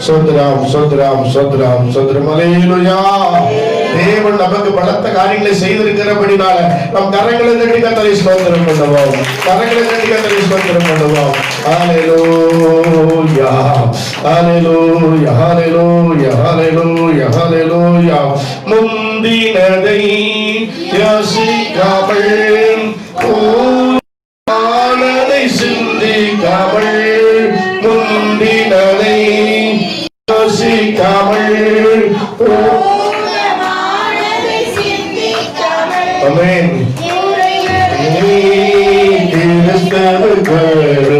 சோத்ராம் சோத்ராம் சோத்ராம் சோத்ரம். அல்லேலூயா. தேவன் நமக்கு பலத்த காரியங்களை செய்திருக்கிறபடினால நம் கரங்களை தட்டி கர்த்தரை ஸ்தோத்திரம் பண்ணுவோம். கரங்களை தட்டி கர்த்தரை ஸ்தோத்திரம் பண்ணுவோம். ஹalleluya ஹalleluya ஹalleluya ஹalleluya ஹalleluya. முந்தினதை யோசிக்காமல் ஆனதை சிந்திக்காமல் முந்தினதை யோசிக்காமல் ஆமென். கிறிஸ்தவர்கள்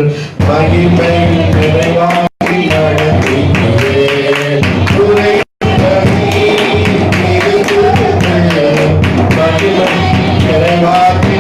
மகிமை நிறைவாகி நடத்தினே மகிமை நிறைவாகி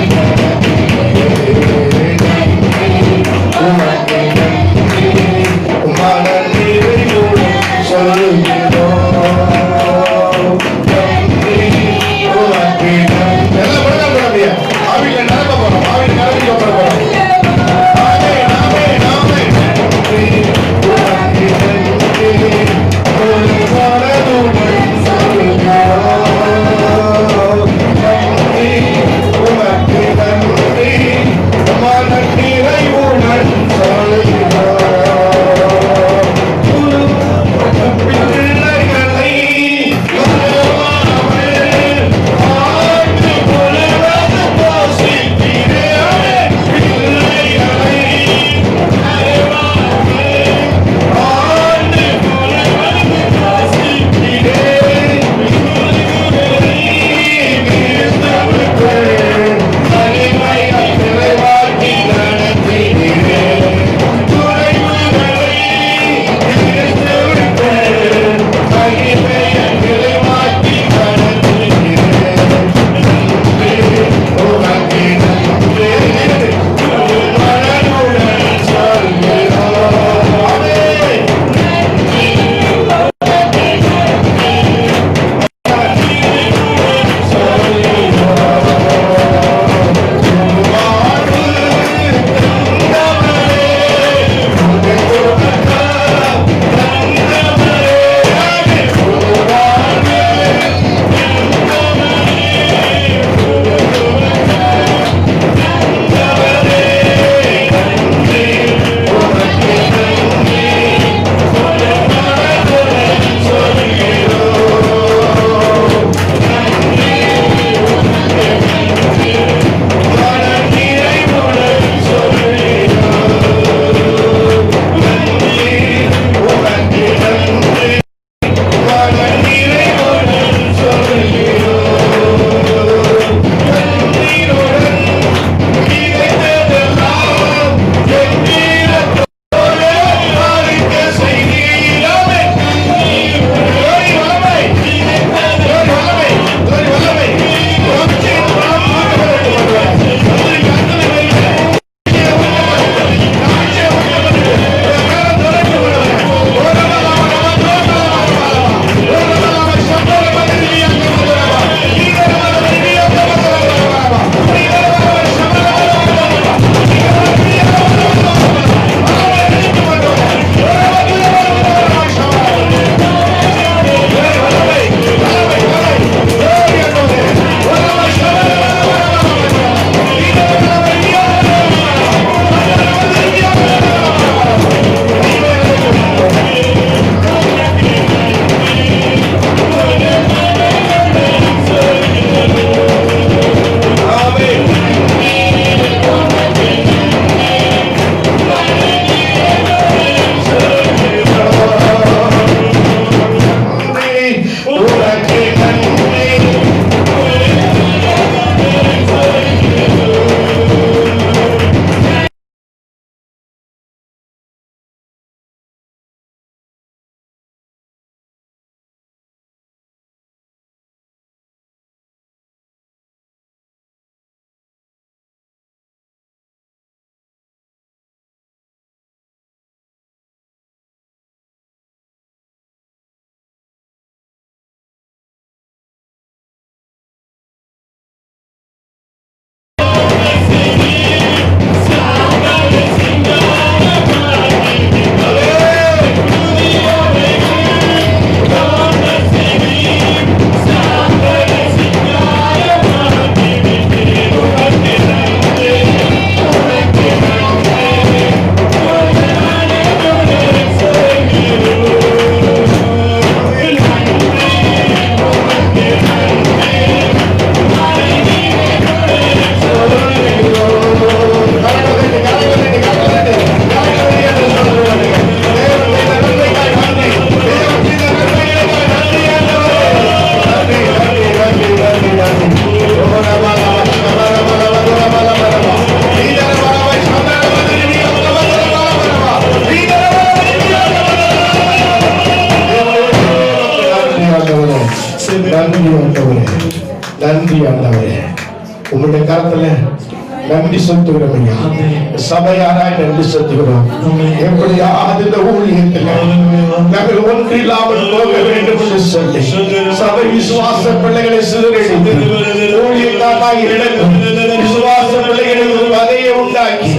நன்றி ஆண்டவரே, உங்களுடைய கரத்துல நன்றி செலுத்துகிறோம் ஐயா. சபையாராய் நன்றி செலுத்துகிறோம். எப்படியாவது இந்த ஊழியத்தில் நாங்கள் ஒன்றில்லாமல் போக வேண்டும் என்று சொல்லி சபை விசுவாச பிள்ளைகளை சிதறடித்து ஊழியக்காராய் இழக்கும் விசுவாச பிள்ளைகளை ஒரு வகையை உண்டாக்கி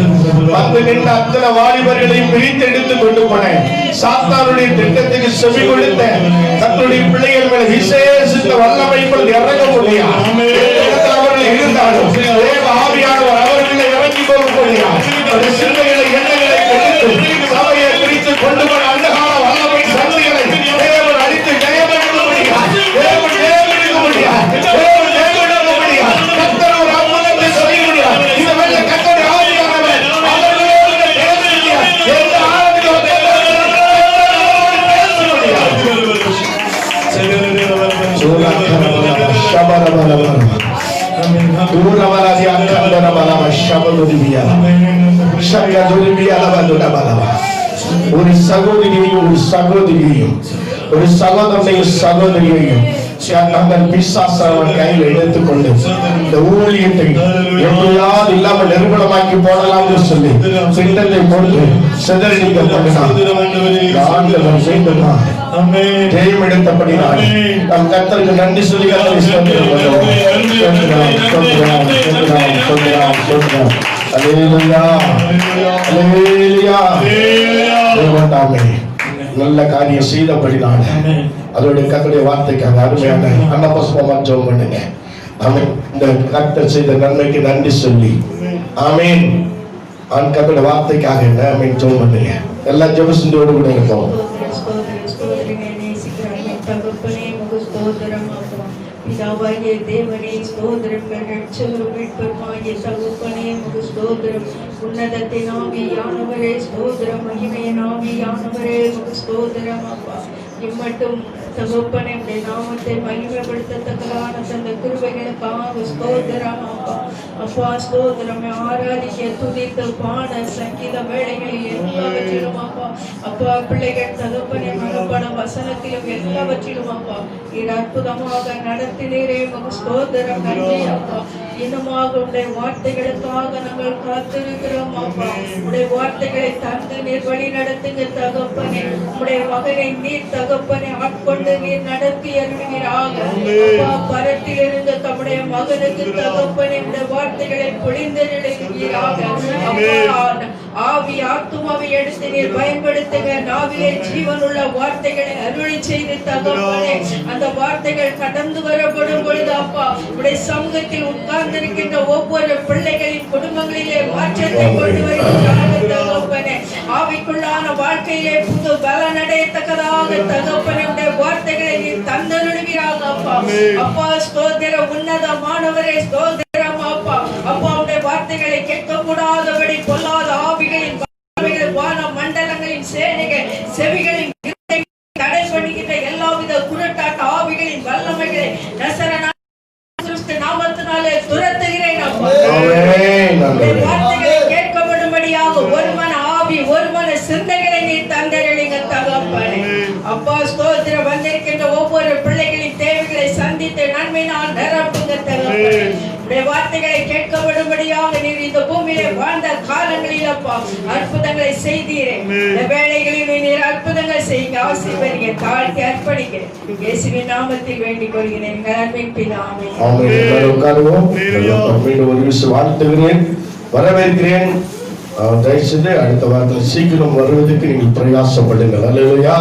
வந்து நின்ற அத்தனை வாலிபர்களையும் பிரித்தெடுத்து கொண்டு போனேன். சாத்தானுடைய திட்டத்துக்கு செவி கொடுத்த தன்னுடைய பிள்ளைகள் மேல் விசேஷித்த வல்லமைக்குள் இறங்க முடியாது. அவர்கள் இருந்தாலும் தேவ ஆவியானவர் அவர்களை இறங்கி போக முடியாது. சிந்தைகளை எண்ணங்களை கொடுத்து சபையை பிரித்து கொண்டு போன அந்தகால வல்லமை சக்திகளை தேவன் அழித்து ஜெயமெடுக்க முடியாது. தேவன் ஜெயமெடுக்க முடியாது. தேவன் ஜெயமெடுக்க முடியாது. கர்த்தர் ஒரு அற்புதத்தை செய்ய முடியாது. இந்த வேளை கர்த்தர் ஆவியானவர் அவர்களோடு பேச முடியாது. எந்த ஆவியோடு பேச முடியாது. ஒரு சகோதரியையும் கையில் எடுத்துக்கொண்டு இந்த ஊழியத்தை எப்படியாவது இல்லாமல் நிர்மூலமாக்கி போடலாம் சொல்லி திட்டத்தை போட்டு சிதறடிக்கப்பட்டான். ஜெயமெடுத்தபடினால் நம் கர்த்தருக்கு நன்றி சொல்லி நல்ல காரியம் செய்தபடினால அதோட கர்த்தருடைய வார்த்தைக்காக அருமையான அன்னபுஷ்பமா ஜெபம் பண்ணுங்க. ஆமென். இந்த கர்த்தர் செய்த நன்மைக்கு நன்றி சொல்லி ஆமென். கர்த்தருடைய வார்த்தைக்காக ஆமென் ஜெபம் பண்ணுங்க. எல்லா ஜெப சிந்தோடு கூட இருப்போம். பிதாவாகிய தேவனே ஸ்தோத்திரம், ரட்சகரும் மீட்பருமாகிய தகப்பனே உமக்கு ஸ்தோத்திரம். உன்னதத்தின் ஆவியானவரே ஸ்தோத்திரம், மகிமையின் ஆவியானவரே உமக்கு ஸ்தோத்திரம். அப்பா இம்மட்டும் தகப்பனே உடைய நாமத்தை மகிமைப்படுத்தத்தக்கதான தந்த கிருபைகளுக்காக ஸ்தோத்திரம். அப்பா ஸ்தோத்திரம். ஆராதிக்க துதித்து பாட சங்கீத வேளைகளில் எல்லாவற்றிலும் அப்பா பிள்ளைகள் தகப்பனே மனப்பட வசனத்திலும் எல்லாவற்றிலும் அப்பா இது அற்புதமாக நடத்தினீரே உமக்கு ஸ்தோத்திரம். நன்றி அப்பா. இன்னுமாக உடைய வார்த்தைகளுக்காக நாங்கள் காத்திருக்கிறோம் அப்பா. உடைய வார்த்தைகளை தந்து நீர் வழி நடத்துங்க தகப்பனே. உடைய மகனை நீர் தகப்பனை ஆட்கொண்டு நீர் நடத்தி அருள்வீராக. அப்பா பரத்தில் இருந்த தம்முடைய மகனுக்கு தகப்பனை உடைய வார்த்தைகளை பொழிந்தெழுவீராக. அப்பா ஆவி ஆத்துமாவை எடுத்து நீர் பயன்படுத்துங்க. நாவிலே ஜீவனுள்ள வார்த்தைகளை அருளி செய்து தகப்பனே அந்த வார்த்தைகள் கடந்து வரப்படும் பொழுது அப்பா உடைய சமூகத்தில் உட்கார்ந்திருக்கின்ற ஒவ்வொரு பிள்ளைகளின் குடும்பங்களிலே மாற்றத்தை கொண்டு வருகிறார்கள் தகப்பனே. ஆவிக்குள்ளான வாழ்க்கையிலே புது பலன் அடையத்தக்கதாக தகப்பனே உடைய வார்த்தைகளை நீர் தந்தருளுவீராக அப்பா. அப்பா ஸ்தோத்திரம். உன்னதமானவரே ஸ்தோத்திரம் அப்பா. அப்பா உடைய வார்த்தைகளை கேட்க கூடாதபடி பொல்லாத ஆவிகளின் வான மண்டலங்களின் சேனைகள் செவிகளின் தடை பண்ணுகின்ற எல்லாவித குருட்டாட்ட ஆவிகளின் வல்லமைகளை நசரேயனாகிய நாமத்தினாலே துரத்துகிறேன் அப்பா. வார்த்தைகளை கேட்கப்படும்படியாக ஒரு மன ஆவி ஒரு மன சிந்தைகளை நீ தந்தருளுங்க தகப்பனே. அப்பா ஸ்தோத்திரம். வந்திருக்கின்ற ஒவ்வொரு பிள்ளைகளின் தேவைகளை சந்தித்து நன்மையினால் நிரப்புங்க தகப்பனே. உடைய வார்த்தைகளை கேட்கப்படும்படியாக நீர் இந்த பூமியிலே வாழ்ந்த காலங்களில் அப்பா அற்புதங்களை செய்தீரே. இந்த வேளைகளில் நீர் அற்புதங்கள் செய்யுங்க. ஆசீர்வதிங்க. தாழ்த்தி அர்ப்பணிக்கிறேன். இயேசுவின் நாமத்தில் வேண்டிக் கொள்கிறேன். அன்பின் பிதாவே. வாழ்த்துகிறேன், வரவேற்கிறேன். தயவுசெய்து அடுத்த வாரத்தில் சீக்கிரம் வருவதற்கு நீங்கள் பிரயாசப்படுங்கள். அல்லேலூயா.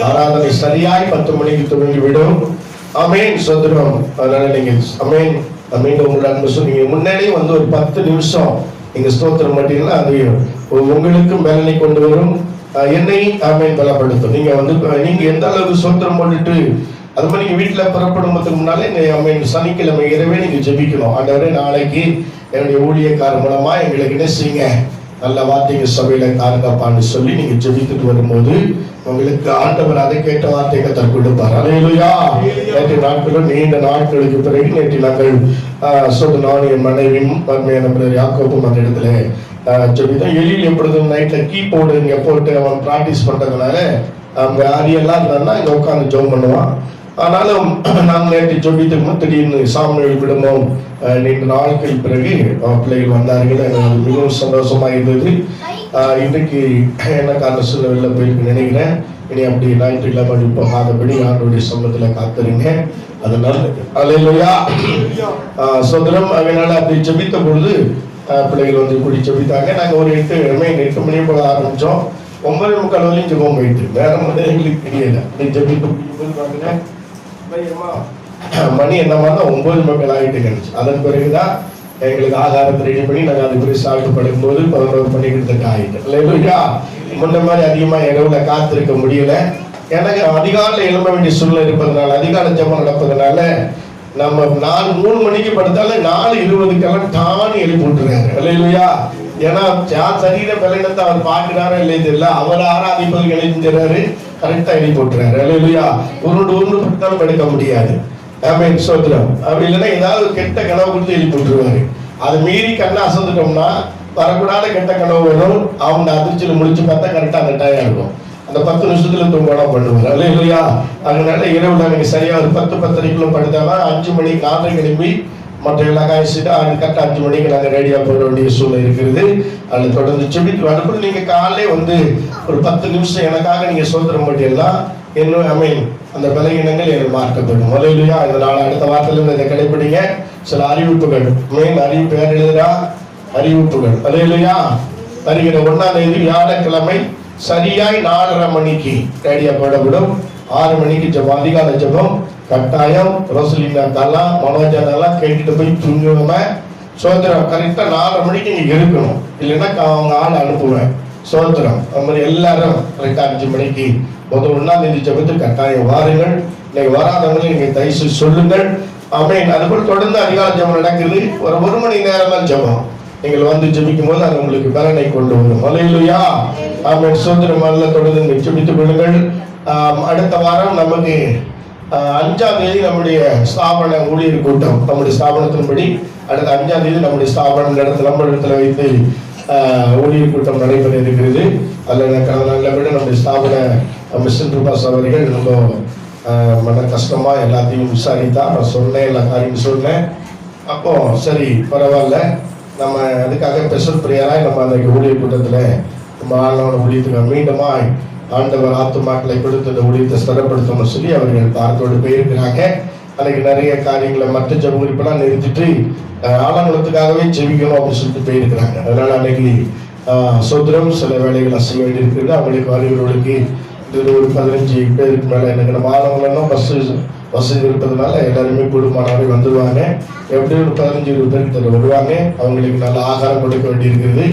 ஆராதனை சரியாய் 10 மணிக்கு துவங்கிவிடும். ஆமென். சோதரம். அதனால நீங்க ஆமென் மீண்டும் உங்களை அன்பு சொன்னீங்க. முன்னாடியே வந்து ஒரு 10 நிமிஷம் நீங்க ஸ்தோத்திரம் மாட்டீங்கன்னா அது உங்களுக்கும் பலனை கொண்டு வரும், என்னை ஆமென் பலப்படுத்தும். நீங்க வந்து நீங்க எந்த அளவுக்கு ஸ்தோத்திரம் போட்டுட்டு அது மாதிரி நீங்க வீட்டுல புறப்படுவதற்கு முன்னாலே ஆமென் சனிக்கிழமை இரவே நீங்க ஜெபிக்கணும். ஆண்டவரே நாளைக்கு என்னுடைய ஊழியக்கார மூலமா எங்களுக்கு என்ன செய்யுங்க, நல்ல வார்த்தைங்க சபையில காரணப்பான்னு சொல்லி நீங்க ஜெபித்துட்டு வரும்போது உங்களுக்கு ஆண்டவர் அதை கேட்ட வார்த்தை கர்த்தர் கொடுப்பார். அல்லேலூயா. நேற்று நாட்களும் நீண்ட நாட்களுக்கு பிறகு நேற்று நாங்கள் நானும் என் மனைவியும் பரமையான யாக்கோப்பும் அந்த இடத்துல ஜெபித்தோம். எலியில் எப்பொழுதும் நைட்ல கீபோர்டு இங்க போட்டு அவன் பிராக்டிஸ் பண்றதுனால அவங்க ஆரியெல்லாம் இருந்தான்னா இங்க உட்காந்து ஜெபம் பண்ணுவான். ஆனாலும் நாங்கள் நேற்று ஜெபித்துக்கும் திடீர்னு சாமுவேல் குடும்பம் நீண்ட நாட்கள் பிறகு பிள்ளைகள் வந்தார்கள். எனக்கு மிகவும் சந்தோஷமா இருந்தது. இன்றைக்கு எனக்கு அந்த சூழ்நிலை போயிருக்கு நினைக்கிறேன். இனி அப்படி ஞாயிற்றுக்கிழமை போகாதபடி ஆண்டோடைய சமூகத்துல காத்துருங்க. அதனால அல்லேலூயா சோதரம். அதனால அப்படி ஜெபித்த பொழுது பிள்ளைகள் வந்து கூடி ஜெபித்தாங்க. நாங்கள் ஒரு 8 மணி போல ஆரம்பிச்சோம். 9:45 வரையும் ஜெபம் போயிட்டு வேற மாதிரி எங்களுக்கு தெரியல. ஜெபித்து மணி என்னமா 9 ஆகிட்டு கிடைச்சு. அதன் பிறகுதான் எங்களுக்கு ஆகாரத்தை ரெடி பண்ணி நாங்கள் அது குறித்து சாப்பிட்டு படுக்கும்போது 11 மணிக்கு ஆகிட்டு. இல்லையா முன்ன மாதிரி அதிகமா இரவுல காத்திருக்க முடியல. எனக்கு அதிகாலையில் எழும்ப வேண்டிய சூழ்நிலை இருப்பதனால, அதிகாலை ஜெபம் நடப்பதனால நம்ம 3 மணிக்கு படுத்தாலும் 4:20 டானி எழுப்பி விட்டுறாரு. இல்லையா ஏன்னா சரீர பலனத்தை அவர் பார்க்கிறாரோ இல்லையே தெரியல, அவர் ஆராதிப்பது எழுதிறாரு, கரெக்டா எழுப்பி விட்டுறாரு. இல்லையா உருண்டு படுத்தாலும் படுக்க முடியாது. சோத்திரம். அப்படி இல்லைன்னா ஏதாவது கெட்ட கனவு கொடுத்து எழுப்பி விட்டுருவாரு. அதை மீறி கண்ணை அசந்துட்டோம்னா வரக்கூடாத கெட்ட கனவு வேணும். அவங்க அதிர்ச்சியில் முடிச்சு பார்த்தா கரெக்டா அந்த டயம் இருக்கும். அந்த 10 நிமிஷத்துல தூங்கலாம் பண்ணுவார். இல்லையா அதனால இரவுல நீங்க சரியா ஒரு 10-10:30 படுத்தாதான் 5 மணிக்கு 4:30 கிளம்பி மற்ற எல்லாம் காய்ச்சிட்டு கரெக்டாக 5 மணிக்கு நாங்கள் ரெடியா போட வேண்டிய சூழ்நிலை இருக்கிறது. அதில் தொடர்ந்து செபித்து வரப்போ நீங்க காலையிலே வந்து ஒரு 10 நிமிஷம் எனக்காக நீங்க சோதனம் பண்ணிட்டீங்கன்னா இன்னும் அந்த பலகீனங்கள் எனக்கு மாற்றப்படும். முதலியா இதனால அடுத்த வாரத்திலிருந்து இதை கடைபிடிங்க. சில அறிவிப்புகள் அறிவிப்பு யார் எழுதுறா? அறிவிப்புகள். இல்லையா வருகிற 1ஆம் தேதி வியாழக்கிழமை சரியாய் 4:30 மணிக்கு ரேடியா போடப்படும். 6 மணிக்கு ஜெபம், அதிகாலை ஜெபம் கட்டாயம். ரோசலினா தலா மனோஜானெல்லாம் கேட்டுட்டு போய் தூங்குவ சோதரம். கரெக்டா 4:30 மணிக்கு நீங்க இருக்கணும். இல்லைன்னா அவங்க ஆள் அனுப்புவேன். சோதரம் அது மாதிரி எல்லாரும் கரெக்டா 5 மணிக்கு 1ஆம் தேதி ஜெபத்து கட்டாயம் வாருங்கள். இன்னைக்கு வராதவங்களை நீங்க தயவு சொல்லுங்கள். அதுபோல் தொடர்ந்து அதிகாலை ஜெபம் நடக்குது. ஒரு 1 மணி நேரம் தான் ஜெபம். நீங்கள் வந்து ஜெபிக்கும் போது அது உங்களுக்கு பலனை கொண்டு வரும். அல்லேலூயா. சோதரம் தொடர்ந்து ஜெபித்துக் கொள்ளுங்கள். அடுத்த வாரம் நமக்கு 5ஆம் தேதி நம்முடைய ஸ்தாபன ஊழியர் கூட்டம், நம்முடைய ஸ்தாபனத்தின்படி அடுத்த 5ஆம் தேதி நம்முடைய ஸ்தாபன இடத்துல நம்ம இடத்துல வைத்து ஊழியர் கூட்டம் நடைபெற இருக்கிறது. அதில் கடந்த விட நம்முடைய ஸ்தாபன மிஷன் ரூபாஸ் அவர்கள் ரொம்ப மன கஷ்டமா எல்லாத்தையும் விசாரித்தா நான் சொன்னேன், எல்லா காரியம் சொன்னேன். அப்போ சரி பரவாயில்ல, நம்ம அதுக்காக ஸ்பெஷல் ப்ரேயராக நம்ம அந்த ஊழியர் கூட்டத்தில் நம்ம ஆளோட ஊழியத்துக்கு மீண்டுமா ஆண்டவர் ஆத்துமாக்களை கொடுத்து அந்த ஊழியத்தை ஸ்திரப்படுத்தணும்னு சொல்லி அவர்கள் பார்த்தோடு போயிருக்கிறாங்க. அன்னைக்கு நிறைய காரியங்களை மற்ற ஜெப குறிப்பெல்லாம் நிறுத்திட்டு ஆலங்குளத்துக்காகவே ஜெபிக்கணும் அப்படின்னு சொல்லிட்டு போயிருக்கிறாங்க. அதனால அன்னைக்கு சோதரம் சில வேலைகளை செய்ய வேண்டியிருக்கிறது. அவங்களுக்கு வருகிறவர்களுக்கு ஒரு 15 பேருக்கு மேலே எனக்கு நம்ம ஆலங்குளம்னா வசதி இருப்பதுனால எல்லாருமே குடும்பமானவரை வந்துடுவாங்க. எப்படி ஒரு 15-20 பேருக்கு வருவாங்க. அவங்களுக்கு நல்ல ஆகாரம் கொடுக்க வேண்டியிருக்கிறது.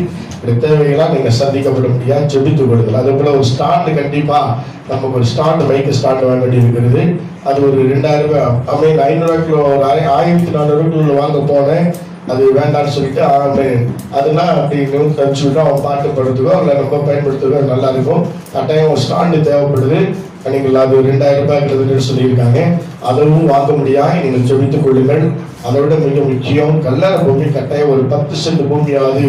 தேவைகளாக நீங்கள் சந்திக்கப்பட முடியாது, ஜெபித்து கொடுங்கள். அதே போல் ஒரு ஸ்டாண்டு கண்டிப்பாக நமக்கு ஒரு ஸ்டாண்டு மைக்கு ஸ்டாண்டு வாங்க வேண்டி இருக்கிறது. அது ஒரு 2000 ரூபாய் 500 ஒரு 1400 வாங்க போனேன். அது வேண்டாம்னு சொல்லிட்டு அதுனா அப்படி கழிச்சு விட்டு அவன் பாட்டு படுத்துக்கோ இல்லை ரொம்ப பயன்படுத்துக்கோ நல்லா இருக்கும். கட்டாயம் ஒரு ஸ்டாண்டு தேவைப்படுது. நீங்கள் அது 2000 ரூபாய்க்கு சொல்லியிருக்காங்க. அதுவும் வாங்க முடியாது. நீங்கள் ஜெபித்துக் கொள்ளுங்கள். அதை விட மிக முக்கியம் கல்லறை பூமி கட்டாயம் ஒரு 10 சென்ட் பூமியாவது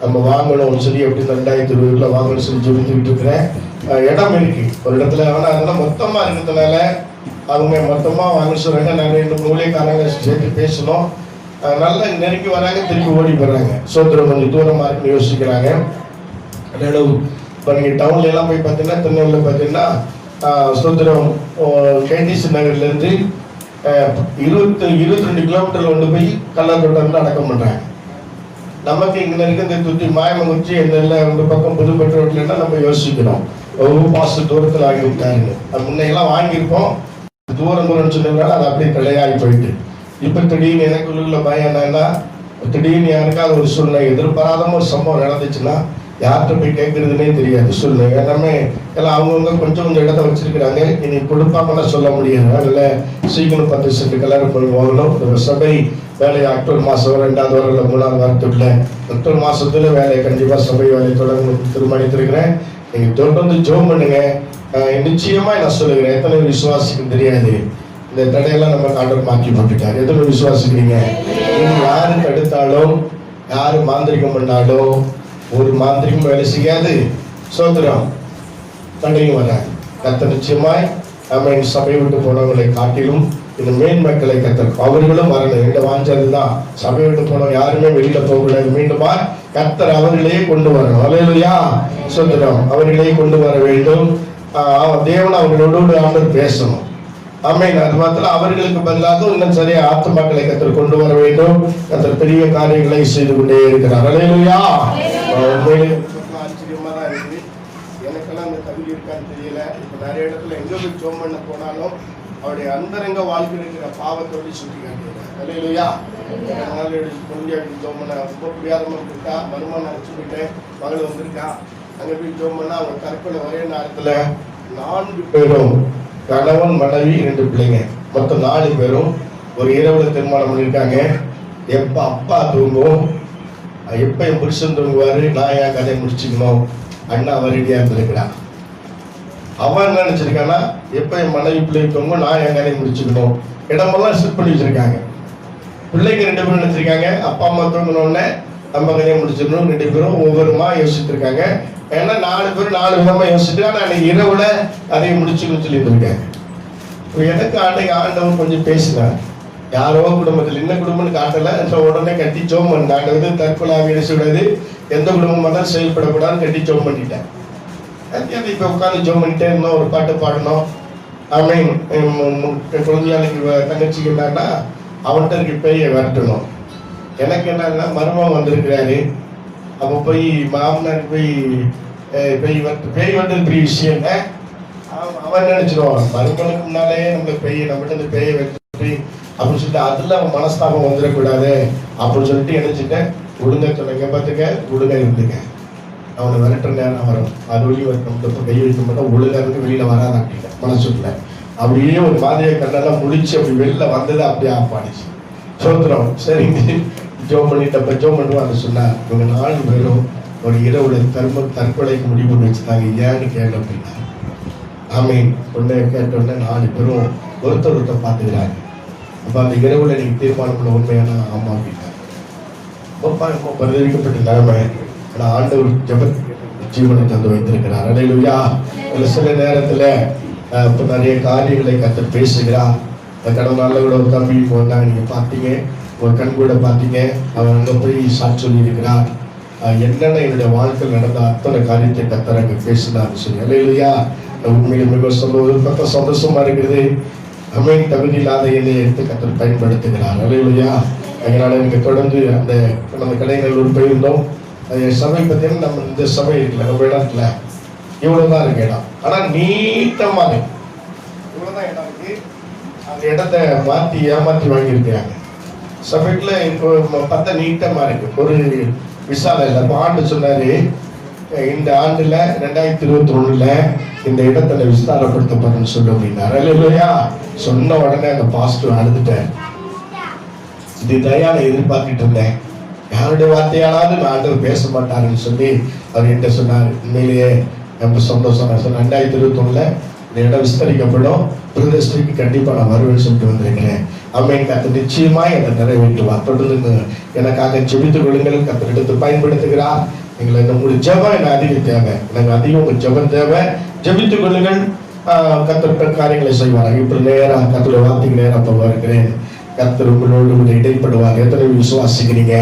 நம்ம வாங்கணும்னு சொல்லி எப்படி 2020 வாங்கணும்னு சொல்லி ஜெபித்துக்கிட்டு இருக்கிறேன். இடம் இருக்கு ஒரு இடத்துல. ஆனால் அதெல்லாம் மொத்தமாக இருக்கிறதுனால அவங்க மொத்தமாக வாங்க சொல்றாங்க. நாங்கள் 2 ஊழியக்காரங்க சேர்த்து பேசணும். நல்லா நெருங்கி வராங்க, திருப்பி ஓடி போடுறாங்க. சோத்திரம் கொஞ்சம் தூரமாக இருக்குன்னு யோசிக்கிறாங்க. இப்போ நீங்கள் டவுன்ல எல்லாம் போய் பார்த்தீங்கன்னா திருநெல்வேலியில் பார்த்தீங்கன்னா சோத்திரம் கேடிசி நகர்லேருந்து 22 கிலோமீட்டர் கொண்டு போய் கல்லாத்தோட்டம் அடக்கம் பண்ணுறாங்க. நமக்கு இங்கே இருக்க இந்த துத்தி மாயமங்குச்சி எந்த ரெண்டு பக்கம் புதுப்பேட்டை ரோட்லன்னா நம்ம யோசிக்கணும். ஒவ்வொரு மாச தூரத்தில் ஆகிவிட்டாருங்க. அது முன்னையெல்லாம் வாங்கியிருப்போம். தூரம்னு சொன்னதுனால அது அப்படியே தலையாகி போயிட்டு இப்போ திடீர்னு எனக்குள்ள பயம் என்னன்னா, திடீர்னு யாருக்காவது ஒரு சூழ்நிலை எதிர்பாராத ஒரு சம்பவம் நடந்துச்சுன்னா யார்கிட்ட போய் கேட்கறதுனே தெரியாது சூழ்நிலை. எல்லாமே எல்லாம் அவங்கவுங்க கொஞ்சம் இடத்த வச்சிருக்கிறாங்க. இனி கொடுப்பாங்கலாம் சொல்ல முடியாது. அதில் சீக்கிரம் 10 சென்ட் கலர் போய் வாங்கணும். இந்த சபை வேலையை அக்டோபர் மாதம் 2ஆவது வாரம் இல்லை 3ஆவது வாரத்துக்குள்ள அக்டோபர் மாதத்துல வேலையை கண்டிப்பாக சபை வேலையை தொடர்ந்து தீர்மானித்திருக்கிறேன். நீங்கள் தொடர்ந்து ஜெபம் பண்ணுங்க. நிச்சயமா நான் சொல்லுகிறேன், எத்தனை விசுவாசிக்கும் தெரியாது, இந்த தடையெல்லாம் நம்ம ஆண்டவர் மாற்றி போட்டுட்டார். எத்தனை விசுவாசிக்கிறீங்க? யாரு தடுத்தாலும், யாரு மாந்திரிகம் பண்ணாலும் ஒரு மாந்திரிகம் வேலை செய்யாது. சோதரம் தடையும் வராது. கர்த்தர் நிச்சயமாய் நம்ம சபை விட்டு போனவங்களை காட்டிலும் இந்த மேன்மக்களை கர்த்தர் அவர்களும் வரணும். எங்க வாஞ்சதுதான், சபை விட்டு போனவங்க யாருமே வெளியில போகக்கூடாது. மீண்டுமா கர்த்தர் அவர்களையே கொண்டு வரணும். அல்லேலூயா. சோதரம் அவர்களையே கொண்டு வர வேண்டும். தேவன் அவர்களோடு ஆண்டவர் பேசணும். ஆமென். அது மாத்திரம் அவர்களுக்கு பதிலாக இன்னும் சரியா ஆத்துமாக்களை கர்த்தர் கொண்டு வர வேண்டும். கர்த்தர் பெரிய காரியங்களை செய்து கொண்டே இருக்கிறார். அல்லேலூயா. ஆச்சரியமா தான் இருக்குது. எனக்கெல்லாம் அந்த தகுதி இருக்கான்னு தெரியல. இப்ப நிறைய இடத்துல எங்க போய் ஜெபம் பண்ண போனாலும் அவருடைய அந்தரங்க வாழ்க்கையில் இருக்கிற பாவத்தோடு சுட்டி காட்டுகிறார். அல்லேலூயா. கொஞ்சம் ஜெபம் பண்ண ரொம்ப முடியாதமா இருக்கா, வருமானம் அழைச்சு போயிட்டேன், மகள் வந்திருக்கா, அங்க போய் ஜெபம் பண்ணா அவங்க தற்கொலை ஒரே நேரத்துல 4 பேரும், கணவன் மனைவி 2 பிள்ளைங்க, மொத்தம் 4 பேரும் ஒரு இரவுல திருமணம் பண்ணிருக்காங்க. எப்ப அப்பா தூங்கும், எப்ப என் புருஷன் தூங்குவாரு, நான் என் கதையை முடிச்சுக்கணும், அண்ணா அவர் ரெடியா இருந்திருக்கிறான். அவன் என்ன நினைச்சிருக்கானா, எப்ப என் மனைவி பிள்ளை தூங்கும், நான் என் கதையை முடிச்சுக்கணும். இடமெல்லாம் செட் பண்ணி வச்சிருக்காங்க. பிள்ளைங்க 2 பேரும் நினைச்சிருக்காங்க, அப்பா அம்மா தூங்கினோடனே நம்ம கதையை முடிச்சிடணும். 2 பேரும் ஒவ்வொருமா யோசிச்சுட்டு இருக்காங்க. ஏன்னா 4 பேரும் 4 விதமா யோசிச்சுட்டு, ஆனா அன்னைக்கு இரவுல அதை முடிச்சுக்கணும்னு சொல்லிட்டு இருக்காங்க. எனக்கு அன்னைக்கு ஆண்டவன் கொஞ்சம் பேசினார். யாரோ குடும்பத்தில் என்ன குடும்பம்னு காட்டல, உடனே கட்டி ஜோம் பண்ணாங்க. தற்கொலை விடாது, எந்த குடும்பமா தான் செயல்படக்கூடாதுன்னு கட்டி ஜோம் பண்ணிட்டேன். இப்ப உட்காந்து ஜோம் பண்ணிட்டே இருந்தோம். ஒரு பாட்டு பாடணும். ஆமீன். குழந்தையாளுக்கு தங்கச்சிக்கு என்னன்னா அவன்கிட்ட இருக்கு பேயை விரட்டணும். எனக்கு என்னன்னா மருமகன் வந்திருக்கிறாரு, அப்ப போய் மாமனாருக்கு போய் பேய் வந்து பெரிய விஷயம் இல்லை. அவன் நினைச்சிருவான் மருமகனுக்கு முன்னாலே நம்மளுக்கு நம்மகிட்ட இந்த பேயை வெட்டி அப்படின்னு சொல்லிட்டு அதுல அவன் மனஸ்தாபம் வந்துடக்கூடாது அப்படின்னு சொல்லிட்டு நினைச்சிட்டேன். ஒழுங்க சொன்னீங்க, பார்த்துக்க ஒழுங்கா இருந்துங்க, அவனை விரட்டுற நேரம் வரும், அது வெளியே வரணும், கை வைக்க மாட்டோம், ஒழுங்கா இருந்து வெளியில வராது அப்படிங்க மனசுக்குள்ள. அப்படியே ஒரு மாதிரியை கண்ணெல்லாம் முடிச்சு அப்படி வெளில வந்தது அப்படியே ஆப்பாடிச்சு. சோத்திரம். சரிங்க ஜோம் பண்ணிட்டப்ப ஜோம் பண்ணுவாங்க சொன்னார். இவங்க 4 பேரும் ஒரு இரவுல தற்கொலைக்கு முடிவு பண்ணி வச்சுட்டாங்க. ஏன்னு கேட்க அப்படின்னா, ஆமீன். உடனே கேட்டோடனே 4 பேரும் ஒருத்தர் பார்த்துக்கிறாங்க. அப்ப அந்த இரவுல நீங்க தீர்மானம் பண்ண உண்மையான ஆமா அப்படின்னா ரொம்ப பரிதவிக்கப்பட்ட நிலைமை. ஆனா ஆண்டவர் ஜெப ஜீவனை தந்து வைத்திருக்கிறார். அல்லேலூயா. சில நேரத்துல இப்ப நிறைய காரியங்களை கர்த்தர் பேசுகிறார். கடந்த நாள்ல கூட ஒரு தம்பி போனாங்க, நீங்க பார்த்தீங்க, ஒரு கண் கூட பார்த்தீங்க. அவன் அங்க போய் சாட்சி சொல்லி இருக்கிறார். என்னென்ன என்னுடைய வாழ்க்கையில் நடந்த அத்தனை காரியத்தை கர்த்தர் அங்க பேசினார் சொல்லி. அல்லேலூயா. உண்மையில் மிக சொல்லுவது சந்தோஷமா இருக்குது. அமீன். தகுதி இல்லாத என்னை எடுத்து கர்த்தர் பயன்படுத்துகிறார். அல்லேலூயா. அதனால நீங்க தொடர்ந்து அந்த கடைநல்லூர் போயிருந்தோம். சபை பார்த்தீங்கன்னா நம்ம இந்த சபை இருக்குல்ல, நம்ம இடத்துல இவ்வளவுதான் இருக்கு இடம். ஆனா நீட்டமா இருக்கு. இவ்வளவுதான் இடம் இருக்கு. அந்த இடத்தை மாத்தி ஏமாத்தி வாங்கியிருக்கிறாங்க. சபைக்குள்ள பார்த்தா நீட்டமா இருக்கு, ஒரு விசாலம் இல்லை. அப்ப ஆண்டு சொன்னாரு, இந்த ஆண்டுல 2021 இந்த இடத்துல விஸ்தாரப்படுத்தப்படுன்னு சொல்ல அப்படின்னாரு. அல்லேலூயா. சொன்ன உடனே அந்த பாஸ்டர் அழுதுட்டார். இது தயார எதிர்பார்த்துட்டு இருந்தேன், யாருடைய வார்த்தையானாவது நான் ஆண்டவர் பேச மாட்டாருன்னு சொல்லி அவர் என்கிட்ட சொன்னார். உண்மையிலேயே ரொம்ப சந்தோஷம். நான் சொன்னேன் 2021 இந்த இடம் விஸ்தரிக்கப்படும், பிரதேசத்துக்கு கண்டிப்பா நான் வருவேன்னு சொல்லிட்டு வந்திருக்கிறேன். அம்மையின் கர்த்தர் நிச்சயமாய் என்னை நிறைவேற்றுவார். தொடர்ந்து எனக்காக ஜெபித்துக் கொள்ளுங்கள். கர்த்தர் எடுத்து பயன்படுத்துகிறார். எங்களை உங்களுடைய ஜெபம் எனக்கு அதிகம் தேவை, எனக்கு அதிகம் உங்க ஜெபம் தேவை. ஜெபித்துக் கொள்ளுங்கள். கர்த்தர் காரியங்களை செய்வார். இப்படி நேரம் கர்த்தருடைய வார்த்தைக்கு நேரம் அப்ப வருகிறேன். கர்த்தர் உங்களோடு இடைப்படுவார். எத்தனை விசுவாசிக்கிறீங்க?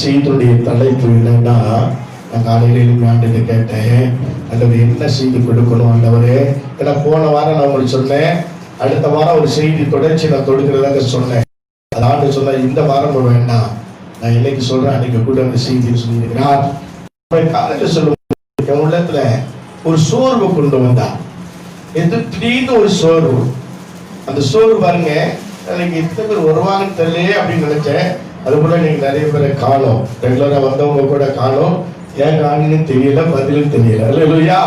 செய்தியுடைய தலைப்பு என்னன்னா, நான் காலையில ஆண்டு கேட்டேன், ஆண்டவர் என்ன செய்தி கொடுக்கணும் ஆண்டவரே. ஏன்னா போன வாரம் நான் உங்களுக்கு சொன்னேன், அடுத்த வாரம் ஒரு செய்தி தொடர்ச்சி நான் தொடுக்கிறதாக சொன்னேன். அது ஆண்டு சொன்ன இந்த வாரம் வேண்டாம், நான் இன்னைக்கு சொல்றேன், அன்னைக்கு கூட அந்த செய்தின்னு சொல்லியிருக்கிறார். காலையில சொல்லுவோம், என் உள்ளத்துல ஒரு சோர்வு கொண்டு வந்தா, திடீர்னு ஒரு சோர்வு. அந்த சோர்வு பாருங்க, எனக்கு இத்தனை பேர் வருவாங்கன்னு தெரியலையே அப்படின்னு நினைச்சேன். அது கூட நீங்க நிறைய பேரை காணோம், ரெகுலரா வந்தவங்க கூட காணோம். ஏன் காணுன்னு தெரியல, பதிலும் தெரியல. அல்லேலூயா.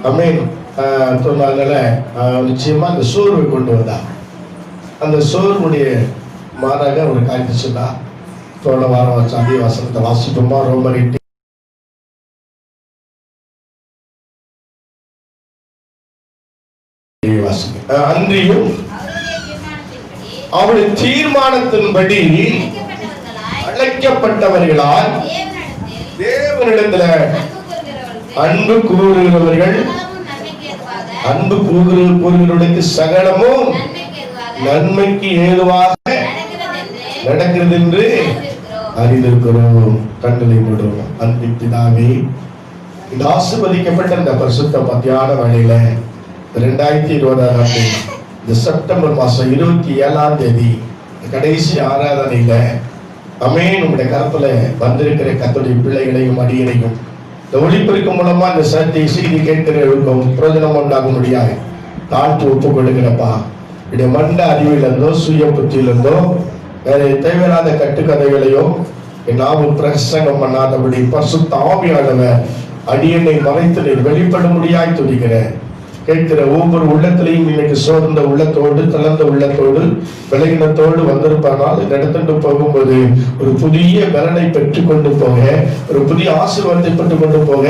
ஆமென். அதனால நிச்சயமா அந்த சோர்வை கொண்டு வந்தா. அந்த சோர்வுடைய மாறாக ஒரு காரியத்தை சொன்னா, போன வாரம் அதே வசனத்தை வாசிப்போமா? ரோமர் 8 வாசிங்க. அன்றியும் அவருடைய தீர்மானத்தின்படி அழைக்கப்பட்டவர்களால் தேவனிடத்துல அன்பு கூறுகிறவர்கள், அன்பு கூறுகிறவர்களுக்கு சகலமும் நன்மைக்கு ஏதுவாக நடக்கிறது என்று அறிந்திருக்கிறோம். கண்களை மூடுவோம். அன்பின் பிதாவே, இந்த ஆசீர்வதிக்கப்பட்ட இந்த பரிசுத்த மத்தியான வேளையில 2020 ஆண்டு இந்த செப்டம்பர் மாசம் 27ஆம் தேதி கடைசி ஆராதனையில அமேன் உங்களுடைய கருத்துல வந்திருக்கிற கர்த்தருடைய பிள்ளைகளையும் அடியனையும் இந்த ஒளிபெருக்கம் மூலமா இந்த செய்தி கேட்கிறவர்களுக்கும் பிரயோஜனம் உண்டாக முடியாது தாழ்த்து ஒப்பு கொடுக்கிறப்பா. இடைய மண்ட அறிவிலிருந்தோ சுய புத்தியிலிருந்தோ வேற தேவையில்லாத கட்டுக்கதைகளையோ நாமும் பிரசங்கம் பண்ணாதபடி பரிசுத்த ஆவியானவர் அடியனை மறைத்து நீர் வெளிப்பட முடியாய் துதிக்கிறேன். கேட்கிற ஒவ்வொரு உள்ளத்திலையும் இன்னைக்கு சோர்ந்த உள்ளத்தோடு, தளர்ந்த உள்ளத்தோடு, விலகினத்தோடு வந்திருப்பார்கள். இந்த இடத்துக்கு போகும்போது ஒரு புதிய பலனை பெற்றுக் கொண்டு போக, ஒரு புதிய ஆசீர்வாதத்தை பெற்றுக் கொண்டு போக,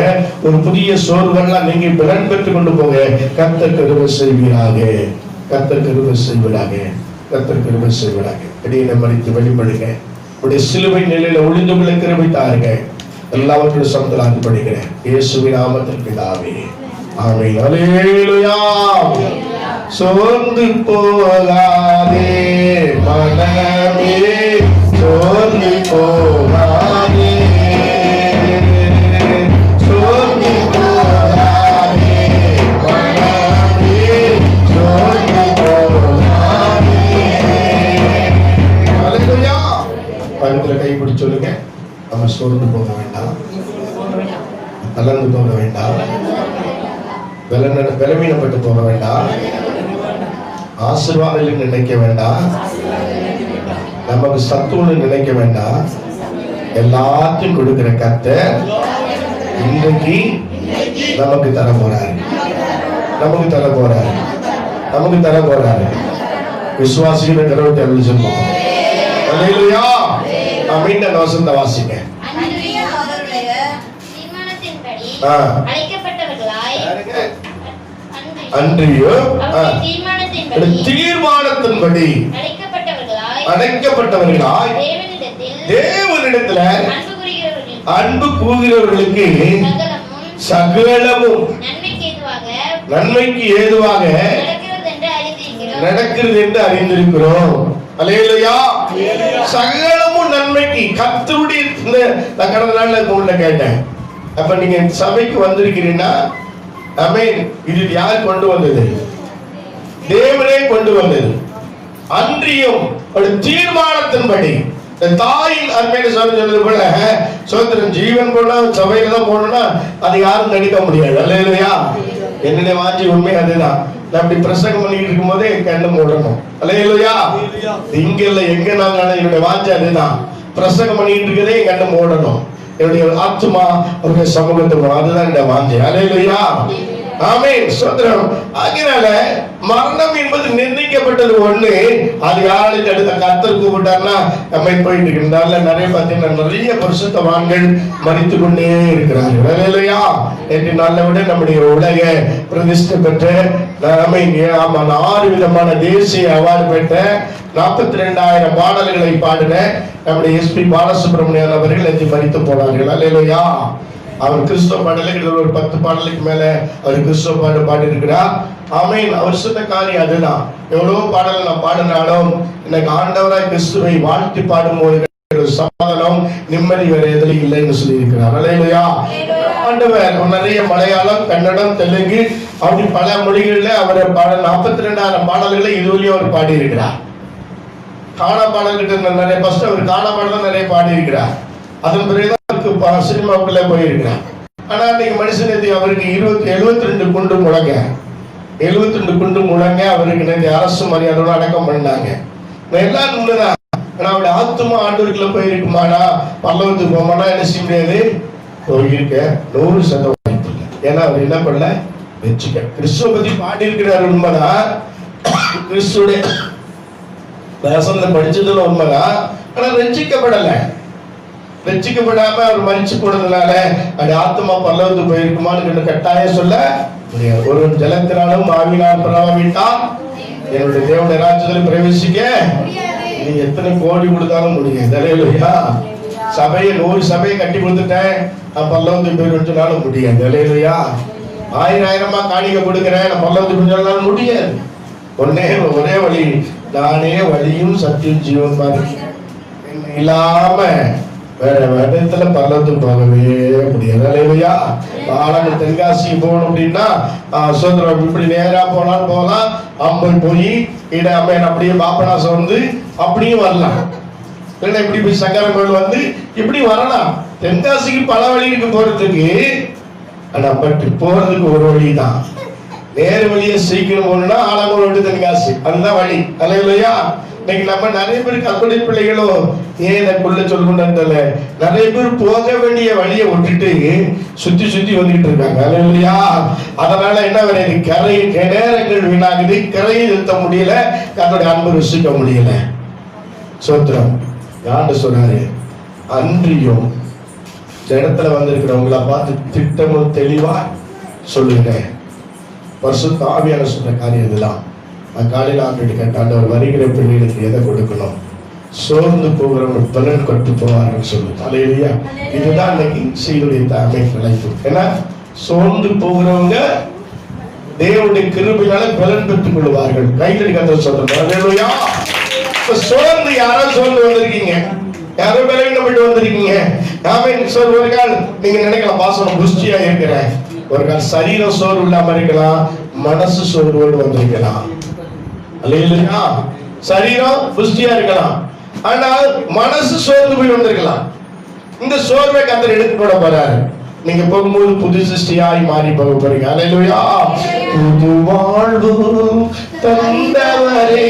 ஒரு புதிய சோர்வெல்லாம் நீங்க பலன் பெற்றுக் கொண்டு போக கர்த்தர் கிருபை செய்வீராக. கர்த்தர் கிருபை செய்வீராக. கர்த்தர் கிருபை செய்வீராக. அடியனை மறித்து வெளிப்படுங்க. உடைய சிலுவை நிலையில ஒளிந்து கொள்ள கிருபை தாருங்க. எல்லாவற்றையும் சொந்தத்தில் அர்ப்பணிக்கிறேன் இயேசுவின் நாமத்தில் பிதாவே. ஆமென். அல்லேலூயா. சோர்ந்து போகாதே மனமே, சோர்ந்து போகாதே, சோர்ந்து போகாதே மனமே, சோர்ந்து போகாதே. அல்லேலூயா. பக்கத்துல கை பிடிச்சு சொல்லுங்க. நம்ம சோர்ந்து போக வேண்டாம், தளர்ந்து போக வேண்டாம், பலவீனப்பட்டு போக வேண்டாம், ஆசீர்வாதம் நினைக்க வேண்டாம், நமக்கு சத்துவன்னு நினைக்க வேண்டாம். எல்லாத்தையும் கொடுக்கிற கர்த்தர் இன்றைக்கு நமக்கு தர போறாரு. நமக்கு தர போறாரு. நமக்கு தர போறாரு. விசுவாசிக்கிற கருவத்தை அருள் சொல்லுவோம். அல்லேலூயா. மீண்ட வசந்த வாசிங்க. அன்றியும் தீர்மானத்தின்படி அழைக்கப்பட்டவர்களாய் தேவனிடத்தில் அன்பு கூறுகிறவர்களுக்கு சகலமும் நன்மைக்கு ஏதுவாக நடக்கிறது என்று அறிந்திருக்கிறோம். அல்லேலூயா. சகலமும் நன்மைக்கு. கர்த்தருடைய கடந்த நாள்ல உங்கள்ட்ட கேட்டேன், அப்ப நீங்க சபைக்கு வந்திருக்கிறீங்கன்னா ஆமென், இது யார் கொண்டு வந்தது? தேவனே கொண்டு வந்தது. அன்றியும் ஒரு தீர்மானத்தின்படி தாயின் அருமையான சொல்றது போல சோத்திரம் ஜீவன் போனா சபையில தான் போகணும்னா அது யாரும் தடுக்க முடியாது. அல்லேலூயா. என்னுடைய வாஞ்சி உண்மை அதுதான். நான் அப்படி பிரசங்கம் பண்ணிட்டு இருக்கும் போதே கண்ணு மூடணும். அல்லேலூயா. இங்க இல்ல எங்க நாங்க என்னுடைய வாஞ்சி அதுதான். பிரசங்கம் பண்ணிட்டு இருக்கதே கண்ணு மூடணும். என்னுடைய ஆத்மா அவருடைய சமூகத்துக்கு அதுதான் என்னுடைய வாஞ்சி. அல்லேலூயா. ஆமென். ஸ்தோத்திரம். அதனால மரணம் என்பது நிர்ணயிக்கப்பட்டது ஒண்ணு. அது யாராலையும் தடுக்க கர்த்தர் கூப்பிட்டார்னா நம்ம போயிட்டு இருக்கிறதால நிறைய பார்த்தீங்கன்னா நிறைய பரிசுத்தவான்கள் மரித்து கொண்டே இருக்கிறார்கள். அல்லேலூயா. நேற்று நாளை விட நம்முடைய உலக பிரதிஷ்டை பெற்ற 6 விதமான தேசிய அவார்டு பெற்ற 42,000 பாடல்களை பாடின நம்முடைய எஸ்பி பாலசுப்ரமணியன் அவர்கள் நேற்று மரித்து போனார்கள். அல்லேலூயா. அவர் கிறிஸ்துவ பாடலுக்கு ஒரு 10 பாடலுக்கு மேல அவர் கிறிஸ்துவ பாடல் பாடி இருக்கிறார். ஆமென். அவர் சொன்ன காரியம் அதுதான். எவ்வளவு பாடல் நான் பாடினாலும் எனக்கு ஆண்டவராய் கிறிஸ்துவை வாழ்த்தி பாடும்போது சமாதானம் நிம்மதி வேற எதிலும் இல்லைன்னு சொல்லி இருக்கிறார். அல்லேலூயா. ஆண்டவர் நிறைய மலையாளம், கன்னடம், தெலுங்கு அப்படி பல மொழிகள்ல அவர் 42,000 பாடல்களை இதுவரையும் அவர் பாடி இருக்கிறார். காணா பாடல்கிட்ட நிறைய ஃபர்ஸ்ட் அவர் காணா பாடல் நிறைய பாடி இருக்கிறார். அதன் பிறகுதான் சினிமாவுக்குள்ள போயிருக்கிறார். ஆனா இன்னைக்கு மனுஷன் அவருக்கு 72 குண்டு முழங்க 72 குண்டு முழங்க அவருக்கு நேற்று அரசு மரியாதையோட அடக்கம் பண்ணாங்க. எல்லாம் உண்மைதான். ஆனா அவருடைய ஆத்துமா ஆண்டவருக்குள்ள போயிருக்குமானா பல்லவத்துக்கு போமானா என்ன செய்ய முடியாது? போயிருக்க 100% வாய்ப்பு இல்லை. ஏன்னா அவர் என்ன பண்ணல? வெற்றிக்க கிறிஸ்துவ பத்தி பாடி இருக்கிறார் உண்மைதான். கிறிஸ்துடைய படிச்சதுல உண்மைதான். ஆனா ரட்சிக்கப்படலை. ரட்சிக்கப்படாம அவர் மரிச்சு போனதுனால அது ஆத்மா பல்லவத்துக்கு போயிருக்குமான்னு கட்டாயம் சொல்ல முடியாது. ஒருவன் ஜலத்தினாலும் ஆவியினால் பிறவாவிட்டால் என்னுடைய தேவனுடைய ராஜ்யத்தில் பிரவேசிக்க நீ எத்தனை கோடி கொடுத்தாலும் முடியாது. அல்லேலூயா. சபையை 100 சபையை கட்டி கொடுத்துட்டேன் நான் பல்லவத்துக்கு போய் சொன்னாலும் முடியாது. அல்லேலூயா. 1000 காணிக்க கொடுக்கிறேன் நான் பல்லவத்துக்கு சொன்னாலும் முடியாது. ஒரே வழி, நானே வழியும் சத்தியம் ஜீவன் பாரு இல்லாம வேற இடத்துல பல்லவத்துக்கு போகவே முடியாது. அல்லேலூயா. ஆளுங்க தென்காசிக்கு போகணும் அப்படின்னா சுதந்திரம் இப்படி நேரா போனாலும் போகலாம், அம்பன் போய் அம்மன் அப்படியே பாபநாசம் வந்து அப்படியும் வரலாம், இல்லைன்னா இப்படி போய் சங்கரன் கோயில் வந்து இப்படி வரலாம். தென்காசிக்கு பல வழி இருக்கு போறதுக்கு. ஆனா பட் போறதுக்கு ஒரு வழி தான். நேரு வழியை சீக்கிரம் போகணும்னா ஆலங்கோல் விட்டு தென்காசி, அதுதான் வழி. அல்லேலூயா. இன்னைக்கு நம்ம நிறைய பேர் கற்பனை பிள்ளைகளும் ஏதற்குள்ள சொல்லுன்னு நிறைய பேர் போக வேண்டிய வழியை விட்டுட்டு சுத்தி சுத்தி வந்துட்டு இருக்காங்க. அல்லேலூயா. அதனால என்ன வருது, கரை நேரங்கள் வீணாகுது, கரையை நிறுத்த முடியல, கர்த்தருடைய அன்பு ருசிக்க முடியல. சோத்திரம். யாண்டு சொன்னாரு, அன்றியும் இந்த இடத்துல வந்திருக்கிறவங்கள பார்த்து திட்டமும் தெளிவா சொல்லுங்க. பரிசுத்த ஆவியானவர் சொன்ன காரியம் இதுதான். நான் காலையில் ஆண்டு கேட்டாண்டவர் வருகிற பிள்ளைகளுக்கு எதை கொடுக்கணும், சோர்ந்து போகிறவங்க பலன் கொட்டு போவார்கள் சொல்லு. அல்லேலூயா. இதுதான் இன்னைக்கு செய்தியுடைய அமைப்பு. ஏன்னா சோர்ந்து போகிறவங்க தேவனுடைய கிருபையால பலன் பெற்றுக் கொள்வார்கள். கையில் கத்த சொல்றேன். அல்லேலூயா. சோர்ந்து யாரோ சோர்ந்து வந்திருக்கீங்க, யாரோ பலவீனப்பட்டு வந்திருக்கீங்க. ஒரு கால் நீங்க நினைக்கலாம் பாசனம் புஷ்டியா இருக்கிறேன், ஒரு கால் சரீரம் சோர்வு இல்லாம இருக்கலாம், மனசு சோர்வோடு வந்திருக்கலாம். அல்லேலூயா. சரீரம் புஷ்டியா இருக்கலாம், ஆனால் மனசு சோர்ந்து போய் வந்திருக்கலாம். இந்த சோர்வை கர்த்தர் எடுத்து போட போறாரு. நீங்க போகும்போது புது சிருஷ்டியாய் மாறி போக போறீங்க. அல்லேலூயா. புது வாழ்வு தந்தவரே,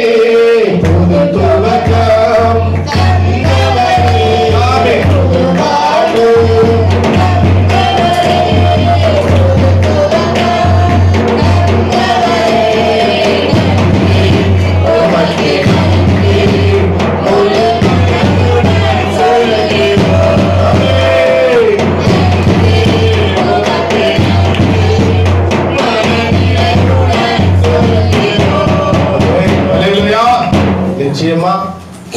புது துவக்கம் தந்தவரே, ஆமென். புது வாழ்வு நிச்சயமா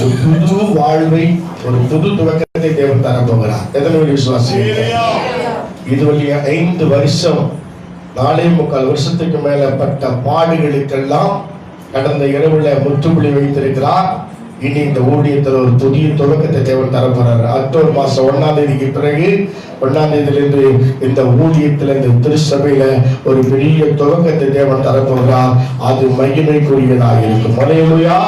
ஒரு புது வாழ்வை, ஒரு புது துவக்கத்தை தேவன் தர போகிறார். எத்தனை விசுவாசி? இதுவரைய 5 வருஷம் 4.25 வருஷத்துக்கு மேல பட்ட பாடுகளுக்கெல்லாம் கடந்த இரவுல முற்றுப்புள்ளி வைத்திருக்கிறார். இனி இந்த ஊழியத்தில் ஒரு புதிய துவக்கத்தை தேவன் தர போறார். அக்டோபர் மாசம் 1ஆம் தேதிக்கு பிறகு 1ஆம் தேதியிலிருந்து இந்த ஊழியத்தில் இந்த திருச்சபையில ஒரு பெரிய துவக்கத்தை தேவன் தரப்போகிறார். அது மகிமைக்குரியதாக இருக்கும். அல்லேலூயா.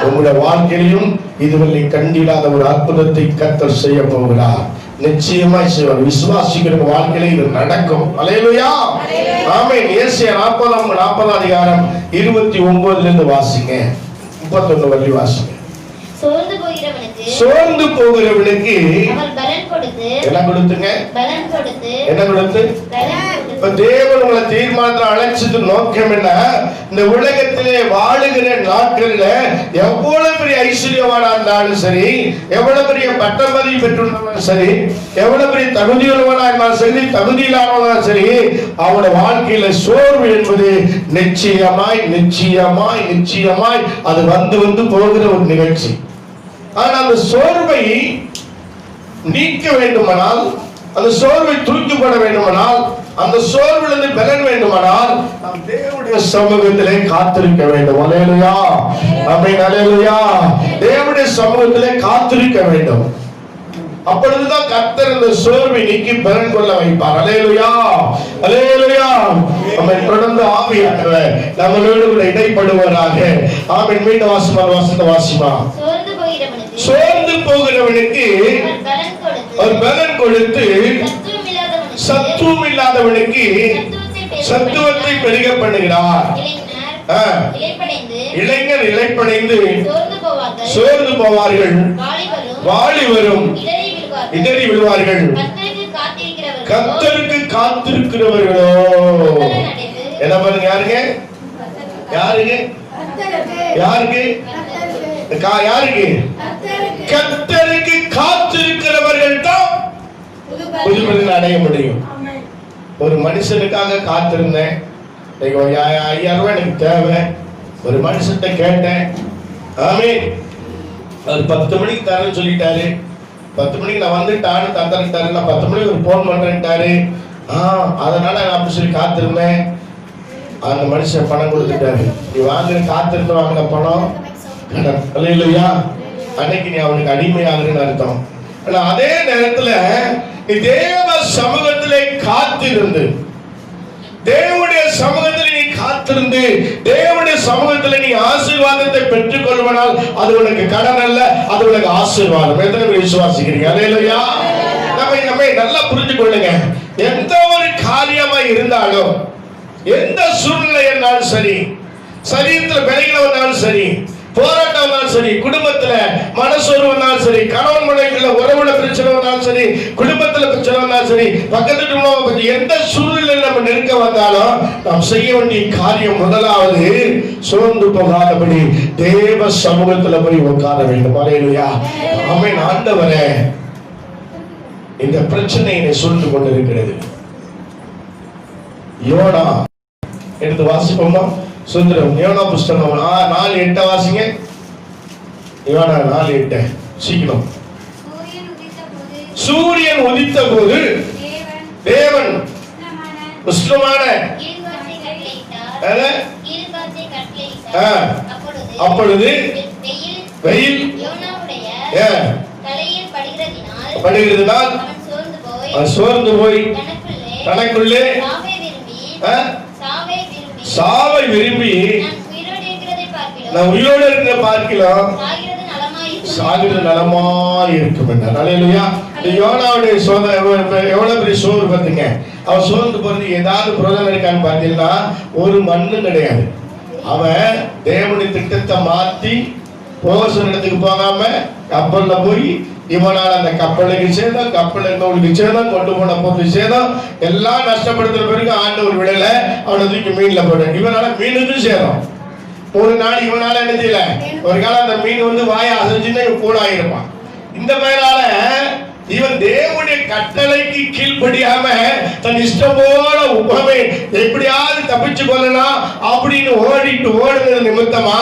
உங்களுடைய வாழ்க்கையிலும் இதுவரை கண்டிடாத ஒரு அற்புதத்தை கர்த்தர் செய்ய போகிறார். நிச்சயமா செய்வார். விசுவாசிக்கிற வாழ்க்கையில இது நடக்கும். அல்லேலூயா. ஆமென். ஏசாயா 40ஆம் அதிகாரம் 29 இருந்து வாசிங்க, 31 வரை வாசிங்க. சோர்ந்து போகிறவனுக்கு அவர் பலன் கொடுத்து, என்ன கொடுத்துங்க? பலன் கொடுத்து. என்ன கொடுத்து? இப்ப தேவன் உங்களை தீர்மானத்தில் அழைச்சது நோக்கம் என்ன? இந்த உலகத்திலே வாழுகிற நாட்கள்ல எவ்வளவு பெரிய ஐஸ்வர்யவானா இருந்தாலும் சரி, எவ்வளவு பெரிய பட்டமதி பெற்றுள்ளவனும் சரி, எவ்வளவு பெரிய தகுதியுள்ளவனா இருந்தாலும் சரி, தகுதியில்லாதவனா சரி, அவனோட வாழ்க்கையில சோர்வு என்பது நிச்சயமாய் நிச்சயமாய் நிச்சயமாய் அது வந்து வந்து போகிற ஒரு நிகழ்ச்சி. ஆனால் அந்த சோர்வை நீக்க வேண்டுமானால், அந்த சோர்வை தூக்கப்பட வேண்டுமானால், அந்த சோர்விலிருந்து பலன் வேண்டுமானால் நாம் தேவனுடைய சமூகத்திலே காத்திருக்க வேண்டும். அல்லேலூயா. ஆமென். அல்லேலூயா. தேவனுடைய சமூகத்திலே காத்திருக்க வேண்டும். அப்பொழுதுதான் கர்த்தர் இந்த சோர்வை நீக்கி பலன் கொள்ள வைப்பார். அல்லேலூயா. அல்லேலூயா. ஆமென். தொடர்ந்து ஆவியானவர் நம்மளோடு கூட இடைப்படுவாராக. ஆமென். மீண்டும் வாசிமா. சோர்ந்து போகிறவனுக்கு ஒரு பலன் கொடுத்து, சத்துவம் இல்லாதவனுக்கு சத்துவத்தை பெருக பண்ணுகிறார். இளைஞர் இளைப்படைந்து சோர்ந்து போவார்கள், வாலிபரும் இடறி விடுவார்கள். கர்த்தருக்கு காத்திருக்கிறவர்களோ என்ன பண்ணுங்க? யாருங்க? யாருங்க? யாருக்கு? யாருக்கு? கர்த்தருக்கு காத்திருக்கிறவர்கள் தான் புது பலன் அடைய முடியும். ஒரு மனுஷனுக்காக காத்திருந்தேன். 5000 ரூபாய் எனக்கு தேவை. ஒரு மனுஷன்ட்ட கேட்டேன். ஆமென். அது 10 மணிக்கு தரேன்னு சொல்லிட்டாரு. 10 மணிக்கு நான் வந்துட்டான்னு தந்துட்டாரு. நான் 10 மணிக்கு ஒரு போன் பண்றேன்ட்டாரு. அதனால நான் அப்படி சொல்லி காத்திருந்தேன். அந்த மனுஷன் பணம் கொடுத்துட்டாரு. நீ வாங்குற காத்திருந்து வாங்கின பணம் கடன். அல்லேலூயா. அன்னைக்கு நீ அவனுக்கு அடிமையாகுறன்னு அர்த்தம். ஆனா அதே நேரத்துல நீ தேவ சமூகத்திலே காத்திருந்து, தேவனுடைய சமூகத்தில் நீ காத்திருந்து, தேவனுடைய சமூகத்தில் நீ ஆசீர்வாதத்தை பெற்றுக் கொள்வனால் அது உனக்கு கடன் அல்ல, அது உனக்கு ஆசீர்வாதம். எத்தனை பேர் விசுவாசிக்கிறீங்க? அல்லேலூயா. நம்ம நல்லா புரிஞ்சு கொள்ளுங்க. எந்த ஒரு காரியமா இருந்தாலும், எந்த சூழ்நிலை இருந்தாலும் சரி, சரீரத்தில் விலைகள் வந்தாலும் சரி, போராட்டம் வந்தாலும் சரி, குடும்பத்துல மனசோர்வு வந்தாலும் சரி, கணவன் மனைவிக்குள்ள உறவுல பிரச்சனை வந்தாலும் சரி, குடும்பத்துல பிரச்சனை வந்தாலும் சரி, பக்கத்து எந்த சூழ்நிலையில் நம்ம நெருக்க வந்தாலும் நாம் செய்ய வேண்டிய காரியம் முதலாவது சோர்ந்து போகாதபடி தேவ சமூகத்துல போய் உட்கார வேண்டும். அல்லேலூயா. ஆமென். ஆண்டவரே, இந்த பிரச்சனை என்னை சூழ்ந்து கொண்டிருக்கிறது. யோனா எடுத்து வாசிப்போமா? சுந்தரம் யோனா புஸ்தகம் 4:8 வாசிங்க. யோனா 4:8 சீக்கிரம். சூரியன் உதித்த போது தேவன் உஷ்ணமான அப்பொழுது வெயில் படுகிறதுனால் சோர்ந்து போய் தனக்குள்ளே சாவை விரும்பி நான் உயிரோடு இருக்கிற பார்க்கலாம் சாகிறது நலமா இருக்கும் என்றார். அல்லேலூயா. இந்த யோனாவுடைய சோதனை எவ்வளவு பெரிய சோறு பார்த்துங்க. அவன் சோர்ந்து போறது ஏதாவது பிரயோஜனம் இருக்கான்னு பார்த்தீங்கன்னா ஒரு மண்ணும் கிடையாது. அவன் தேவனுடைய திட்டத்தை மாத்தி போசன் இடத்துக்கு போகாம கப்பல்ல போய் இவனால் அந்த கப்பலுக்கு சேதம், கப்பல் இருந்தவனுக்கு சேதம், கொண்டு போன பொருள் சேதம், எல்லாம் நஷ்டப்படுத்துற பிறகு ஆண்டவர் விடல, அவனை தூக்கி மீன்ல போட. இவனால மீனுக்கு சேதம். ஒரு நாள் இவனால என்ன செய்யல, ஒரு காலம் அந்த மீன் வந்து வாயை அசைஞ்சுன்னா இவன் கூட ஆயிருப்பான். இந்த மேலால இவன் தேவனுடைய கட்டளைக்கு கீழ்படியாம தன் இஷ்டம் போல உபமே எப்படியாவது தப்பிச்சு கொள்ளலாம் அப்படின்னு ஓடுறது நிமித்தமா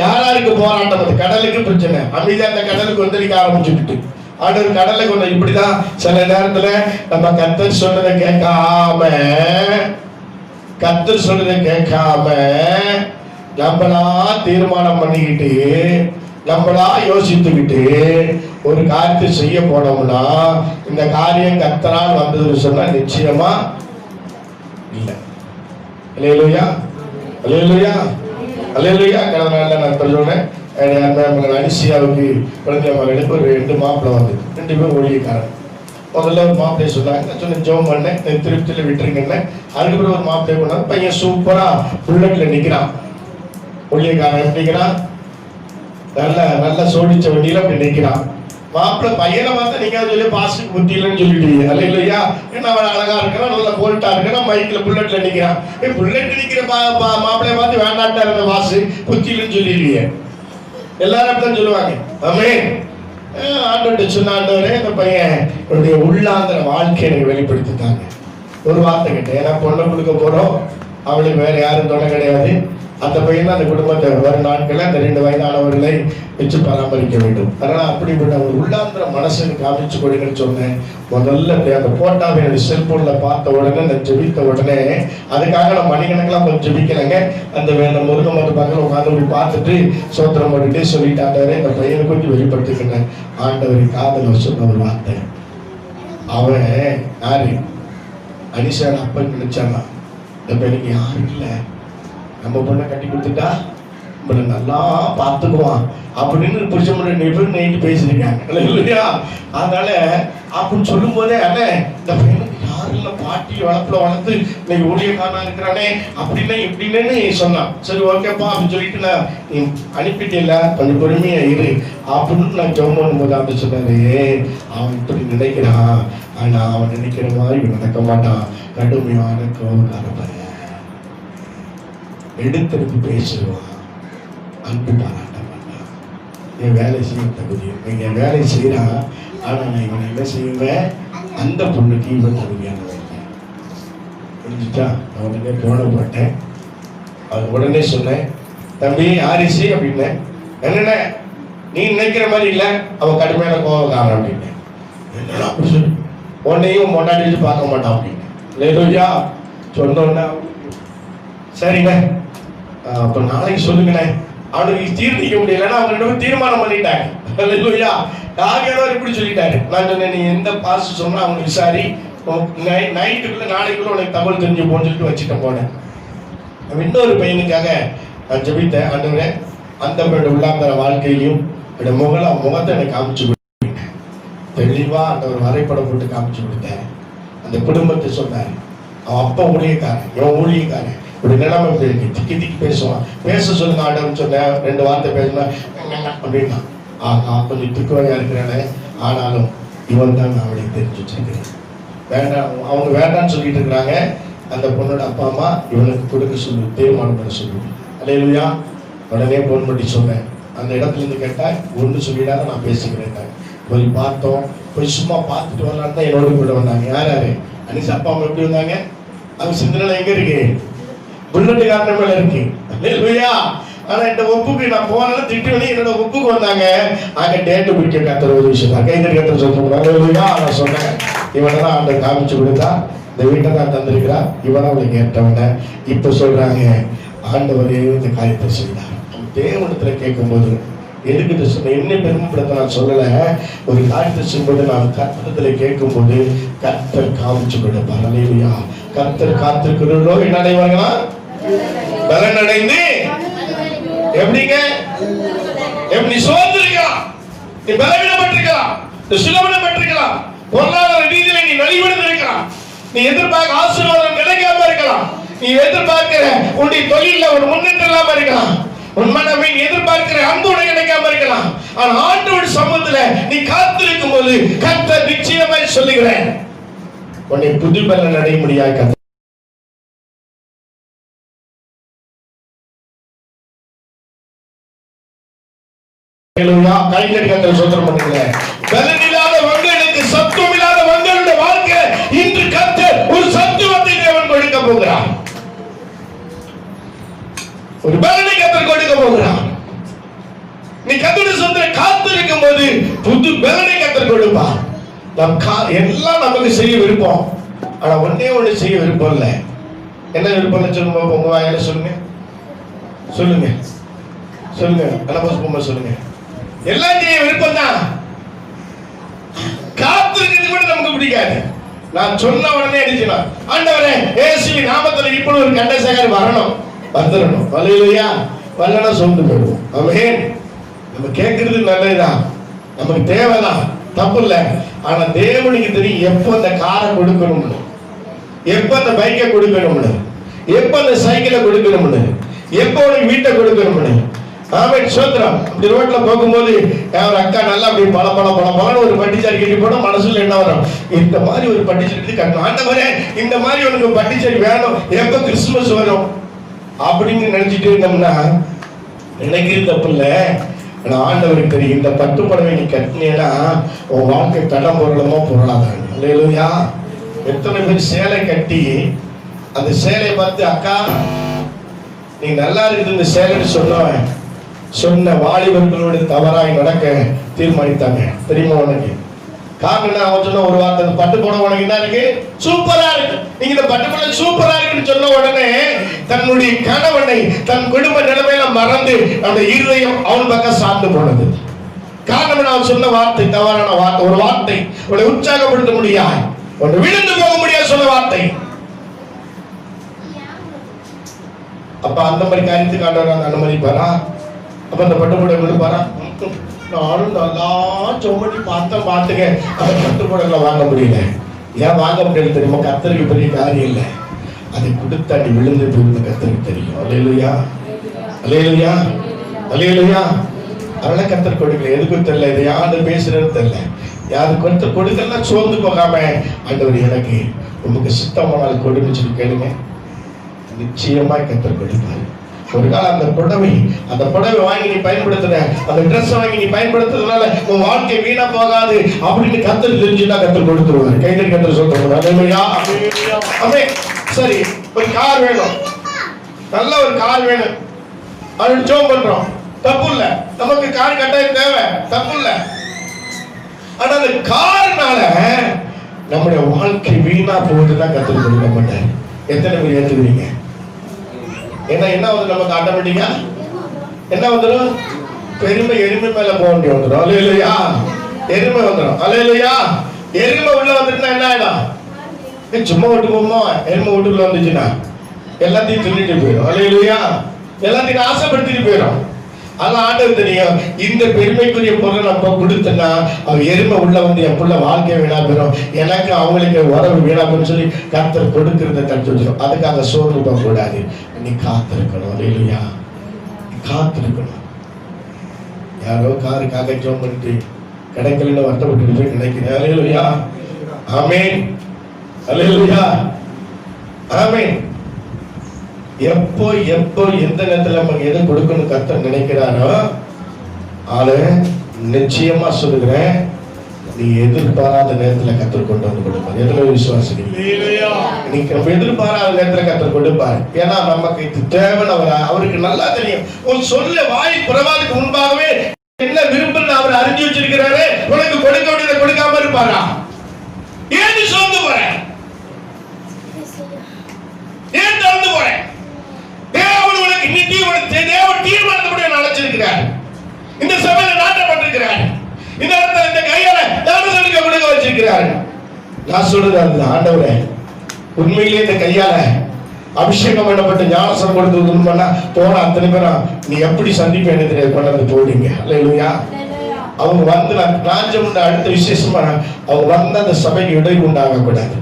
யாராருக்கு போராட்டம்? அது கடலுக்கு பிரச்சனை. அமைதியா அந்த கடலுக்கு வந்திருக்க ஆரம்பிச்சுட்டு ஆண்டவர் கடலை கொண்டு இப்படிதான் சில நேரத்துல நம்ம கர்த்தர் சொன்னதை கேட்காம நம்மளா தீர்மானம் பண்ணிக்கிட்டு நம்மளா யோசித்துக்கிட்டு ஒரு காரியத்தை செய்ய போனோம்னா இந்த காரியம் கர்த்தரால் வந்ததுன்னு சொன்னா நிச்சயமா இல்லை. அல்லேலூயா. அல்லேலூயா. அல்லேலூயா. கடந்த நாள்ல நான் சொல்றேன், அனிசியாவுக்கு குழந்தை மகளுக்கு ஒரு 2 மாப்பிள்ளை வந்து 2 பேரும் ஊழியக்காரன். முதல்ல ஒரு மாப்பிள்ளைய சொன்னாங்க. சொன்ன ஜெபம் பண்ணேன், திருப்தியில விட்டுருங்கன்னு. அதுக்கப்புறம் ஒரு மாப்பிள்ளைய கொண்டாங்க. பையன் சூப்பரா புல்லட்ல நிக்கிறான். ஊழியக்காரன் நிக்கிறான், நல்ல சோடிச்ச வண்டியில அப்படி நிக்கிறான். மாப்பிள்ளை பையனை பார்த்தா நீங்க சொல்லி பாஸ்டுக்கு புத்தி இல்லைன்னு சொல்லிட்டீங்க. அல்ல இல்லையா? ஏன்னா அவன் அழகா இருக்கிறான், நல்ல போல்ட்டா இருக்கிறான், மைக்ல புல்லட்ல நிக்கிறான். புல்லட் நிக்கிற மாப்பிள்ளைய பார்த்து வேண்டாட்டா இருந்த பாசு புத்தி இல்லைன்னு சொல்லிடுவீங்க. எல்லாரும் அப்படிதான் சொல்லுவாங்க. ஆமென். ஆண்டவர்கிட்ட சொன்ன, ஆண்டவரே இந்த பையன் என்னுடைய உள்ளாந்திர வாழ்க்கையை எனக்கு வெளிப்படுத்திட்டாங்க. ஒரு வார்த்தை கேட்டேன், ஏன்னா பொண்ணை கொடுக்க போறோம், அவளுக்கு வேற யாரும் துணை கிடையாது. அந்த பையன் தான் அந்த குடும்பத்தை வரும் நாட்களில் அந்த 2 வயதானவர்களை வச்சு பராமரிக்க வேண்டும். அதனால அப்படிப்பட்ட ஒரு உள்ளாந்திர மனசுக்கு காமிச்சு கொடுங்கன்னு சொன்னேன். முதல்ல அந்த போட்டாவை என்னுடைய செல்போன்ல பார்த்த உடனே நான் ஜெபித்த உடனே, அதுக்காக நான் மணிக்கணக்கெல்லாம் கொஞ்சம் ஜெபிக்கலைங்க. அந்த முருகன் மட்டும் பக்கத்தில் உட்காந்து அப்படி பார்த்துட்டு சோத்திரம் போட்டுட்டே சொல்லிட்டாண்டவரே இந்த பையனை கொஞ்சம் வெளிப்படுத்திக்கிறேன். ஆண்டவரின் காதல சொன்ன ஒரு வார்த்தை, அவன் யாரு அனிஷான் அப்பன் நினைச்சானா, இந்த பையனுக்கு யாரும் இல்லை, நம்ம பொண்ணை கட்டி கொடுத்துட்டா நம்மளை நல்லா பார்த்துக்குவான் அப்படின்னு புருஷன் நைட்டு பேசிருக்காங்க இல்லையா? அதனால அப்படின்னு சொல்லும் போதே அண்ணே இந்த பையனுக்கு யாரும் இல்லை, பாட்டி வளர்த்து இன்னைக்கு ஊழியக்காரனா இருக்கிறானே அப்படின்னு இப்படின்னு சொன்னான். சரி ஓகேப்பா அப்படின்னு சொல்லிட்டு நான் நீ அனுப்பிட்டேல, கொஞ்சம் பொறுமையா இரு அப்படின்னு நான் ஜெபம் பண்ணும்போது அப்படி சொன்னாரு, அவன் இப்படி நினைக்கிறான், ஆனா அவன் நினைக்கிற மாதிரி நடக்க மாட்டான், கடுமையான கோபக்காரன், எடுத்தெடுத்து பேசுவான், அன்பு பாராட்ட மாட்டான், என் வேலை செய்ய தகுதி, என் வேலை செய்யறான், ஆனா நான் இவனை என்ன செய்வேன், அந்த பொண்ணுக்கு இவன் தகுதியான முடிஞ்சிட்டா நான் உடனே போன மாட்டேன். அது உடனே சொன்னேன், தம்பி ஆரிசி அப்படின்னேன். என்னென்ன நீ நினைக்கிற மாதிரி இல்லை, அவன் கடுமையான கோபக்காரன் அப்படின்னேன். என்னடா அப்படி சொல்லி உன்னையும் முன்னாடி வச்சு பார்க்க மாட்டான் அப்படின்னு லேலூயா சொன்னோன்னா சரிண்ணே அப்போ நாளைக்கு சொல்லுங்கண்ணே. அவனுக்கு தீர்த்திக்க முடியலன்னா அவங்க ரெண்டு பேரும் தீர்மானம் பண்ணிட்டாங்க. லேலூயா யாரோ இப்படி சொல்லிட்டாரு. நான் சொன்னேன், நீ எந்த பாஸ் சொன்னா அவங்க விசாரி, நைட்டுக்குள்ள நாளைக்குள்ள உனக்கு தகவல் தெரிஞ்சு போன்னு சொல்லிட்டு வச்சுட்டு போனேன். இன்னொரு பையனுக்காக நான் ஜெபித்தேன். ஆண்டவரே அந்த பையனோட உள்ளாந்தர வாழ்க்கையிலையும் என்னோட முகத்தை எனக்கு காமிச்சு கொடுத்தேன். தெளிவா அந்த ஒரு வரைபடம் போட்டு காமிச்சு கொடுத்தேன். அந்த குடும்பத்தை சொன்னார், அவன் அப்பா ஊழியக்காரன், இவன் ஊழியக்காரன், இப்படி நிலைமை இப்படி இருக்கு, திக்கி திக்கி பேசுவான், பேச சொல்லுங்க ஆண்டவன் சொன்னேன். 2 வார்த்தை பேசினா அப்படின்னா கொஞ்சம் துக்குவையா இருக்கிறானே, ஆனாலும் இவன் தான் நான் அவளுக்கு தெரிஞ்சு வச்சிருக்கிறேன். வேண்டாம், அவங்க வேண்டான்னு சொல்லிட்டு இருக்கிறாங்க. அந்த பொண்ணோட அப்பா அம்மா இவனுக்கு கொடுக்க சொல்லு, தீர்மானம் பண்ண சொல்லு. அல்லேலூயா. உடனே போன் பண்ணி சொன்னேன். அந்த இடத்துல இருந்து கேட்டா ஒன்று சொல்லிடாத நான் பேசிக்கிறேன். போய் பார்த்தோம், போய் சும்மா பார்த்துட்டு வரலான்னு தான் என்னோட கூட வந்தாங்க. யாரு அனிஷா அப்பா அம்மா எப்படி வந்தாங்க? அவங்க சிந்தனை எங்க இருக்கு? புல்லட்டு காரணம் மேல இருக்கு. அல்லேலூயா. ஆனா இந்த ஒப்புக்கு நான் போனாலும் திட்டு என்னோட ஒப்புக்கு வந்தாங்க. அங்க டேட்டு பிடிக்க கத்துற ஒரு விஷயம் கைதறி கத்துற சொல்லுங்க. நான் சொன்னேன், இவனதான் அந்த காமிச்சு கொடுத்தா, இந்த வீட்டை தான் தந்திருக்கிறா, இவன் அவளுக்கு ஏற்றவன. இப்ப சொல்றாங்க, ஆண்டவரே இந்த காரியத்தை செய்தார். தேவனத்துல கேட்கும்போது எதுக்கு சொன்ன என்ன பெருமைப்படுத்த நான் சொல்லல. ஒரு காரியத்தை செய்யும்போது நான் கர்த்தத்துல கேட்கும்போது கர்த்தர் காமிச்சு கொடுப்பார். அல்லேலூயா. கர்த்தர் காத்திருக்கிறோ என்ன அடைவாங்களா? பலன் அடைந்து எப்படிங்க? எப்படி சோர்ந்திருக்கலாம், நீ பலவீனப்பட்டிருக்கலாம், சுலபனப்பட்டிருக்கலாம், பொருளாதார ரீதியில நீ நலிவடைந்திருக்கலாம், நீ எதிர்பார்க்க ஆசீர்வாதம் கிடைக்காம இருக்கலாம், நீ எதிர்பார்க்கிற உன்னுடைய தொழில ஒரு முன்னேற்றம் இல்லாம இருக்கலாம், உன் மனமே எதிர்பார்க்கிற அன்புடன் கிடைக்காம இருக்கலாம். ஆனா ஆண்டவர் சமூகத்துல நீ காத்திருக்கும் போது கர்த்தர் நிச்சயமாய் சொல்லுகிறேன், உன்னை புது பலன் அடைய முடியாது. கைகள் கர்த்தர் சோதனை பண்ணுங்க. பலன் இல்லாத வங்களுக்கு, சத்துவம் இல்லாத வங்களுடைய வாழ்க்கை இன்று கர்த்தர் ஒரு சத்துவத்தை தேவன் கொடுக்க போகிறார். ஒரு பலனை கர்த்தர் கொடுக்க போகிறார். நீ கர்த்தருடைய சொந்த காத்திருக்கும் போது புது பலனை கர்த்தர் கொடுப்பார். நம் எல்லாம் நமக்கு செய்ய விருப்பம், ஆனா ஒன்னே ஒண்ணு செய்ய விருப்பம் இல்லை. என்ன விருப்பம் சொல்லுங்க, உங்க வாயால சொல்லுங்க, சொல்லுங்க சொல்லுங்க, அனபஸ் சொல்லுங்க. எல்லாம் செய்ய விருப்பம் தான், காத்திருக்கிறது கூட நமக்கு பிடிக்காது. நான் சொன்ன உடனே அடிச்சுனா, ஆண்டவரே இயேசுவின் நாமத்துல இப்படி ஒரு கண்டசேகர் வரணும், வந்துடணும். அல்லேலூயா. வரலனா சொந்து போயிடுவோம். ஆமென். நம்ம கேட்கறது நல்லதுதான், நமக்கு தேவைதான், தப்பு இல்லை. ஆனா தேவனுக்கு தெரியும் எப்போ அந்த காரை கொடுக்கணும்னு, எப்போ அந்த பைக்கை கொடுக்கணும்னு, எப்போ அந்த சைக்கிளை கொடுக்கணும்னு, எப்போ உனக்கு வீட்டை கொடுக்கணும்னு. ஆமென். சோத்ரம். இப்படி ரோட்ல போகும்போது ஒரு அக்கா நல்லா அப்படி பல பல பல பலன்னு ஒரு பட்டிச்சாரி கட்டி போனா மனசுல என்ன வரும்? இந்த மாதிரி ஒரு பட்டிச்சேரி கட்டணும், ஆண்டவரே இந்த மாதிரி உனக்கு பட்டிச்சேரி வேணும், எப்ப கிறிஸ்துமஸ் வரும் அப்படின்னு நினைச்சிட்டு இருந்தோம்னா நினைக்கிறது தப்பு இல்லை. ஆனா ஆண்டவருக்கு தெரியும், இந்த பட்டு புடவை நீ கட்டினேன்னா உன் வாழ்க்கை கடன் பொருளமோ பொருளாதாரம். அல்லேலூயா. எத்தனை பேர் சேலை கட்டி அந்த சேலையை பார்த்து அக்கா நீ நல்லா இருக்குது இந்த சேலைன்னு சொன்ன வாலிபர்களோடு தவறாய் நடக்க தீர்மானித்தாங்க. தெரியுமா உனக்கு காரணம்? அவன் சொன்ன ஒரு வார்த்தை, பட்டு புடவை உனக்கு என்ன இருக்கு? சூப்பரா இருக்கு. நீங்க இந்த பட்டு புடவை சூப்பரா இருக்குன்னு சொன்ன உடனே தன்னுடைய கணவனை தன் குடும்ப நிலைமையில மறந்து அந்த இருதயம் அவன் பக்கம் சார்ந்து போனது. காரணம் அவன் சொன்ன வார்த்தை தவறான வார்த்தை, ஒரு வார்த்தை உன்னை உற்சாகப்படுத்த முடியாது, உன்னை விழுந்து போக முடியாது சொன்ன வார்த்தை. அப்ப அந்த மாதிரி காரியத்துக்கு ஆண்டவர் அனுமதிப்பாரா? அப்ப அந்த பட்டு புடவை கொடுப்பாரா? நானும் நல்லா சொம்மடி பார்த்துக்க அந்த பட்டு புடவை வாங்க முடியல. ஏன் வாங்க முடியல தெரியுமா? கர்த்தருக்கு பெரிய காரியம் இல்லை, அதை கொடுத்து அடி விழுந்து போய் கர்த்தருக்கு தெரியும். அல்லேலூயா. அல்லேலூயா. அல்லேலூயா. அதனால கர்த்தர் கொடுக்கல, எதுக்கும் தெரியல, இதை யாரு பேசுறது தெரியல, யாரு கொடுக்கலாம் சோர்ந்து போகாம ஆண்டவர் எனக்கு உங்களுக்கு சித்தமானால் கொடுன்னு சொல்லி கேளுங்க, நிச்சயமாய் கர்த்தர் கொடுப்பார். ஒரு காலம் அந்த புடவை வாங்கி நீ பயன்படுத்துற, அந்த ட்ரெஸ் வாங்கி நீ பயன்படுத்துறதுனால உன் வாழ்க்கை வீணா போகாது அப்படின்னு கர்த்தர் தெரிஞ்சுன்னா கர்த்தர் கொடுத்துருவார். கைதறி கர்த்தர் சொல்றாங்க. அல்லேலூயா. ஆமென். சரி, ஒரு கார் வேணும், நல்ல ஒரு கார் வேணும் அப்படின்னு ஜெபம் பண்றோம். தப்பு இல்ல, நமக்கு கார் கட்டாயம் தேவை, தப்பு இல்ல. ஆனா அந்த கார்னால நம்முடைய வாழ்க்கை வீணா போகுதுதான் கத்துக்க கொடுக்க மாட்டாரு. எத்தனை பேர் ஏத்துக்கிறீங்க? ஏன்னா என்ன வந்து நமக்கு ஆட்டோமேட்டிக்கா என்ன வந்துடும்? பெருமை எருமை மேல போக வேண்டிய வந்துடும். அல்லேலூயா. எருமை வந்துடும். அல்லேலூயா. எருமை உள்ள வந்துட்டுனா என்ன ஆயிடும்? சும்மா விட்டு போமா, எருமை வீட்டுக்குள்ள வந்துச்சுன்னா எல்லாத்தையும் தின்னுட்டு போயிடும். அல்லேலூயா. எல்லாத்தையும் ஆசைப்படுத்திட்டு போயிடும். அதெல்லாம் ஆண்டவர் தெரியும். இந்த பெருமைக்குரிய பொருள் நம்ம கொடுத்தனா அவன் எருமை உள்ள வந்து என் புள்ள வாழ்க்கை வீணா போயிடும், எனக்கு அவங்களுக்கு உறவு வீணா போயிடும் சொல்லி கர்த்தர் கொடுக்கறத தடுத்து வச்சிடும். அதுக்காக சோர்வு போக கூடாது. நீ காத்திருக்கணும். அல்லேலூயா. காத்திருக்கணும். யாரோ காருக்காக ஜெபம் பண்ணிட்டு கிடைக்கலன்னு வருத்தப்பட்டு போய் நினைக்கிறேன். அல்லேலூயா. ஆமென். அல்லேலூயா. ஆமென். எப்போ எப்போ எந்த நேரத்துல நமக்கு எதை கொடுக்கணும் கர்த்தர் நினைக்கிறாரோ ஆளு நிச்சயமா சொல்லுகிறேன், நீ எதிர்பாராத நேரத்துல கர்த்தர் கொண்டு வந்து கொடுப்பார். எதுல விசுவாசிக்கிறீங்க? நீங்க எதிர்பாராத நேரத்துல கர்த்தர் கொடுப்பார். ஏன்னா நமக்கு இது தேவைன்னு அவருக்கு நல்லா தெரியும். ஒரு சொல்ல வாய் புறவாதுக்கு முன்பாகவே என்ன விருப்பம் அவர் அறிஞ்சு வச்சிருக்கிறாரு. உனக்கு கொடுக்க வேண்டியதை கொடுக்காம இருப்பாரா? ஏன் சோர்ந்து போறேன்? ஏன் தளர்ந்து போறேன்? தேவன் உனக்கு இன்னைக்கு தேவன் தீர்மானத்தோட அழைச்சிருக்கிறார். இந்த சபையில நாட்டப்பட்டிருக்கிறார். இந்த இடத்துல இந்த கையால தானசனுக்கு கொடுக்க வச்சிருக்கிறார். நான் சொல்றது அந்த ஆண்டவரே, உண்மையிலேயே இந்த கையால அபிஷேகம் பண்ணப்பட்ட ஞானசனம் கொடுத்து பண்ணா போன அத்தனை பேரும் நீ எப்படி சந்திப்பேன்னு தெரியாது கொண்டாந்து போடுங்க. அல்லேலூயா. அவங்க வந்து ராஜ்யம் அடுத்த விசேஷமா அவங்க வந்து அந்த சபைக்கு இடையூறு உண்டாக கூடாது.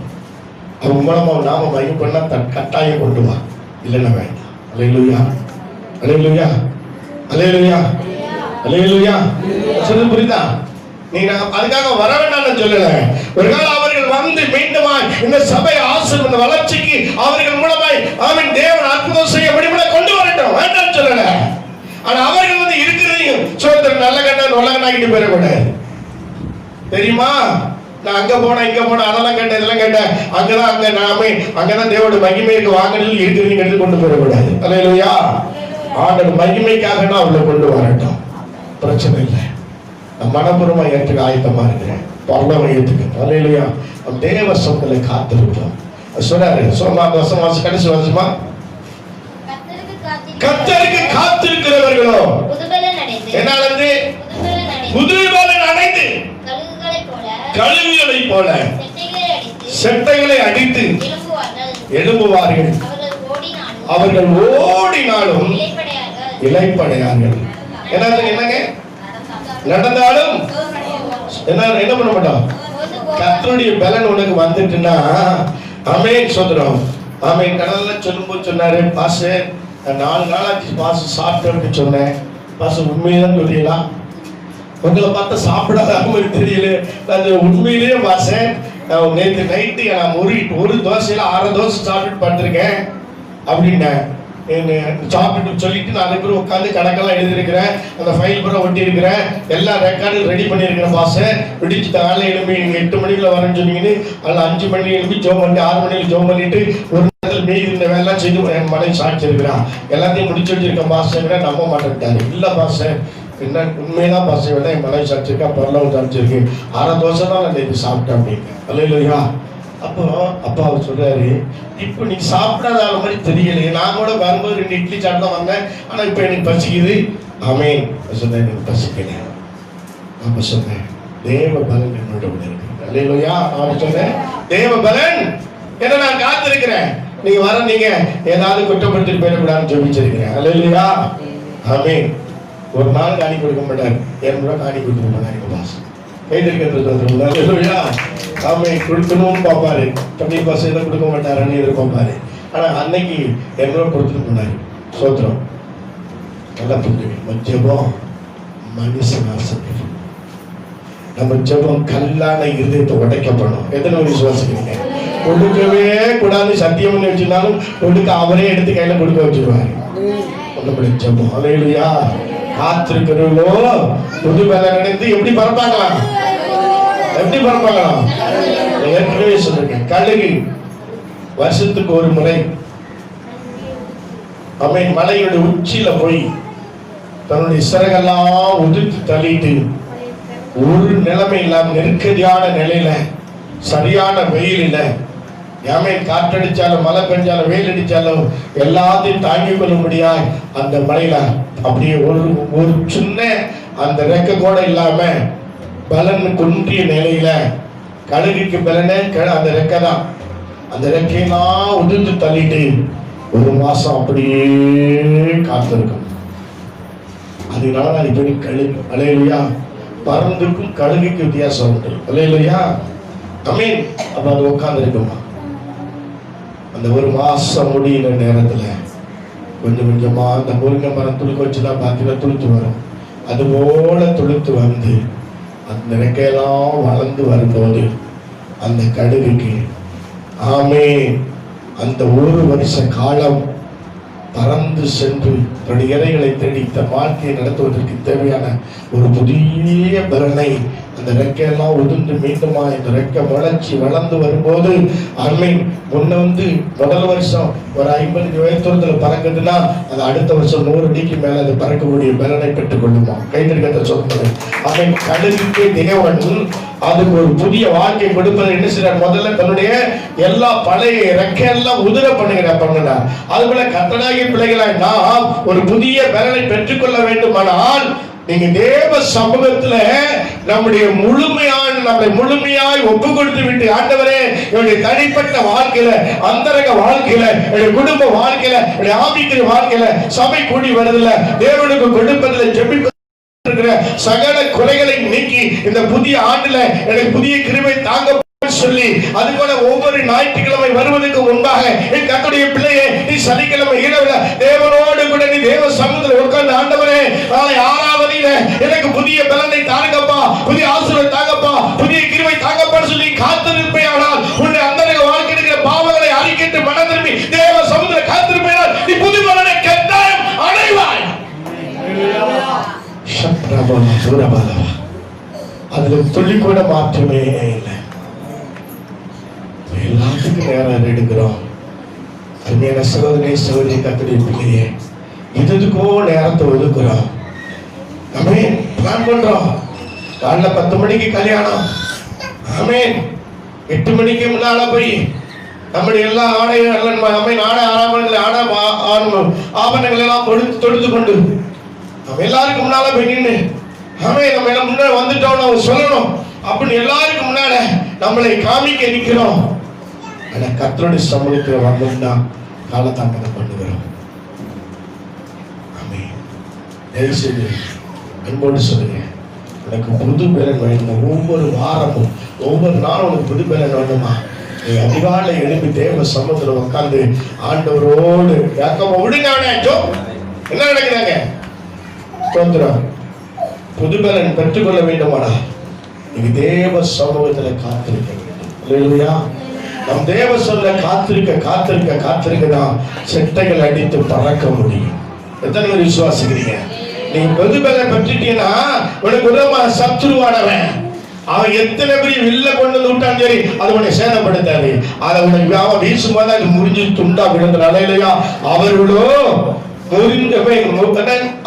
அவங்க மூலமா நாம மகிமை பண்ணா கட்டாயம் கொண்டு வா, இல்லைன்னா வேண்டாம். அல்லேலூயா. அல்லேலூயா. அல்லேலூயா. அல்லேலூயா. சொல்ல புரியுதா? நீங்க அதுக்காக வர வேண்டாம்னு சொல்லல. ஒரு காலம் அவர்கள் வந்து மீண்டும் இந்த சபை ஆசீர்வாத வளர்ச்சிக்கு அவர்கள் மூலமாய் அவன் தேவன் அற்புதம் செய்ய முடியுமா கொண்டு வரட்டும், வேண்டாம்னு சொல்லல. ஆனா அவர்கள் வந்து இருக்கிறதையும் சோதரன் நல்ல கண்ணா நொல்லகனாகிட்டு போயிடக்கூடாது. தெரியுமா? நான் அங்க போனேன் இங்க போனேன் அதெல்லாம் கேட்டேன் இதெல்லாம் கேட்டேன், அங்கதான் அங்க நாமே அங்கதான் தேவோட மகிமைக்கு வாங்கணும் இருக்கிறீங்க எடுத்து கொண்டு போயிடக்கூடாது. அல்லேலூயா. ஆண்டவர் மகிமைக்காக நான் அவளை கொண்டு வரட்டும், பிரச்சனை இல்லை. நான் மனப்பூர்வமா ஏற்றுக்க ஆயத்தமா இருக்கிறேன். பரலோகம் ஏற்றுக்க. அல்லேலூயா. தேவ சொற்களை காத்திருப்போம். சொல்றாரு சோமாம் வருஷம் வாசி கடைசி வருஷமா கர்த்தருக்கு காத்திருக்கிறவர்களோ என்னாலது குதிரைபலன் அடைந்து கழுகுகளை போல செட்டைகளை அடித்து எழும்புவார்கள். அவர்கள் ஓடினாலும் இளைப்படையார்கள். என்னங்க நடந்தாலும் என்ன பண்ண மாட்டோம். கர்த்தருடைய பலன் உனக்கு வந்துட்டுன்னா ஆமென் சொல்றோம். ஆமென். கடல்ல சொல்லும்போது சொன்னாரு பாஸ்டர் 4 நாளாச்சு பாஸ்டர் சாப்பிட்டேன்னு சொன்னேன். பாஸ்டர் உண்மையதான் சொல்றீங்களா? உங்களை பார்த்தா சாப்பிடாத மாதிரி தெரியல. அது உண்மையிலேயே பாஸ்டர் நேற்று நைட்டு நான் ஒரு தோசையில 6 தோசை சாப்பிட்டு படுத்திருக்கேன் அப்படின்னேன். சாப்பிட்டு சொல்லிட்டு நான் அதுக்கு உட்காந்து கணக்கெல்லாம் எழுதியிருக்கிறேன், அந்த ஃபைல் பூரா ஒட்டி இருக்கிறேன், எல்லா ரெக்கார்டும் ரெடி பண்ணியிருக்கிறேன். பாஸ்டர் விடிச்சு காலையில் எழுப்பி நீங்கள் 8 மணிக்குள்ள வரேன்னு சொன்னீங்கன்னு அதில் 5 மணி எழுப்பி ஜோம் பண்ணிட்டு 6 மணிக்கு ஜோம் பண்ணிட்டு ஒரு நேரத்தில் மீதி இந்த வேலைலாம் செய்து என் மனைவி சாட்சி இருக்கிறான். எல்லாத்தையும் முடிச்சு வச்சிருக்கேன் பாஸ்டர். நம்ப மாட்டேன்ட்டாரு. இல்லை பாஸ்டர் என்ன உண்மைதான் பாஸ்டர் வேணா என் மனைவி சாட்சி இருக்கா, பரலவும் சாட்சி இருக்கு, 6 தோசை தான் நான் நேற்று சாப்பிட்டேன் அப்படின்னு. அல்லேலூயா. அப்போ அப்பா அவர் சொல்றாரு, இப்போ நீ சாப்பிடாத மாதிரி தெரியலையே, நான் கூட வரும்போது 2 இட்லி சாப்பிட்டு தான் வந்தேன், ஆனா இப்போ எனக்கு பசிக்குது. ஆமென் சொன்னேன். எனக்கு பசிக்கிறேன். அப்ப சொன்னேன் தேவ பலன் என்னோட இருக்கு. அல்லேலூயா. நான் சொன்னேன் தேவ பலன் என்ன நான் காத்திருக்கிறேன். நீங்க வர நீங்க ஏதாவது குற்றப்படுத்திட்டு போயிடக்கூடாதுன்னு சொல்லிச்சிருக்கிறேன். அல்லேலூயா. ஆமென். ஒரு நாள் காணி கொடுக்க மாட்டாரு, 200 ரூபாய் காணி கொடுத்துருக்க மாட்டாரு. பாசம் கைதறிக்கிறது கொடுக்கணும் பார்ப்பாரு. தம்பி பஸ் எதை கொடுக்க மாட்டாருன்னு எதிர்பார்ப்பாரு. ஆனா அன்னைக்கு 200 ரூபாய் கொடுத்துட்டு போனாரு. சோத்திரம். நல்லா புரிஞ்சுக்க. ஜெபம் மனுஷன் ஆசைப்படும். நம்ம ஜெபம் கல்லான இருதயத்தை உடைக்கப்படும். எத்தனை விசுவாசிக்கிறீங்க? கொடுக்கவே கூடாது சத்தியம் பண்ணி வச்சிருந்தாலும் கொடுக்க அவரே எடுத்து கையில கொடுக்க வச்சிருவாரு. ஜெபம். அல்லேலூயா. காத்திருக்கிறவங்களோ புது வேலை நினைத்து எப்படி பறப்பாங்களாம்? எப்படி பறப்பாங்களாம்? ஏற்கனவே சொல்லிருக்கேன். கழுகு வருஷத்துக்கு ஒரு முறை ஆமென் மலையோட உச்சியில போய் தன்னுடைய சிறகெல்லாம் உதிர்த்து தள்ளிட்டு ஒரு நிலைமை இல்லாம நெருக்கடியான நிலையில சரியான வெயிலில் ஆமென் காற்றடிச்சாலும் மழை பெஞ்சாலும் வெயில் அடிச்சாலும் எல்லாத்தையும் தாங்கிக் கொள்ளும்படியா அந்த மலையில அப்படியே ஒரு சின்ன அந்த ரெக்க கூட இல்லாம பலன் குன்றிய நிலையில கழுகுக்கு பலனே அந்த ரெக்கை தான். அந்த ரெக்கையெல்லாம் உதிர்த்து தள்ளிட்டு ஒரு மாசம் அப்படியே காத்திருக்கும். அதனால அது இப்படி கழுகு. அல்லேலூயா. பறந்துக்கும் கழுகுக்கு வித்தியாசம் உண்டு. அல்லேலூயா. ஆமென். அப்ப அது உட்கார்ந்து இருக்குமா அந்த ஒரு மாசம் முடியிற நேரத்துல கொஞ்சம் கொஞ்சமா அந்த முருங்கை மரம் துளுக்க வச்சுதான் பார்த்தீங்கன்னா துளுத்து வரும். அது போல துளுத்து வந்து அந்த ரெக்கையெல்லாம் வளர்ந்து வரும்போது அந்த கடுகுக்கு ஆமென் அந்த ஒரு வருஷ காலம் பறந்து சென்று தன்னுடைய இறைகளை தேடி தன் வாழ்க்கையை நடத்துவதற்கு தேவையான ஒரு புதிய பலனை அந்த ரெக்கையெல்லாம் உதிர்ந்து மீண்டுமா இந்த ரெக்கை வளர்ச்சி வளர்ந்து வரும்போது ஆமென் முன்ன முதல் வருஷம் ஒரு 50 உயரத்துல பறக்குதுன்னா அது அடுத்த வருஷம் 100 அடிக்கு மேல அது பறக்கக்கூடிய பலனை பெற்றுக் கொள்ளுமா. கைத்தறிக்கத்தை சொல்லுங்க. ஆமென். கடுகுக்கு தேவன் அதுக்கு ஒரு புதிய வாழ்க்கை கொடுப்பதை என்ன செய்றார்? முதல்ல தன்னுடைய எல்லா பழைய ரெக்கையெல்லாம் உதிர பண்ணுகிறார். அதுபோல கர்த்தராகிய பிள்ளைகளாய் நாம் ஒரு புதிய பலனை பெற்றுக்கொள்ள வேண்டுமானால் நீங்க தேவ சமூகத்துல நம்முடைய நம்மை முழுமையாய் ஒப்பு கொடுத்து விட்டு ஆண்டவரே என்னுடைய தனிப்பட்ட வாழ்க்கையில அந்தரங்க வாழ்க்கையில என்னுடைய குடும்ப வாழ்க்கையில என்னுடைய ஆவிக்குரிய வாழ்க்கையில சபை கூடி வருதுல தேவனுக்கு கொடுப்பதில் ஜெபிப்பதில் சகல குறைகளை நீக்கி இந்த புதிய ஆண்டுல எனக்கு புதிய கிருபை தாங்க சொல்லி அதுபோல ஒவ்வொரு ஞாயிற்றுக்கிழமை வருவதற்கு முன்பாக என் கர்த்தருடைய பிள்ளையே நீ சனிக்கிழமை இரவுல தேவனோடு கூட நீ தேவ சமூகத்தில் உட்கார்ந்து ஆண்டவரே நாளை 6ஆவதில எனக்கு புதிய பலனை தாங்கப்பா, புதிய ஆசீர்வாதம் தாங்கப்பா, புதிய கிருபை தாங்கப்பான்னு சொல்லி காத்திருப்பேயானால் உன்னுடைய அந்தரங்க வாழ்க்கை இருக்கிற பாவங்களை அறிக்கைட்டு மனம் திரும்பி தேவ சமூகத்தில் காத்திருப்பேயானால் நீ புதிய பலனை கட்டாயம் அடைவாய். அதுல துளி கூட மாற்றமே இல்லை. எல்லாத்துக்கும் நேரம் எடுக்கிறோம். அருமையான சகோதரி கர்த்தருடைய பிள்ளையே இதுக்கோ நேரத்தை ஒதுக்குறோம். ஆமென். பிளான் பண்றோம். காலைல 10 மணிக்கு கல்யாணம். ஆமென். 8 மணிக்கு முன்னால போய் நம்முடைய எல்லா ஆடைகள் ஆமென் ஆடை ஆபரணங்கள் எல்லாம் தொடுத்து கொண்டு நம்ம எல்லாருக்கும் முன்னால போய் நின்று ஆமென் நம்ம எல்லாம் முன்னாடி வந்துட்டோம் நம்ம சொல்லணும் அப்படின்னு எல்லாருக்கும் முன்னால நம்மளை காமிக்க நிற்கிறோம். ஆனா கர்த்தருடைய சமூகத்தில் வரணும்னா காலதாமதம் பண்ணுகிறோம். ஆமென். தயவுசெய்து அன்போடு சொல்லுங்க, எனக்கு புது பலன் வேணுமா? ஒவ்வொரு வாரமும் ஒவ்வொரு நாளும் உனக்கு புது பலன் வேணுமா? நீ அதிகாலை எழுப்பி தேவ சமூகத்தில் உட்கார்ந்து ஆண்டவரோடு விடுங்க. என்ன நடக்குதாங்க? ஸ்தோத்திரம். புது பலன் பெற்றுக்கொள்ள வேண்டுமாடா நீங்க தேவ சமூகத்தில் காத்திருக்க வேண்டும். அல்லேலூயா. நம் தேவ சொல்ல காத்திருக்க தான் செட்டைகள் அடித்து பறக்க முடியும். எத்தனை பேர் விசுவாசிக்கிறீங்க? நீ புது பலன் பெற்றுட்டீங்கன்னா உனக்கு உதவ சத்துருவானவன் அவன் எத்தனை பெரிய வில்ல கொண்டு விட்டான் சரி அது உன்னை சேதப்படுத்தாது. அதை உனக்கு அவன் வீசும்போது அது முறிஞ்சு துண்டா விழுந்தனால இல்லையா? அவர்களோ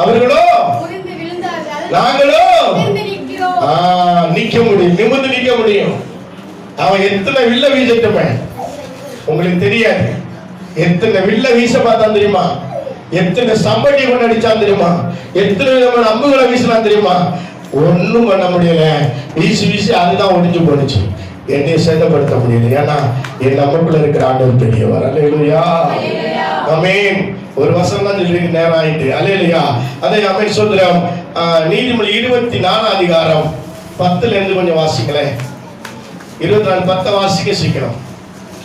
அவர்களோ நாங்களோ நிக்க முடியும், நிமிர்ந்து நிக்க முடியும். அவன் எத்தனை வில்ல வீசட்டுமே உங்களுக்கு தெரியாது. எத்தனை வில்ல வீச பார்த்தான் தெரியுமா? எத்தனை சம்பட்டி கொண்டு அடிச்சான் தெரியுமா? எத்தனை விதமான அம்புகளை வீசினான் தெரியுமா? ஒண்ணும் பண்ண முடியல. வீசி அதுதான் ஒடிஞ்சு போனுச்சு. என்னை சேதப்படுத்த முடியல. ஏன்னா என் நமக்குள்ள இருக்கிற ஆண்டவர் பெரியவர். அல்லேலூயா. ஆமென். ஒரு வசனம் தான் சொல்றீங்க, நேரம் ஆயிட்டு. அல்லேலூயா. அதை ஆமென் சொல்றோம். நீதிமொழி 24 அதிகாரம் 10ல இருந்து கொஞ்சம் வாசிக்கல. 24 10 வாசிக்க சீக்கிரம்.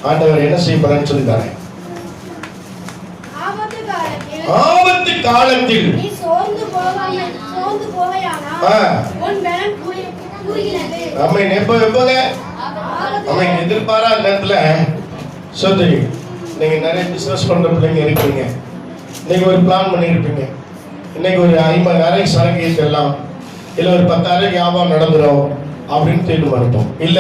ஆண்டவர் என்ன செய்ய போறான்னு சொல்லித்தாரேன். ஆபத்து காலத்தில் நீ சோர்ந்து போவாயானா உன் பலன் கூறுகிறது. ஆமென். எப்போங்க? ஆமென். எதிர்பாராத நேரத்துல சோதரி நீங்க நிறைய பிசினஸ் பண்ற பிள்ளைங்க இருக்கீங்க. நீங்க ஒரு பிளான் பண்ணிருப்பீங்க. இன்னைக்கு ஒரு 50,000 சரக்கு ஏற்றலாம், இல்ல ஒரு 10,000 வியாபாரம் நடந்துடும் அப்படின்னு தீர்மானம் இருப்போம். இல்ல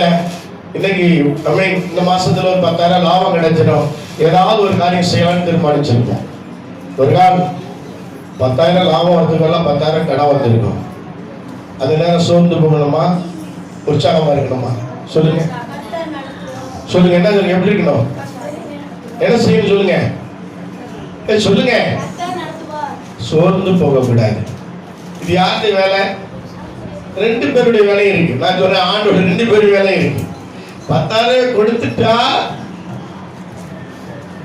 இன்னைக்கு நம்ம இந்த மாசத்துல ஒரு 10,000 லாபம் கிடைச்சிடும், ஏதாவது ஒரு காரியம் செய்யலாம்னு தீர்மானிச்சிருக்கோம். ஒரு நாள் 10,000 லாபம் வரதுக்கெல்லாம் 10,000 கடன் வந்திருக்கும். அது நேரம் சோர்ந்து போகணுமா, உற்சாகமா இருக்கணுமா? சொல்லுங்க சொல்லுங்க, என்ன சொல்லுங்க, எப்படி இருக்கணும், என்ன செய்யணும் சொல்லுங்க, சொல்லுங்க. சோர்ந்து போக கூடாது. இது யாருடைய வேலை? 2 பேருடைய வேலை இருக்கு. நான் சொல்றேன், ஆண்டோட 2 பேருடைய வேலை இருக்கு. 10,000 கொடுத்துட்டா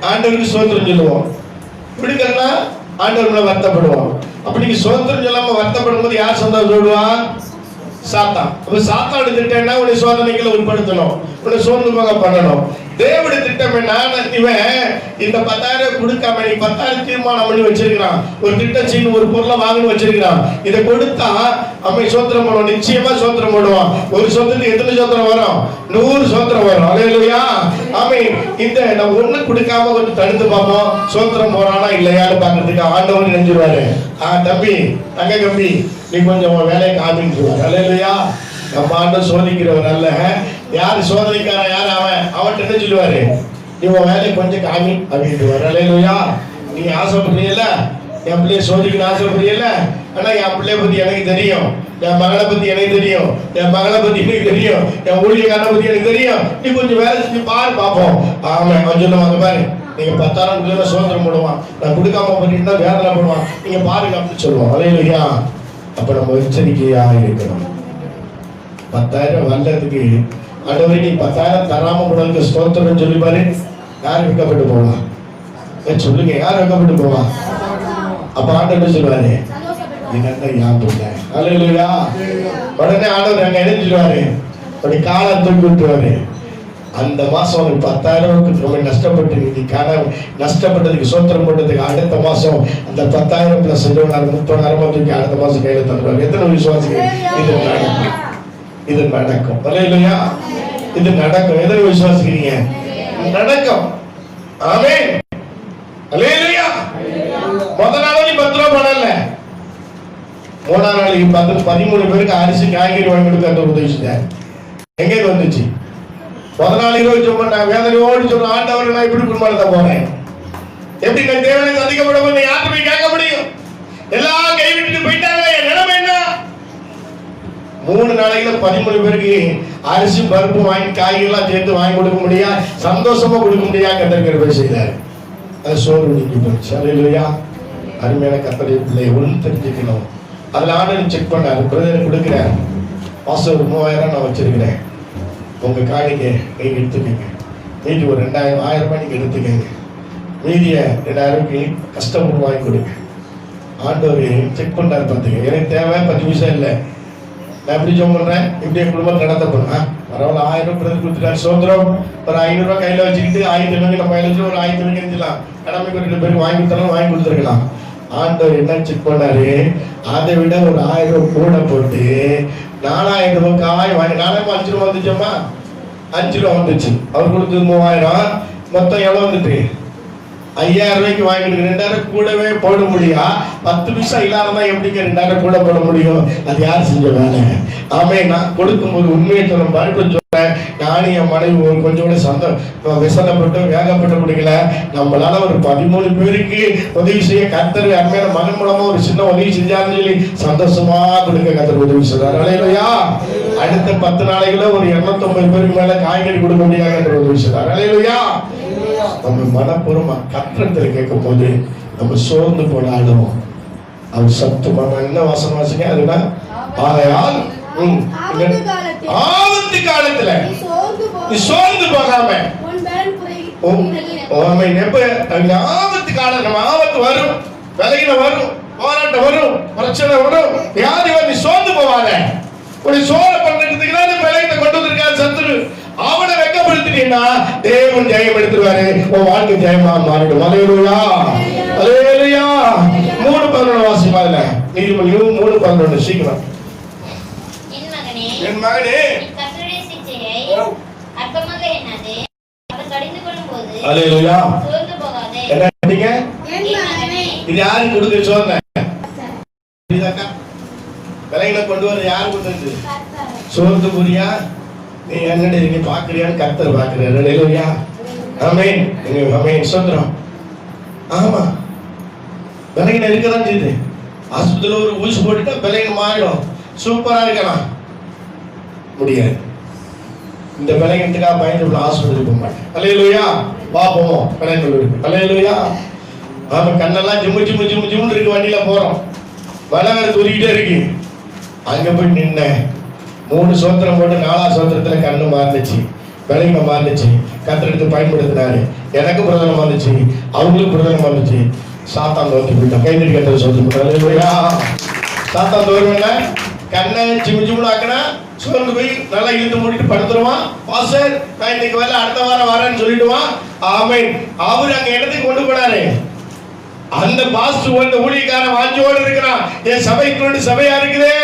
ஆண்டவருக்கு சோத்திரம் சொல்லுவோம், கொடுக்கலன்னா ஆண்டவர்களை வருத்தப்படுவோம். அப்படி நீங்க சோத்திரம் சொல்லாம வருத்தப்படும் போது யார் சந்தோஷம் சொல்லுவா? சாத்தான். அப்ப சாத்தானோட திட்டம் என்ன? உன்னை சோதனைகளை உட்படுத்தணும், உன்னை சோர்ந்து போக பண்ணணும். தேவனுடைய திட்டம் என்ன? இவன் இந்த 10,000 கொடுக்காம நீ 10,000 தீர்மானம் பண்ணி வச்சிருக்கிறான், ஒரு திட்டம் செய்யணும், ஒரு பொருளை வாங்கணும் வச்சிருக்கிறான். இதை கொடுத்தா அம்மை சோத்திரம் பண்ணுவான், நிச்சயமா சோத்திரம் பண்ணுவான். ஒரு சொந்தத்துக்கு எத்தனை சோத்திரம் வரும்? 100 சோத்திரம் வரும். அல்லேலூயா. ஆமென். இந்த நான் ஒண்ணு கொடுக்காம கொஞ்சம் தடுத்து பார்ப்போம், சோத்திரம் போறானா இல்லையான்னு பாக்குறதுக்கு ஆண்டவர் நினைஞ்சிருவாரு. தம்பி, தங்க கம்பி, நீ கொஞ்சம் வேலையை காமிக்கிறார். அல்லேலூயா. நம்ம ஆண்டவர் சோதிக்கிறவர் அல்ல. யாரு சோதனைக்காரன்? யாரு அவன்? அவன்கிட்ட என்ன சொல்லுவாரு? நீ உன் வேலையை கொஞ்சம் காமி அப்படின்ட்டு. அல்லேலூயா. நீ ஆசைப்படுறீல்ல, என் பிள்ளைய சோதிக்கணும் ஆசைப்படுறீல்ல, ஆனா என் பிள்ளைய பத்தி எனக்கு தெரியும், என் மகளை பத்தி எனக்கு தெரியும், என் மகளை பத்தி எனக்கு தெரியும், என் ஊழியக்காரனை பத்தி எனக்கு தெரியும், நீ கொஞ்சம் வேலை செஞ்சு பாரு பார்ப்போம். ஆமா, அவன் சொல்லுவாங்க, பாரு நீங்க 10,000 சோதனம் போடுவான், நான் கொடுக்காம பண்ணிட்டு வேதனை பண்ணுவான், நீங்க பாருங்க அப்படின்னு சொல்லுவோம். அல்லேலூயா. அப்ப நம்ம எச்சரிக்கையா இருக்கணும். 10,000 வல்லதுக்கு ஆண்டவரே நீ 10,000 தராம போனதுக்கு ஸ்தோத்திரம் சொல்லி பாரு. யார் வெக்கப்பட்டு போவா? சொல்லுங்க, யார் வெக்கப்பட்டு போவா? அப்ப ஆண்டவர் சொல்லுவாரு, இதெல்லாம் ஞாபகம் இல்லை. அல்லேலூயா. உடனே ஆண்டவர் அங்க என்ன சொல்லுவாரு? அப்படி காலை தூக்கி விட்டுருவாரு. அந்த மாசம் அவனுக்கு 10,000 ரொம்ப நஷ்டப்பட்டு நஷ்டப்பட்டதுக்கு சோத்திரம் போட்டதுக்கு அடுத்த மாசம் அந்த 10,000 பிளஸ் 30,000 தூக்கி அடுத்த மாசம் கையில தந்துருவாரு. எத்தனை விசுவாசிகள்? இது நடக்கும், இது நடக்கும். அல்லேலூயா. இது நடக்கும். எத்தனை விசுவாசிக்கிறீங்க? நடக்கும். ஆமென். அல்லேலூயா. முதல் நாளைக்கு 10 ரூபாய் பணம் இல்ல, 3ஆம் நாளைக்கு 13 பேருக்கு அரிசி காய்கறி வாங்கி கொடுக்க உதவி செஞ்சார். எங்க வந்துச்சு? முதல் நாள் 20 சொன்ன வேதனையோடு சொல்ற ஆண்டவர், நான் இப்படி குடும்பத்தை போறேன், எப்படி நான் தேவனை சந்திக்கப்பட போய் யார்கிட்ட போய் கேட்க முடியும்? எல்லாம் கைவிட்டு போயிட்டாங்க, என் நிலைமை என்ன? 3 நாளைக்குல 13 பேருக்கு அரிசி பருப்பு வாங்கி காய்கறி எல்லாம் சேர்த்து வாங்கி கொடுக்க முடியா, சந்தோஷமா கொடுக்க முடியா கத்தர் போய் செய்தார். அது சோறு நீக்கி போச்சு. அல்லேலூயா. அருமையான கத்தருடைய பிள்ளை ஒன்று தெரிஞ்சுக்கணும். அதுல ஆண்டவர் செக் பண்ணாரு, பிரதர் கொடுக்குறேன், மாசம் ஒரு 3,000 நான் வச்சிருக்கிறேன், உங்க காணிக்கை நீங்க எடுத்துக்கங்க, மீதி ஒரு 2,000 ரூபாய் நீங்க எடுத்துக்கங்க, மீதிய 2,000 கஷ்டப்பட்டு வாங்கி கொடுங்க. ஆண்டவர் செக் பண்ணாரு. பார்த்துக்க, எனக்கு தேவை 10 பைசா இல்லை, நான் எப்படி ஜெபம் பண்றேன், இப்படி என் குடும்பம் நடத்தப்படும். பரவாயில்ல, 1000 ரூபாய் கொடுத்துட்டாரு, சோதரம். ஒரு 500 ரூபாய் கையில வச்சுக்கிட்டு 1000 நம்ம கையில வச்சு ஒரு 1000 எழுதிடலாம், கடமைக்கு 2 பேருக்கு வாங்கி கொடுத்தாலும் வாங்கி கொடுத்துருக்கலாம். ஆண்டவர் என்ன செக் பண்ணாரு? அதை விட ஒரு 1000 ரூபாய் கூட போட்டு 4,000 ரூபாய் காய் வாங்கி, 5 ரூபாய் வந்துச்சோமா, 5 ரூபாய் வந்துச்சு. அவர் கொடுத்தது 3,000, மொத்தம் எவ்வளவு வந்துட்டு 5,000 ரூபாய்க்கு வாங்கி 2,000 கூடவே போட முடியா? 10 பைசா இல்லாததான் எப்படிங்க 2,000 கூட போட முடியும்? அது யார் செஞ்ச வேலை? ஆமே. நான் கொடுக்கும்போது உண்மையை சொல்ல மறுபடியும் சொல்றேன், நானும் என் மனைவி கொஞ்சம் கூட விசனப்பட்டு வேகப்பட்டு கொடுக்கல. நம்மளால ஒரு 13 பேருக்கு உதவி செய்ய கர்த்தர் அருமையான மகன் மூலமா ஒரு சின்ன உதவி செஞ்சாருன்னு சொல்லி சந்தோஷமா கொடுக்க கர்த்தர் உதவி செய்றார். அல்லேலூயா. அடுத்த 10 நாளைக்குள்ள ஒரு 250 பேருக்கு மேல காய்கறி கொடுக்க முடியாது உதவி செய்றார். அல்லேலூயா. நம்ம மனப்பூர்வமா கர்த்தரிடத்தில் கேட்கும் போது நம்ம சோர்ந்து போனாலும் அவர் சத்துவமா என்ன வாசனை வாசிங்க, அதுதான் ஆகையால் ஆபத்து காலத்துல நீ சோர்ந்து போகாம, ஆபத்து காலம் நம்ம ஆபத்து வரும், விலகின வரும், போராட்டம் வரும், பிரச்சனை வரும், வியாதி வரும், நீ சோர்ந்து போவாத. ஒரு சோழ பண்றதுக்கு தான் விலகிட்ட கொண்டு வந்திருக்காரு சத்துரு. அவனை வெட்கப்படுத்தினா தேவன் ஜெயம் எடுத்துருவாரு, உன் வாழ்க்கை ஜெயமா மாறிடும். அல்லேலூயா. அல்லேலூயா. 3:11 வாசிப்பா. அதுல நீதிமொழிகள் 3:11 சீக்கிரம். என் மகனே, கர்த்தருடைய சிட்சையை அற்பமாக எண்ணாதே, அவர் கடிந்து கொள்ளும்போது அல்லேலூயா சோர்ந்து போகாதே. என்ன கேட்டீங்க? என் மகனே. இது யாரு கொடுக்கிற சோதனை? இதுதாக்கா விலகின கொண்டு வர யாரு கொடுத்தது? சோர்ந்து புரியா? நீ என்னடி நீ பாக்குறியான்னு கர்த்தர் பாக்குறாரு. அல்லேலூயா. ஆமென். ஆமென். சோத்ரம். ஆமா, பலகீனம் இருக்கதான் செய்யுது. ஆஸ்பத்திரியில் ஒரு ஊசி போட்டுட்டா பலகீனம் மாறிடும். சூப்பரா இருக்கலாம், முடியாது. இந்த பலகீனத்துக்காக பயந்து ஆஸ்பத்திரி போக மாட்டேன். அல்லேலூயா. பாப்போம் பலகீனம். அல்லேலூயா. ஆமா, கண்ணெல்லாம் ஜிம்மு ஜிம்மு ஜிம்மு ஜிம்முன்னு இருக்கு. வண்டியில போறோம், மழை வேற தூரிக்கிட்டே இருக்கு. அங்க போய் நின்ன 3 சோத்திரம் போட்டு 4ஆவது சோத்திரத்துல கண்ணு மாறுச்சு, பலகீனம் மாறுச்சு. கர்த்தருக்கு பயன்படுத்தினாரு. எனக்கு பிரதனம் வந்துச்சு, அவங்களுக்கு பிரதனம் வந்துச்சு. சாத்தான் தோற்று போயிட்டான். கைதடி கர்த்தர் சோத்திரம். சாத்தான் தோறுவன கண்ணை ஜிம்மு ஜிம்முன்னு ஆக்கினா சோர்ந்து போய் நல்லா இழுத்து மூடிட்டு படுத்துருவான். பாஸ்டர் நான் இன்னைக்கு வரல, அடுத்த வாரம் வரேன்னு சொல்லிடுவான். ஆமென். அவர் அங்க இடத்துக்கு கொண்டு போனாரு. அந்த பாஸ்டர் அந்த ஊழியக்காரன் வாஞ்சோடு இருக்கிறான். என் சபைக்கு சபையா இருக்குதே,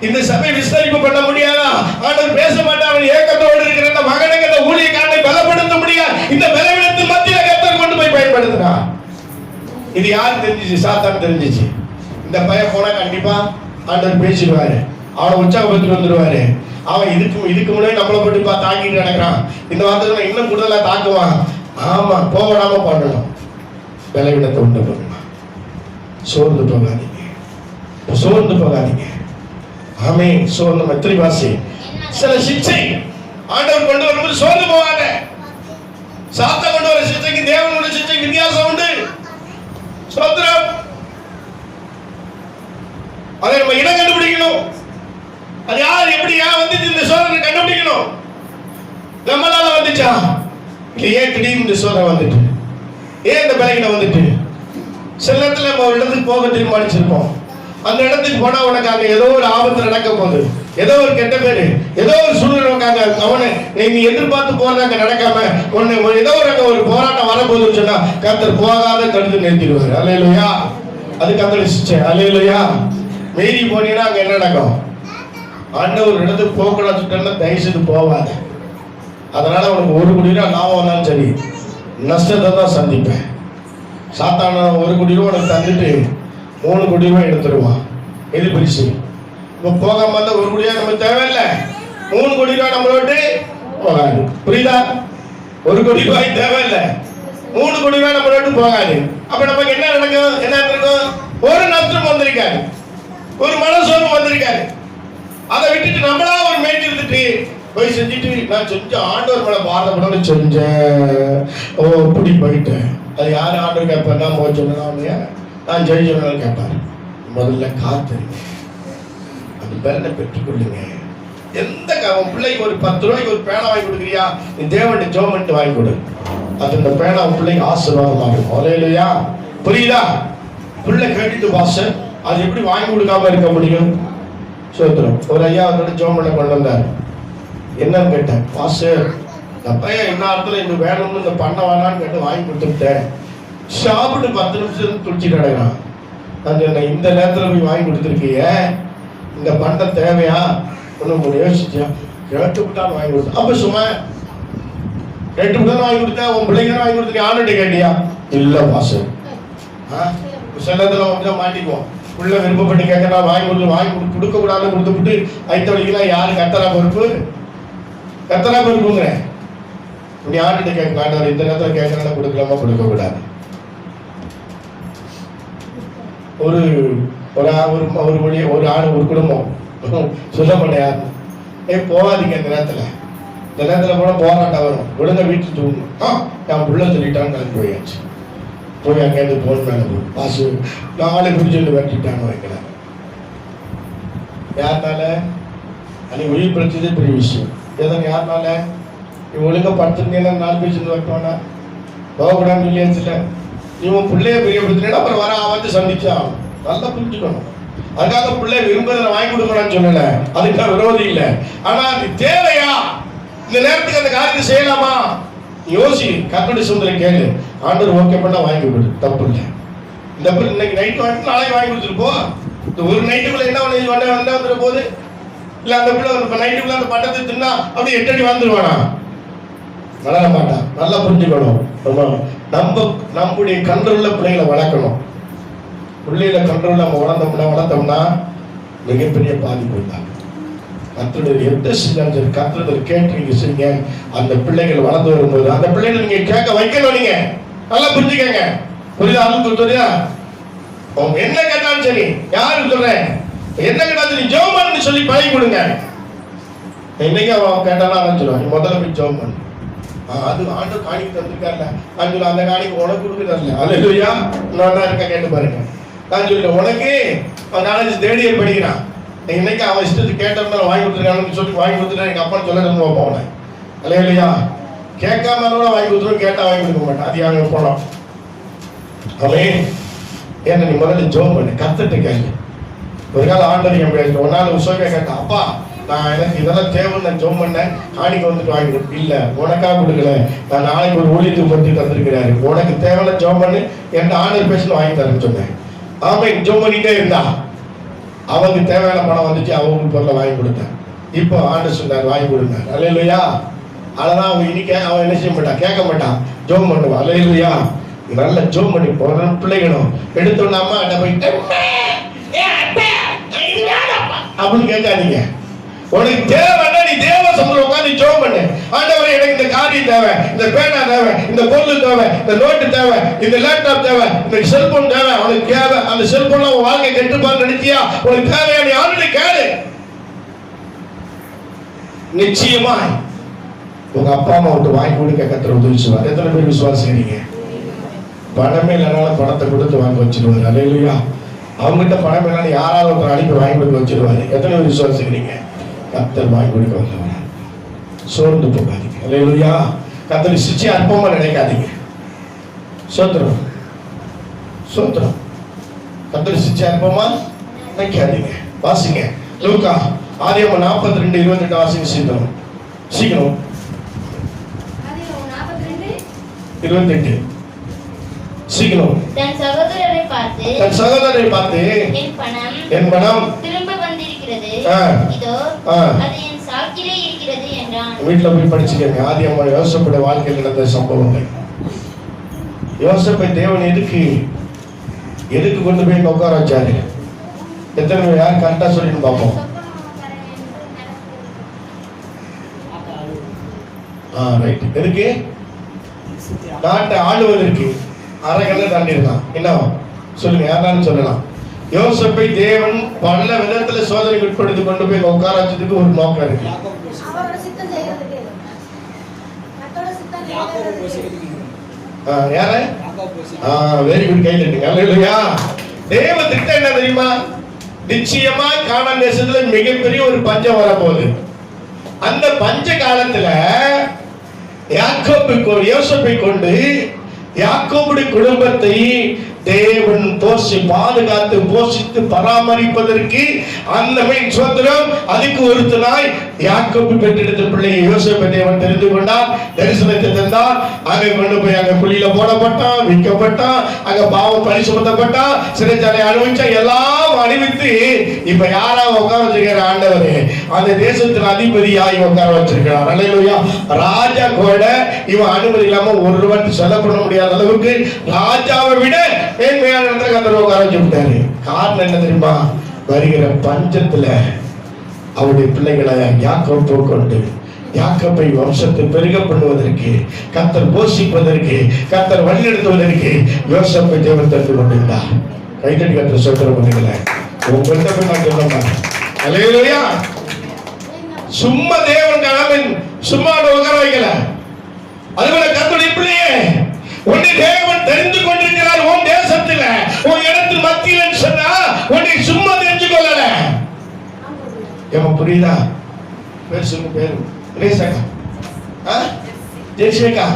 இந்த சபை விஸ்தரிப்பு பண்ண முடியாதா? ஆண்டவர் பேச மாட்டான். ஏக்கத்தோடு இருக்கிற அந்த மகனுக்கு அந்த ஊழியக்காரனை பலப்படுத்த முடியாது. இந்த பலவீனத்தின் மத்தியில கர்த்தர் கொண்டு போய் பயன்படுத்தினார். இது யாருக்கு தெரிஞ்சிச்சு? சாத்தான் தெரிஞ்சிச்சு. இந்த பையன் போனா கண்டிப்பா ஆண்டவர் பேசிடுவாரு, அவனை உற்சாகப்படுத்திட்டு வந்துடுவாரு. அவன் இதுக்கு முன்னாடி நம்மளை போட்டு தாக்கிட்டு நடக்கிறான். இந்த வார்த்தை இன்னும் கூடுதலா தாக்குவான். ஆமா, போகலாம பண்ணணும். பலவீனத்தை உண்டு பண்ணலாம். சோர்ந்து போகாதீங்க, சோர்ந்து போகாதீங்க. ஆமென். சோர்ந்து மத்திரி வாசி சில சிக்ஷை ஆண்டவர் கொண்டு வரும்போது சோர்ந்து போகாத. சாத்த கொண்டு வர சிக்ஷைக்கு தேவனுடைய சிக்ஷைக்கு வித்தியாசம் உண்டு. சோத்திரம். அதை நம்ம இடம் கண்டுபிடிக்கணும். அது யார் எப்படி வந்துச்சு இந்த சோதனை கண்டுபிடிக்கணும். நம்மளால வந்துச்சா இல்ல ஏன் திடீர்னு இந்த சோதனை வந்துட்டு, ஏன் இந்த பலகீனம் வந்துட்டு? சில நேரத்தில் நம்ம ஒரு இடத்துக்கு போக தீர்மானிச்சிருப்போம். அந்த இடத்துக்கு போனா உனக்கு அங்க ஏதோ ஒரு ஆபத்து நடக்க போகுது, ஏதோ ஒரு கெட்ட பேரு, ஏதோ ஒரு சூழ்நிலை அங்க அவனை நீ எதிர்பார்த்து போறது அங்க நடக்காம ஒன்னு ஏதோ ஒரு போராட்டம் வரப்போகுதுன்னு சொன்னா கர்த்தர் போகாத தடுத்து நிறுத்திடுவாரு. அல்லேலூயா. அது கர்த்தர் சிச்சை. அல்லேலூயா. மீறி போனீங்கன்னா அங்க என்ன நடக்கும்? ஆண்டவர் ஒரு இடத்துக்கு போகக்கூடாதுன்னா தயவு செய்து போவாத. அதனால உனக்கு 1 கோடி ரூபாய் லாபம் வந்தாலும் சரி, நஷ்டத்தை தான் சந்திப்பேன். சாத்தான 1 கோடி ரூபாய் உனக்கு தந்துட்டு 3 கோடி ரூபாய் எடுத்துருவான். எது பிரிச்சு இப்போ போகாம இருந்தா 1 கோடி ரூபாய் நமக்கு தேவையில்லை, 3 கோடி ரூபாய் நம்மளோட்டு போகாது. புரியுதா? 1 கோடி ரூபாய் தேவையில்லை, 3 கோடி ரூபாய் நம்மளோட்டு போகாது. அப்ப நமக்கு என்ன நடக்கும்? என்ன இருக்கும்? ஒரு நஷ்டம் வந்திருக்காரு, ஒரு மனசோர்வு வந்திருக்காரு. அதை விட்டுட்டு நம்மளா ஒரு மேய்ச்சி இருந்துட்டு போய் செஞ்சுட்டு நான் செஞ்ச ஆண்டவர் மேல பாரப்படணும் செஞ்சேன், ஓ இப்படி போயிட்டேன். அது யாரு ஆண்டவர் கேட்பார்? நான் போய் சொன்னா நான் ஜெய் சொன்னாலும் கேட்பாரு. முதல்ல காத்துருங்க, அந்த பேரனை பெற்றுக்கொள்ளுங்க. எந்த பிள்ளைக்கு ஒரு 10 ரூபாய்க்கு ஒரு பேனா வாங்கி கொடுக்குறியா, நீ தேவன் ஜோமெண்ட் வாங்கி கொடு. அது இந்த பேனா பிள்ளைக்கு ஆசீர்வாதமாக இருக்கும். அல்லேலூயா. புரியுதா? பிள்ளை கேட்டுட்டு பாஸ்டர் அது எப்படி வாங்கி கொடுக்காம இருக்க முடியும்? சோத்திரம். ஒரு ஐயா அவரோட ஜோமெண்ட் கொண்டு வந்தார். என்னன்னு கேட்டேன், பாஸ்டர் இந்த பையன் என்ன அர்த்தம் இந்த வேணும்னு இந்த பண்ண வேணான்னு கேட்டு வாங்கி கொடுத்துட்டேன். சாப்பிட்டு 10 நிமிஷம் துடிச்சு கிடக்கிறான். நான் சொன்னேன், இந்த நேரத்தில் போய் வாங்கி கொடுத்துருக்கீங்க, இந்த பண்டம் தேவையா? ஒன்று யோசிச்சியா? கேட்டுவிட்டான்னு வாங்கி கொடுத்தேன். அப்போ சும்மா கேட்டுவிட்டான்னு வாங்கி கொடுத்தேன். உன் பிள்ளைங்க வாங்கி கொடுத்துருக்கேன், ஆணுகிட்ட கேட்டியா? இல்லை பாஸ்டர். சில நேரத்தில் வந்து மாட்டிக்குவோம். உள்ள விருப்பப்பட்டு கேட்கறா வாங்கி கொடுக்க கூடாதுன்னு கொடுத்துட்டு ஐத்த வழிக்கெல்லாம் யாரு கத்தரா பொறுப்பு? கத்தரா பொறுப்புங்க. இப்படி ஆண்டுகிட்ட கேட்க மாட்டார். இந்த நேரத்தில் கேட்கறதா கொடுக்கலாமா கொடுக்க கூடாது. ஒரு ஆணு ஒரு குடும்பம் சொல்ல மாட்டேன், போகாதீங்க இந்த நேரத்துல போனா போராட்டம் வரும், ஒழுங்கா வீட்டுக்கு தூங்கணும். நான் புள்ள சொல்லிட்டான்னு கிளம்பி போயாச்சு. போய் அங்கேருந்து போன் மேலே பாசு 4 பிடிச்சிட்டு வெட்டிட்டான்னு வைக்கிறேன். யாருனால? அன்னைக்கு உயிர் பிரச்சனை பெரிய விஷயம். எதனா யாருனால? நீ ஒழுங்கா படுத்துருந்தீங்கன்னா 4 பிடிச்சிருந்து வைப்பானா? போகக்கூடாதுன்னு இல்லையாச்சுல. இவன் பிள்ளைய பெரிய பிரச்சனை அப்புறம் வர வந்து சந்திச்சா நல்லா புரிஞ்சுக்கணும். அதுக்காக பிள்ளை விரும்புறத வாங்கி கொடுக்கணும்னு சொல்லல, அதுக்காக விரோதி இல்லை. ஆனா அது தேவையா? இந்த நேரத்துக்கு அந்த காரியத்தை செய்யலாமா? யோசி. கர்த்தருடைய சுதந்திர கேளு. ஆண்டவர் ஓகே பண்ணா வாங்கி கொடு, தப்பு இல்லை. இந்த இன்னைக்கு நைட்டு வாங்கி நாளைக்கு வாங்கி கொடுத்துட்டு போ. இந்த ஒரு நைட்டுக்குள்ள என்ன வந்துட போகுது? இல்ல அந்த பிள்ளை நைட்டுக்குள்ள அந்த பட்டத்தை தின்னா அப்படி 8 அடி வந்துருவானா? வளர மாட்டான். நல்லா புரிஞ்சுக்கணும். நம்முடைய கண்ட்ரோல்ல பிள்ளைகளை வளர்க்கணும். பிள்ளைகளை கண்ட்ரோல் நம்ம வளர்த்தோம்னா மிகப்பெரிய பாதிப்பு தான். கர்த்தருடைய எந்த செஞ்சாலும் சரி கர்த்தருடைய கேட்டு நீங்க செய்யுங்க. அந்த பிள்ளைகள் வளர்ந்து வரும்போது அந்த பிள்ளைகள் நீங்க கேட்க வைக்கணும். நீங்க நல்லா புரிஞ்சுக்கங்க. புரியுதா? அதுக்கு தெரியா அவங்க என்ன கேட்டாலும் சரி, யாருக்கு சொல்றேன், என்ன கேட்டாலும் சரி ஜெபம் பண்ணு சொல்லி பழகி கொடுங்க. இன்னைக்கு அவன் கேட்டாலும் அதான் சொல்லுவான், முதல்ல போய் ஜெபம் பண்ணு. அது ஆண்டவர் காணிக்கு தந்திருக்காருல்ல, நான் சொல்ல அந்த காணிக்கு உனக்கு கொடுக்குறதில்ல. அல்லேலூயா. நான் தான் இருக்க கேட்டு பாருங்க. நான் சொல்லிட்டேன் உனக்கு அவன் காலேஜ் தேர்ட் இயர் படிக்கிறான். இன்னைக்கு அவன் இஷ்டத்துக்கு கேட்டதுனால வாங்கி கொடுத்துருக்கான்னு சொல்லி வாங்கி கொடுத்துட்டா எங்க அப்பா சொல்ல வைப்போம் அவனை. அல்லேலூயா. கேட்காம வாங்கி கொடுத்துருவோம், கேட்டா வாங்கி கொடுக்க மாட்டான். அது அவங்க போனோம். அவன் ஏன்னா நீ முதல்ல ஜெபம் பண்ணு, கத்துட்டு கேளு. ஒரு கால ஆண்டவர் என் பேச ஒரு நாள் சோபியா கேட்டான், அப்பா நான் எனக்கு இதெல்லாம் தேவைன்னு நான் ஜெபம் பண்ணேன், காணிக்கு வந்துட்டு வாங்கி கொடுத்து இல்லை உனக்காக கொடுக்கல, நான் நாளைக்கு ஒரு ஊழியத்துக்கு பற்றி தந்திருக்கிறாரு, உனக்கு தேவையான ஜெபம் பண்ணு என் ஆண்டவர் பேசணும் வாங்கி தரேன்னு சொன்னேன். அவன் ஜெபம் பண்ணிட்டே இருந்தா அவனுக்கு தேவையான பணம் வந்துச்சு, அவங்களுக்கு பொருளை வாங்கி கொடுத்தேன். இப்போ ஆண்டவர் சொன்னார் வாங்கி கொடுங்க. அல்லேலூயா. அதெல்லாம் அவன் இன்னைக்கு அவன் என்ன செய்ய மாட்டான், கேட்க மாட்டான், ஜெபம் பண்ணுவான். அல்லேலூயா. நல்ல ஜெபம் பண்ணி போற பிள்ளைகளும் எடுத்தோன்னா அம்மா என்ன போயிட்டு அப்படின்னு கேட்காதீங்க. உனக்கு தேவைன்னா நீ தேவ சமூகம் உட்காந்து ஜெபம் பண்ணு. ஆண்டவரே எனக்கு இந்த காரியம் தேவை, இந்த பேனா தேவை, இந்த பொருள் தேவை, இந்த நோட்டு தேவை, இந்த லேப்டாப் தேவை, இந்த செல்போன் தேவை, உனக்கு தேவை. அந்த செல்போன்ல உன் வாழ்க்கை கெட்டுப்பான்னு நினைச்சியா, உனக்கு தேவையான ஆளுநரை கேளு. நிச்சயமா உங்க அப்பா அம்மா விட்டு வாங்கி கொடுக்க கர்த்தர் உதவி செய்வார். எத்தனை பேர் விசுவாசிக்கிறீங்க? பணமே இல்லைனாலும் பணத்தை கொடுத்து வாங்கி வச்சிருவாரு. அல்லேலூயா. அவங்ககிட்ட பணம் இல்லைனாலும் யாராவது ஒருத்தர் அனுப்பி வாங்கி கொடுத்து வச்சிருவாரு. எத்தனை பேர் விசுவாசிக்கிறீங்க? கர்த்தர் வாங்கி கொடுக்க வந்தவங்க. சோர்ந்து போகாதீங்க. அல்லேலூயா. கர்த்தர் சிச்சி அற்பமா நினைக்காதீங்க. சோத்திரம் சோத்திரம். கர்த்தர் சிச்சி அற்பமா நினைக்காதீங்க. வாசிங்க லூக்கா ஆதியாகமம் 42:28 வாசிங்க. சீக்கிரம் சீக்கிரம் 28 சீக்கிரம். தன் சகோதரரை பார்த்து என் பணம் திரும்ப வந்திருக்கிறது, இதோ அது என் சாக்கிலே இருக்கிறது என்றான். வீட்டுல போய் படிச்சுக்கங்க. ஆதியாகமம் யோசேப்புடைய வாழ்க்கையில் நடந்த சம்பவங்கள். யோசேப்பை தேவன் எதுக்கு கொண்டு போய் உட்கார வச்சாரு? எத்தனை பேர் யார் கரெக்டா சொல்லிட்டு பார்ப்போம். ரைட். எதுக்கு? நாட்டை ஆளுவதற்கு. அரைகளை தாண்டி இருக்கான். என்ன சொல்லுங்க, யாராலும் சொல்லலாம். யோசேப்பை தேவன் பல விதத்துல சோதனைக்கு உட்படுத்தி கொண்டு போய் உட்கார வச்சதுக்கு ஒரு நோக்கம் இருக்கு. யார? Very good. கையில் இருக்கு. அல்லேலூயா. தேவ திட்டம் என்ன தெரியுமா? நிச்சயமா கானான் தேசத்துல மிகப்பெரிய ஒரு பஞ்சம் வரப்போகுது. அந்த பஞ்ச காலத்துல யோசேப்பை கொண்டு யாக்கோபுடைய குடும்பத்தை தேவன் பாதுகாத்து போஷித்து பராமரிப்பதற்கு அந்த சோத்திரம் அதுக்கு ஒருத்தனாய் யாக்கோபு பெற்றெடுத்த பிள்ளையை யோசேப்பை தேவன் தெரிந்து கொண்டார், தரிசனத்தை தந்தார். அங்கே கொண்டு போய் அங்க குழியில போடப்பட்டான், விற்கப்பட்டான், அங்க பாவம் பழி சுமத்தப்பட்டான், சிறைச்சாலை அனுபவிச்சா, எல்லாம் அனுபவித்து இப்ப யாரா உட்கார வச்சிருக்கிற ஆண்டவரே அந்த தேசத்தின் அதிபதியாய் உட்கார வச்சிருக்கிறார். அல்லேலூயா. ராஜா கூட இவன் அனுமதி இல்லாம ஒரு ரூபாய் செலவு பண்ண முடியாத அளவுக்கு ராஜாவை விட மேன்மையான இடத்துல கர்த்தர் உட்கார வச்சுட்டாரு. காரணம் என்ன தெரியுமா? வருகிற பஞ்சத்துல அவருடைய பிள்ளைகளை யாக்கோபு கொண்டு யாக்கோபை வம்சத்தை பெருக பண்ணுவதற்கு, கர்த்தர் போஷிப்பதற்கு, கர்த்தர் வழிநடத்துவதற்கு யோசேப்பை தேவன் தந்து கொண்டிருந்தார். கைத்தடி கர்த்தர் சொல்ற பண்ணுங்கள. உங்கள்கிட்ட போய் நான் சொல்ல மாட்டேன். அல்லேலூயா. சும்மா தேவன் கடமை சும்மா உட்கார வைக்கல. அதுபோல கர்த்தருடைய பிள்ளையே உன்னை தேவன் தெரிந்து கொண்டிருக்கிறார். உன் தேசத்துல உன் இடத்தில் மத்தியில் சொன்னா உன்னை சும்மா தெரிஞ்சு கொள்ளல. ஏமா புரியுதா? பேசுங்க. பேரு ஜெயசேகா.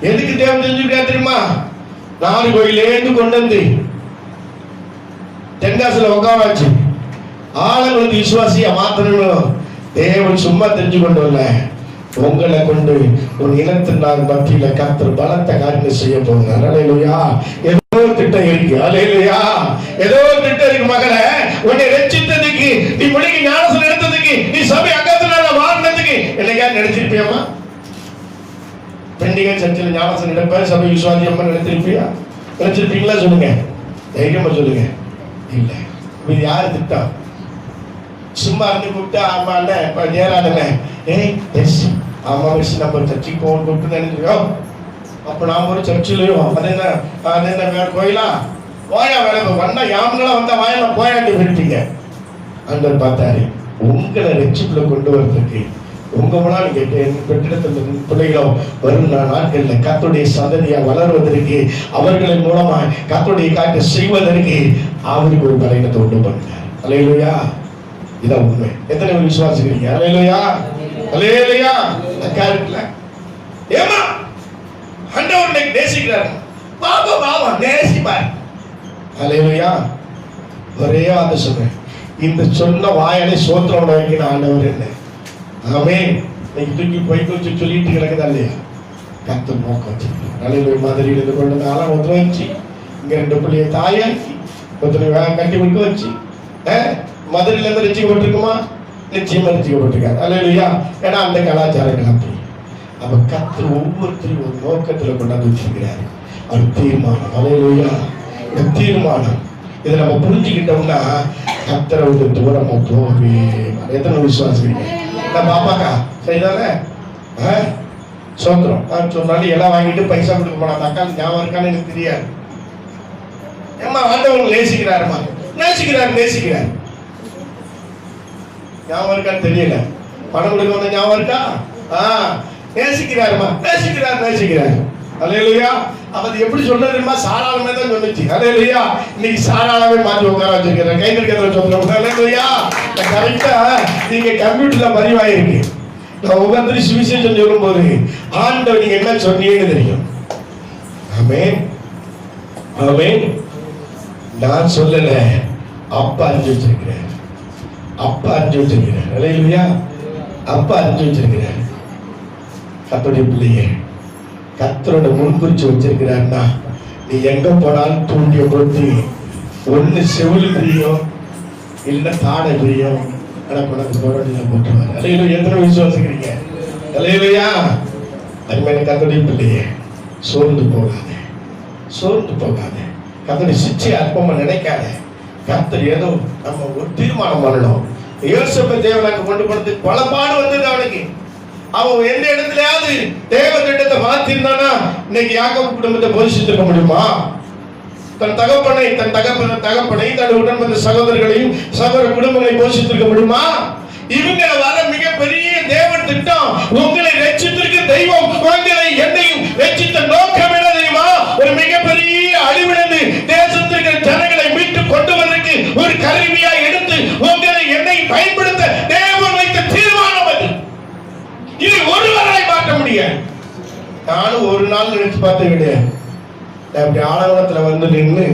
எதுக்கு தேவன் தெரிஞ்சுக்கிட்டா தெரியுமா? நாலு கோயிலேருந்து கொண்டு வந்து தென்காசில உட்காராச்சு ஆளுங்களுக்கு விசுவாசியா மாத்தணும். தேவன் சும்மா தெரிஞ்சு கொண்டு வரல, உங்களை கொண்டு ஒரு இனத்தின் மத்தியில கர்த்தர் பலத்த காரியத்தை செய்ய போகிறார். அல்லேலூயா. ஏதோ திட்டம் இருக்கு. அல்லேலூயா. ஏதோ திட்டம் இருக்கு மகளே. உன்னை ரட்சித்ததுக்கு, நீ மொழிக்கு ஞானஸ்நானம் எடுத்ததுக்கு, நீ சபை அங்கத்தினால மாறினதுக்கு என்னைக்கா நினைச்சிருப்பியாமா? பெண்டிகை சர்ச்சில் ஞானஸ்நானம் எடுப்ப சபை விசுவாசியம்மா நினைச்சிருப்பியா? நினைச்சிருப்பீங்களா? சொல்லுங்க, தைரியமா சொல்லுங்க. இல்ல. இது யாரு திட்டம்? சும்மா இருந்து கூப்பிட்டு ஆமா அண்ணன் இப்ப நேராதுண்ணே ஏய் எஸ் ஆமா மிஸ் நம்ம சர்ச்சுக்கு போகணும் கூப்பிட்டு நினைச்சிருக்கோம். அப்ப நாம ஒரு சர்ச்சிலையும் அது என்ன வேற கோயிலா போயா வேலை வந்தா யாமங்களா வந்தா வாயில போயாண்டி விட்டுட்டீங்க. அங்க பார்த்தாரு உங்களை ரெச்சிப்புல கொண்டு வர்றதுக்கு உங்க மூலம் நீங்க பெற்றெடுத்த பிள்ளைகளோ வரும் நாட்கள்ல கர்த்தருடைய சந்ததியா வளர்வதற்கு அவர்களின் மூலமா கர்த்தருடைய காரியத்தை செய்வதற்கு அவருக்கு ஒரு பலனத்தை உண்டு பண்ணுங்க. அல்லேலூயா. இதான் உண்மை. எத்தனை பேர் விசுவாசிக்கிறீங்க? அல்லேலூயா அல்லேலூயா. அக்காருக்குல ஏமா ஆண்டவரை நேசிக்கிறார். பாபா பாபா நேசிப்பார். அல்லேலூயா. ஒரே வார்த்தை சொல்றேன், இந்த சொன்ன வாயாலே சோத்திரம் வைக்கிற ஆண்டவர் என்ன? ஆமென். நீங்க தூக்கி போய் கொஞ்சம் சொல்லிட்டு கிடக்குதா இல்லையா? கர்த்தர் நோக்கம் வச்சிருக்கார். அல்லேலூயா. மதுரையில் இருந்து கொண்டு நாளாக ஒருத்தர் வச்சு இங்க 2 பிள்ளைய தாயாக்கி ஒருத்தர் கட்டி விட்டு வச்சு மதுரையில இருந்து ரசிக்கப்பட்டிருக்குமா? நிச்சயமா ரசிக்கப்பட்டிருக்காரு. அல்லேலூயா. ஏன்னா அந்த கலாச்சாரங்கள் அப்படி. அப்ப கர்த்தர் ஒவ்வொருத்தரையும் ஒரு நோக்கத்துல கொண்டாந்து வச்சிருக்கிறாரு. ஒரு தீர்மானம். அல்லேலூயா. இந்த தீர்மானம் இதை நம்ம புரிஞ்சுக்கிட்டோம்னா கர்த்தரை விட்டு தூரமா போகவே. எத்தனை விசுவாசிக்கிறீங்க? நான் பாப்பாக்கா சரிதானே? சோத்திரம் சொன்னாலும் எல்லாம் வாங்கிட்டு பைசா கொடுக்க போனா அக்கா ஞாபகம் இருக்கான்னு எனக்கு தெரியாது. ஏமா ஆண்டவங்க நேசிக்கிறாருமா? நேசிக்கிறார். ஞாபகம் இருக்கான்னு தெரியல. பணம் கொடுக்க வந்த ஞாபகம் இருக்கா? நேசிக்கிறாருமா? நேசிக்கிறார். அல்லேலூயா. அப்ப அது எப்படி சொல்றதுமா? சாராளமே தான் சொன்னுச்சு. அல்லேலூயா. இன்னைக்கு சாராளமே மாற்றி உட்கார வச்சிருக்கிறேன். கை இருக்கிறத சொல்றோம். அல்லேலூயா. கரெக்டா நீங்க கம்ப்யூட்டர்ல பதிவாயிருக்கு. நான் ஒவ்வொருத்தரும் சுவிசேஷம் சொல்லும் போது ஆண்டவர் நீங்க என்ன சொன்னீங்கன்னு தெரியும். ஆமென் ஆமென். நான் சொல்லல, அப்பா அறிஞ்சு வச்சிருக்கிறேன். அல்லேலூயா. அப்பா அறிஞ்சு வச்சிருக்கிறேன். கர்த்தருடைய பிள்ளையே கர்த்தரோட முன்குறிச்சு வச்சிருக்கிறார்னா நீ எங்க போனாலும் தூண்டிய பொறுத்து ஒண்ணு செவில் பிரியும் இல்ல தாடை பிரியும். உனக்கு போட்டுவார். அல்லேலூயா. எத்தனை விசுவாசிக்கிறீங்க? அல்லேலூயா. அருமையான கர்த்தருடைய பிள்ளையே சோர்ந்து போகாதே. கர்த்தருடைய சிச்சை அற்பமா நினைக்காத. கர்த்தர் ஏதோ நம்ம ஒரு தீர்மானம் பண்ணணும். யோசேப்பை தேவனுக்கு கொண்டு போனது பல பாடு வந்தது அவனுக்கு. அவன் எந்த இடத்துலயாவது தேவ திட்டத்தை மாத்திருந்தானா இன்னைக்கு யாக்கோபு குடும்பத்தை போஷித்திருக்க முடியுமா? தன் தகப்பனை தன் உடன்பந்த சகோதரர்களையும் சகோதர குடும்பங்களை போஷித்திருக்க முடியுமா? இவங்க வர மிகப்பெரிய தேவ திட்டம். உங்களை ரட்சித்திருக்க தெய்வம் உங்களை என்னையும் ரட்சித்த நோக்கம் என்ன தெரியுமா? ஒரு மிகப்பெரிய அழிவிலிருந்து தேசத்திற்கு ஜனங்களை மீட்டு கொண்டு வருவதற்கு ஒரு கருவியா எடுத்து உங்களை என்னை பயன்படுத்த தேவன் வைத்த தீர்மானம் அது. இது ஒருவராய் மாற்ற முடியாது. நானும் ஒரு நாள் நினைச்சு பார்த்து கிடையாது. அப்படி ஆலவனத்துல வந்து நின்று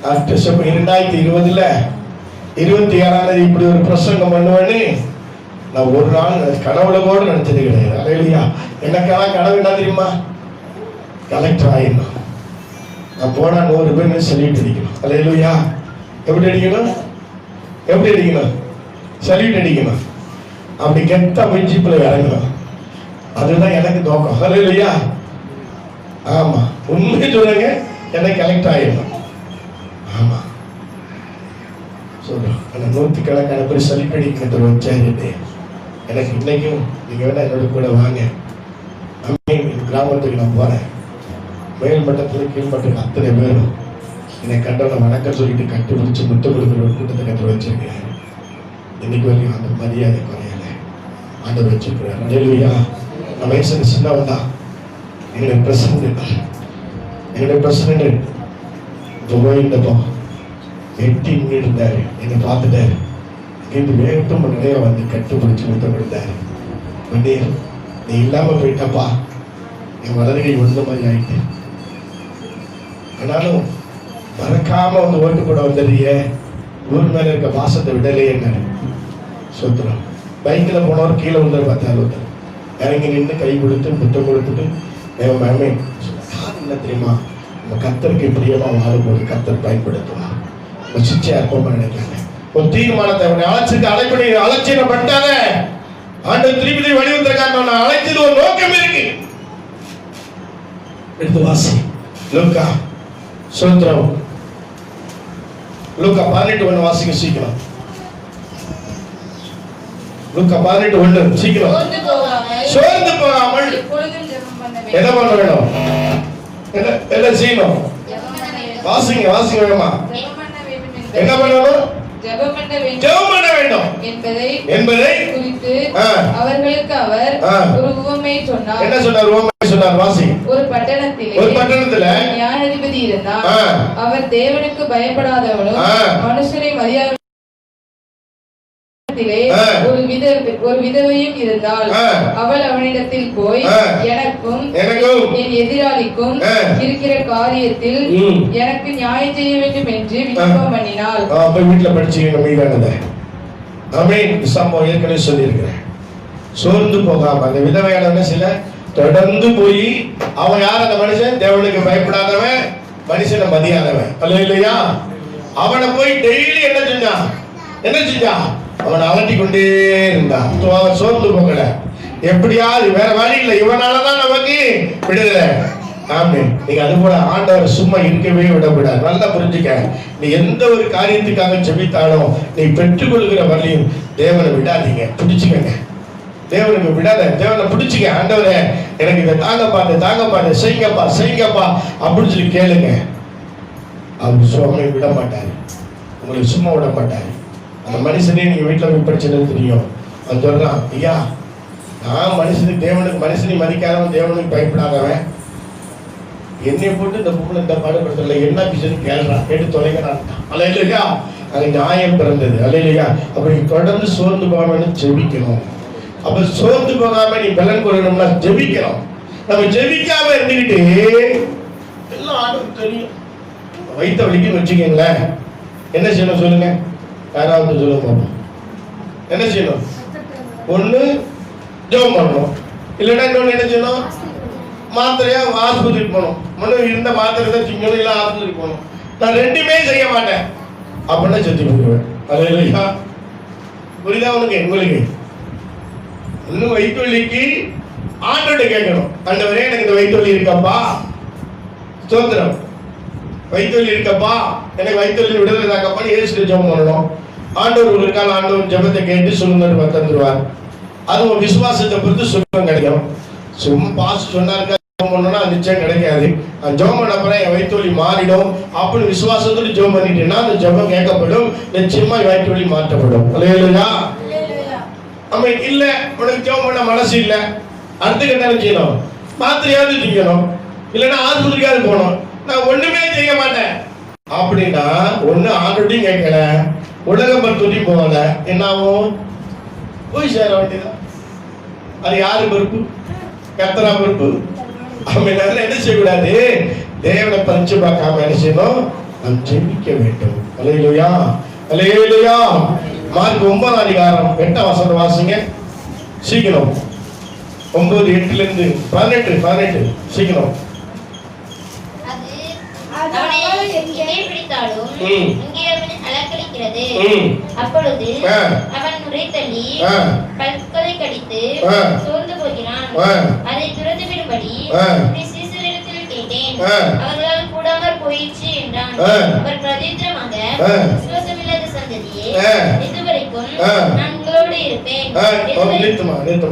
2020 26 இப்படி ஒரு பிரசங்கம் பண்ணுவேன்னு நான் ஒரு நாள் கனவுல கூட நினைச்சது கிடையாது. அல்லேலூயா. எனக்கெல்லாம் கனவு என்ன தெரியுமா? கலெக்டர் ஆயிடணும். நான் போனா 100 பேர் சல்யூட் அடிக்கணும். அல்லேலூயா. எப்படி அடிக்கணும்? சல்யூட் அடிக்கணும். அப்படி கெட்ட போய் ஜீப்ல இறங்கணும். அதுதான் எனக்கு நோக்கம். அல்லேலூயா. ஆமா, உண்மையை சொல்லுங்க. எனக்கு கலெக்டர் ஆயிடணும். ஆமா சொல்றோம். ஆனா 100கணக்கான பேர் சல்யூட் அடிக்கிறது வச்சாரு. எனக்கு இன்னைக்கும் நீங்க வேணா என்னோட கூட வாங்க. கிராமத்துக்கு நான் போறேன். மேல் மட்டத்துல கீழ்மட்டத்துக்கு அத்தனை பேரும் என்னை கண்டவனை வணக்கம் சொல்லிட்டு கட்டி பிடிச்சு முத்தம் கொடுக்குற ஒரு கூட்டத்தை கற்று வச்சிருக்கேன். இன்னைக்கு வரைக்கும் அந்த மரியாதை குறையல. ஆண்டவர் வச்சிருக்கிறார். அல்லேலூயா. நம்ம வயசுக்கு சின்னவன் தான். எங்களுடைய பிரசிடென்ட் துபாயின்றப்போ எட்டி இருந்தாரு. என்னை பார்த்துட்டாரு. இங்கிருந்து வேட்டும் நிறைய வந்து கட்டுப்பிடிச்சு முத்தம் கொடுத்தாரு. நீ இல்லாம போயிட்டப்பா, என் வலதுகை ஒன்று மாதிரி ஆயிட்டு. ஆனாலும் மறக்காம வந்து ஓட்டு போட வந்துடுறிய, ஊர் மேல இருக்க வாசத்தை விடலையே என்ன சொத்துறோம். பைக்கில் போனவர் கீழே வந்து பார்த்தாரு. ஒருத்தர் இறங்கி நின்று கை கொடுத்து முத்தம் கொடுத்துட்டு என்ன தெரியுமா? நம்ம கர்த்தருக்கு பிரியமா வாழும்போது கர்த்தர் பயன்படுத்துவார். ஒரு சிச்சை அற்பமா நினைக்காங்க. ஒரு தீர்மானத்தை அவனை அழைப்படி அலட்சியம் பண்ணிட்டாங்க. ஆண்டு திருப்பதி வடிவத்திற்கான அழைச்சது ஒரு நோக்கம் இருக்கு. எடுத்து வாசி. லூக்கா சோத்ரம் லூக்கா 18 வாசிக்க சீக்கிரம். லூக்கா 18:1 சீக்கிரம். சோர்ந்து போகாமல் எப்பொழுதும் ஜெபம் பண்ண வேண்டும். என்ன பண்ண வேணும்? என்ன செய்யணும்? வாசிங்க வேணுமா? என்ன பண்ணணும்? ஜெபம் பண்ண வேண்டும் என்பதை குறித்து அவர்களுக்கு அவர் ஒரு உவமை சொன்னார். என்ன சொன்னார்? உவமை சொன்னார். வாசி. ஒரு பட்டணத்திலே நியாயாதிபதி இருந்தார். அவர் தேவனுக்கு பயப்படாதவனும் மனுஷரை மதியாத ஒரு விதவையும் இருந்தால் அவள் அவனிடத்தில் போய் எனக்கும் என் எதிராளிக்கும் இருக்கிற காரியத்தில் எனக்கு நியாயம் செய்ய வேண்டும் என்று விண்ணப்பம் பண்ணினாள். வீட்டுல படிச்சீங்க மீதானதை ஆமென். சம்பவம் ஏற்கனவே சொல்லியிருக்கிறேன். சோர்ந்து போகாம அந்த விதவையான சில தொடர்ந்து போய் அவன் யார்? அந்த மனுஷன் தேவனுக்கு பயப்படாதவன், மனுஷனை மதியாதவன். அல்லேலூயா. அவனை போய் டெய்லி என்ன செஞ்சான்? அவன் அலட்டி கொண்டே இருந்தான். அவன் சோர்ந்து போகல. எப்படியாவது வேற வழி இல்லை, இவனாலதான் நமக்கு விடுதலை. ஆமென். நீங்க அது போல ஆண்டவர் சும்மா இருக்கவே விடக்கூடாது. நல்லா புரிஞ்சுக்க. நீ எந்த ஒரு காரியத்துக்காக ஜெபித்தாலும் நீ பெற்றுக்கொள்கிற வழியும் தேவனை விடாதீங்க, பிடிச்சுக்கங்க. தேவனுக்கு விடாத, தேவனை பிடிச்சிக்க. ஆண்டவரே எனக்கு இதை தாங்கப்பா செய்யுங்கப்பா அப்படின்னு சொல்லி கேளுங்க. அவர் சும்மா விட மாட்டாரு, உங்களுக்கு சும்மா விட மாட்டாரு. அந்த மனுஷனே நீங்க வீட்டுல போய் படிச்சது தெரியும். அவன் சொல்றான், ஐயா நான் மனுஷனை மதிக்காதவன், தேவனுக்கு பயப்படாதவன், என்னை போட்டு இந்த பொண்ணு இந்த பாடுபடுத்தல, என்ன விஷயம் கேட்டு தொலைக்கிறான். அல்லேலூயா. அது நியாயம் பிறந்தது. அல்லேலூயா. அப்படி தொடர்ந்து சோர்ந்து போகாம ஜெபிக்கணும். அப்ப சோர்ந்து போகாம நீ பலன் கொள்ளணும்னா ஜெபிக்கணும். நம்ம ஜெபிக்காம இருந்துகிட்டு எல்லாம் ஆண்டவருக்கு தெரியும். வைத்த வலிக்குன்னு வச்சுக்கீங்களேன், என்ன செய்யணும் சொல்லுங்க? யாராவது சொல்லுங்க. என்ன செய்யணும்? ஒண்ணு ஜெபம் பண்ணணும், இல்லைன்னா இன்னொன்னு என்ன செய்யணும்? மாத்திரையா ஆஸ்பத்திரிக்கு போகணும். மனு இருந்த மாத்திரை தான் திங்கணும், இல்லை ஆஸ்பத்திரிக்கு போகணும். நான் ரெண்டுமே செய்ய மாட்டேன் அப்படின்னா செத்து போயிடுவேன். அல்லேலூயா. புரியுதா உங்களுக்கு? இன்னும் வயிற்று வலிக்கு ஆண்டவர்கிட்ட கேட்கணும். ஆண்டவரே எனக்கு இந்த வயிற்று வலி இருக்கப்பா, ஸ்தோத்திரம், வயிற்று வலி இருக்கப்பா, எனக்கு வயிற்று வலி விடுதலை தாக்கப்பான்னு ஏசுட்டு ஜெபம் பண்ணணும். ஆண்டவர் ஒரு கால் ஆண்டவர் ஜெபத்தை கேட்டு சொல்லுங்க தந்துருவார். அது ஒரு விசுவாசத்தை பொறுத்து சுகம் கிடைக்கும். சும்மா பாஸ் சொன்னாருக்கா ஜெபம் பண்ணோம்னா நிச்சயம் கிடைக்காது. ஜெபம் பண்ண அப்புறம் என் வயிற்று வலி மாறிடும் அப்படின்னு விசுவாசத்தோடு ஜெபம் பண்ணிட்டேன்னா அந்த ஜெபம் கேட்கப்படும், நிச்சயமா வயிற்று வலி மாற்றப்படும். அல்லேலூயா. ஆமா. இல்ல உனக்கு ஜெபம் பண்ண மனசு இல்ல, அடுத்த என்ன செய்யணும்? மாத்திரையாவது திங்கணும், இல்லைன்னா ஆஸ்பத்திரிக்காவது போகணும். நான் ஒண்ணுமே செய்ய மாட்டேன் அப்படின்னா ஒண்ணு ஆண்டவரையும் கேட்கல, உலகம் பற்றி போகல, என்ன ஆகும்? போய் சேர வேண்டியதான். அது யாரு பொறுப்பு? கர்த்தரா பொறுப்பு. அவன் என்ன செய்யக்கூடாது? தேவனை பறிச்சு பார்க்காம என்ன செய்யணும்? நாம் ஜெபிக்க வேண்டும். அல்லேலூயா. அல்லேலூயா. மார்க் 9ஆம் அதிகாரம் 8ஆம் வசனம் வாசிங்க சீக்கிரம். 9:8 18 சீக்கிரம். அப்பொழுது அவன் முறைத்தள்ளி பற்களை கடித்து சோர்ந்து போகிறான். அதை துரந்து விடும்படி சீசரிடத்தில் கேட்டேன், அவர்களால் கூடாமற் போயிற்று என்றான். அவர் பிரதித்திரமாக, விசுவாசமில்லாத சந்ததியே, இதுவரைக்கும் நான் உங்களோடு இருப்பேன்.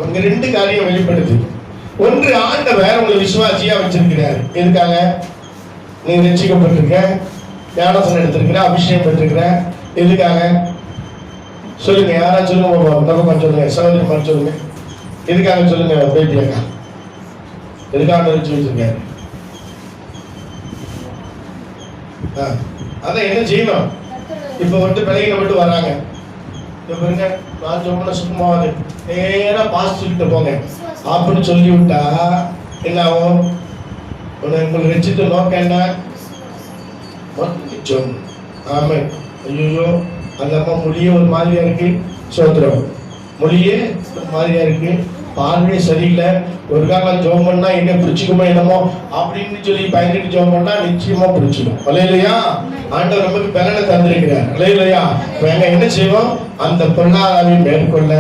இங்க ரெண்டு காரியம் வெளிப்படுது. ஒன்று, ஆண்டவர் உங்களை விசுவாசியா வச்சிருக்கிறார். எதுக்காக? நீங்க ரட்சிக்கப்பட்டிருக்க, ஞானஸ்நானம் எடுத்திருக்கிற, அபிஷேகம் பெற்றிருக்கிற. எதுக்காக சொல்லுங்க? யாராவது சொல்லுங்க, நம்ம சொல்லுங்க, சகோதரி சொல்லுங்க. எதுக்காக சொல்லுங்க? பேட்டியாக்கா எதுக்காக வச்சிருக்காரு? அதான் என்ன செய்யணும்? இப்ப பிள்ளைங்க மட்டும் வராங்க. பாருங்க, நான் சொன்ன சும்மாவது நேரா பாஸ்டர் போங்க அப்படின்னு சொல்லி விட்டா என்ன ஆகும்? உங்களுக்கு ரட்சித்த நோக்கம் என்ன? ஆமா. ஐயோ அந்த அம்மா மொழியே ஒரு மாதிரியா இருக்கு, சோத்திரம் மொழியே ஒரு மாதிரியா இருக்கு, பார்வையே சரியில்லை, ஒரு காலம் ஜெபம் பண்ணா என்ன பிடிச்சிக்குமோ என்னமோ அப்படின்னு சொல்லி பயந்துட்டு ஜெபம் பண்ணா நிச்சயமா பிடிச்சிடும். அல்லேலூயா. ஆண்டவர் நமக்கு பலனை தந்திருக்கிறார். அல்லேலூயா. நாங்க என்ன செய்வோம்? அந்த பொருளாதாரம் மேற்கொள்ள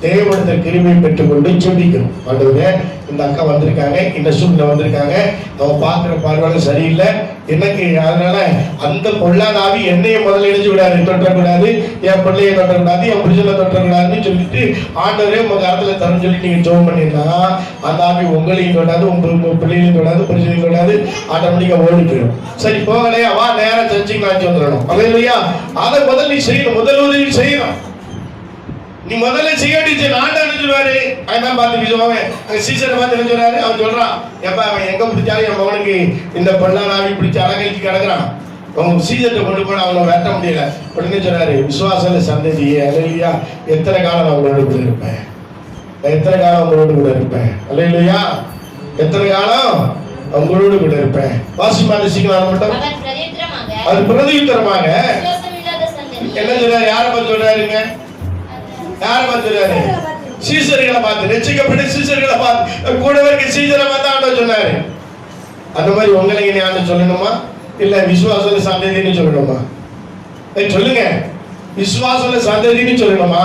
தேவனிடத்தில் கிருபை பெற்றுக்கொண்டு ஜெபிக்கணும். ஆண்டவரே, இந்த அக்கா வந்திருக்காங்க, இந்த சூழ்நிலை வந்திருக்காங்க, அவன் பார்க்குற பார்வையால சரியில்லை, எனக்கு அதனால அந்த பொல்லாத ஆவி என்னைய முதல்ல இணைச்சு விடாது, தொட்டக்கூடாது, என் பிள்ளையை தொட்டக்கூடாது, என் புரிச்சலை தொட்டக்கூடாதுன்னு சொல்லிட்டு ஆண்டவரே உங்க காலத்துல தரம் சொல்லி நீங்க ஜெபம் பண்ணிருந்தா அந்த ஆவி உங்களையும் தொடாது, உங்க பிள்ளைகளையும் தொடாது, புரிச்சலையும் தொடாது, ஆட்டோமேட்டிக்கா ஓடி போயிடும். சரி போகலையா, வா நேரம் சர்ச்சைக்கு வாங்கி வந்துடணும். அது இல்லையா, அதை முதல் நீ செய்யணும், முதல் உதவி செய்யணும். நீ முதல்ல செய்ய வேண்டிய ஆண்டவன் சொல்லுவாரு. அதான் பார்த்து சொல்லுவாங்க, சீசரை பார்த்து என்ன சொல்றாரு, அவன் சொல்றான், எப்ப அவன் எங்க பிடிச்சாலும் என் மகனுக்கு இந்த பொல்லாத பிடிச்சி அலங்கழிச்சு கிடக்குறான், அவங்க சீசர்கிட்ட கொண்டு போன அவனை வெட்ட முடியல. உடனே சொல்றாரு, விசுவாச சந்ததியே, அல்லையா, எத்தனை காலம் அவங்களோட கூட இருப்பேன், எத்தனை காலம் அவங்களோட கூட இருப்பேன், அல்லையா, எத்தனை காலம் அவங்களோடு கூட இருப்பேன். வாசிமான சீக்கிரம் மட்டும் அது பிரதியுத்தரமாக என்ன சொல்றாரு, யாரை பார்த்து சொல்றாருங்க, யாரை பார்த்து சொல்றாரு, சீசர்களை பார்த்து, ரட்சிக்கப்பட்ட சீசர்களை பார்த்து, கூட இருக்க சீசரை பார்த்து ஆண்டவர் சொன்னாரு. அந்த மாதிரி உங்களை இனி ஆண்டவர் சொல்லணுமா, இல்ல விசுவாச சந்ததின்னு சொல்லணுமா? சொல்லுங்க, விசுவாச சந்ததின்னு சொல்லணுமா,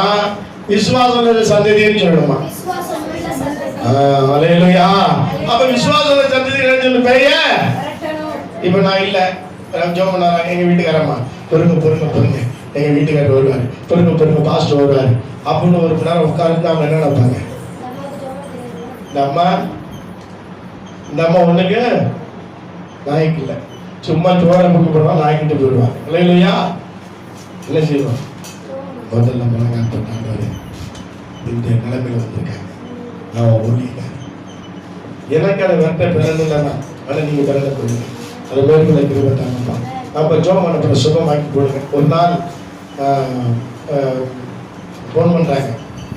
விசுவாச சந்ததின்னு சொல்லணுமா? அல்லேலூயா. அப்ப விசுவாச சந்ததி பெரிய இப்ப நான் இல்ல ஜெபம் பண்ணாரா, எங்க வீட்டுக்காரம்மா பொறுங்க பொறுங்க பொறுங்க, எங்க வீட்டுக்காரர் வருவாரு, பொறுங்க பொறுங்க பாஸ்டர் வருவாரு அப்படின்னு ஒரு மணி நேரம் உட்கார்ந்து அவங்க என்ன நினைப்பாங்க, இந்த அம்மா ஒண்ணுக்கு நாய்க்கு இல்லை, சும்மா சோழ புக்கு போடுவான், நாய்க்கிட்டு போயிடுவான். இல்லையா, என்ன செய்வோம், முதல்ல முழங்கால் போட்டாங்க, இந்த நிலைமையில வந்திருக்காங்க, நான் ஊழியக்காரன், எனக்கு அதை வெட்ட பிறந்து இல்லைன்னா ஆனால் நீங்க பிறந்த கொடுங்க, அது மேற்கொள்ள கிருபத்தாங்கப்பா. அப்போ ஜோம் பண்ண சுகமாக்கி போடுங்க. ஒரு நாள் ஃபோன் பண்ணுறாங்க,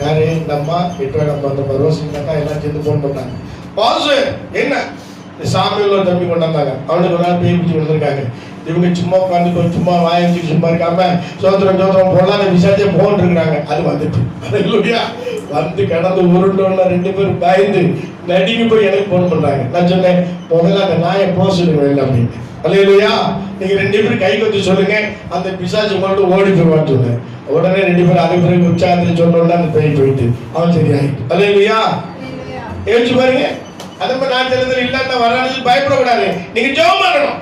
யாரு, இந்த அம்மா 8 நம்ம அந்த ரோசிங்கக்கா எல்லாம் சேர்ந்து ஃபோன் பண்ணாங்க. பாசு என்ன சாமியில் ஒரு தம்பி கொண்டாந்தாங்க, அவனுக்கு ஒரு நாள் பேய் பிடிச்சி வந்திருக்காங்க. இவங்க சும்மா உட்காந்து சும்மா வாங்கி சும்மா இருக்காம சோத்திரம் சோத்திரம் பொருளாதார விசாரிச்சே போன் இருக்கிறாங்க. அது வந்துட்டு இல்லையா, வந்து கடந்து உருண்டோன்னு 2 பேரும் பயந்து நடுங்கி போய் எனக்கு போன் பண்றாங்க. நான் சொன்னேன், முதல்ல அந்த நாயை போக சொல்லுங்க இல்லை அப்படின்னு. அல்லேலூயா, நீங்க 2 பேரும் கை கொத்தி சொல்லுங்க, அந்த பிசாசு மட்டும் ஓடி போயிடுவான்னு சொன்னேன். உடனே 2 பேரும் அதுக்கு பிறகு உற்சாகத்தில் சொன்னோன்னா அந்த பேய் போயிட்டு அவன் சரியாயிட்டு. அல்லேலூயா, யோசிச்சு பாருங்க. அதே மாதிரி நான் தெரிஞ்சது இல்லாம வராது பயப்படக்கூடாது, நீங்க ஜெபம் பண்ணணும்.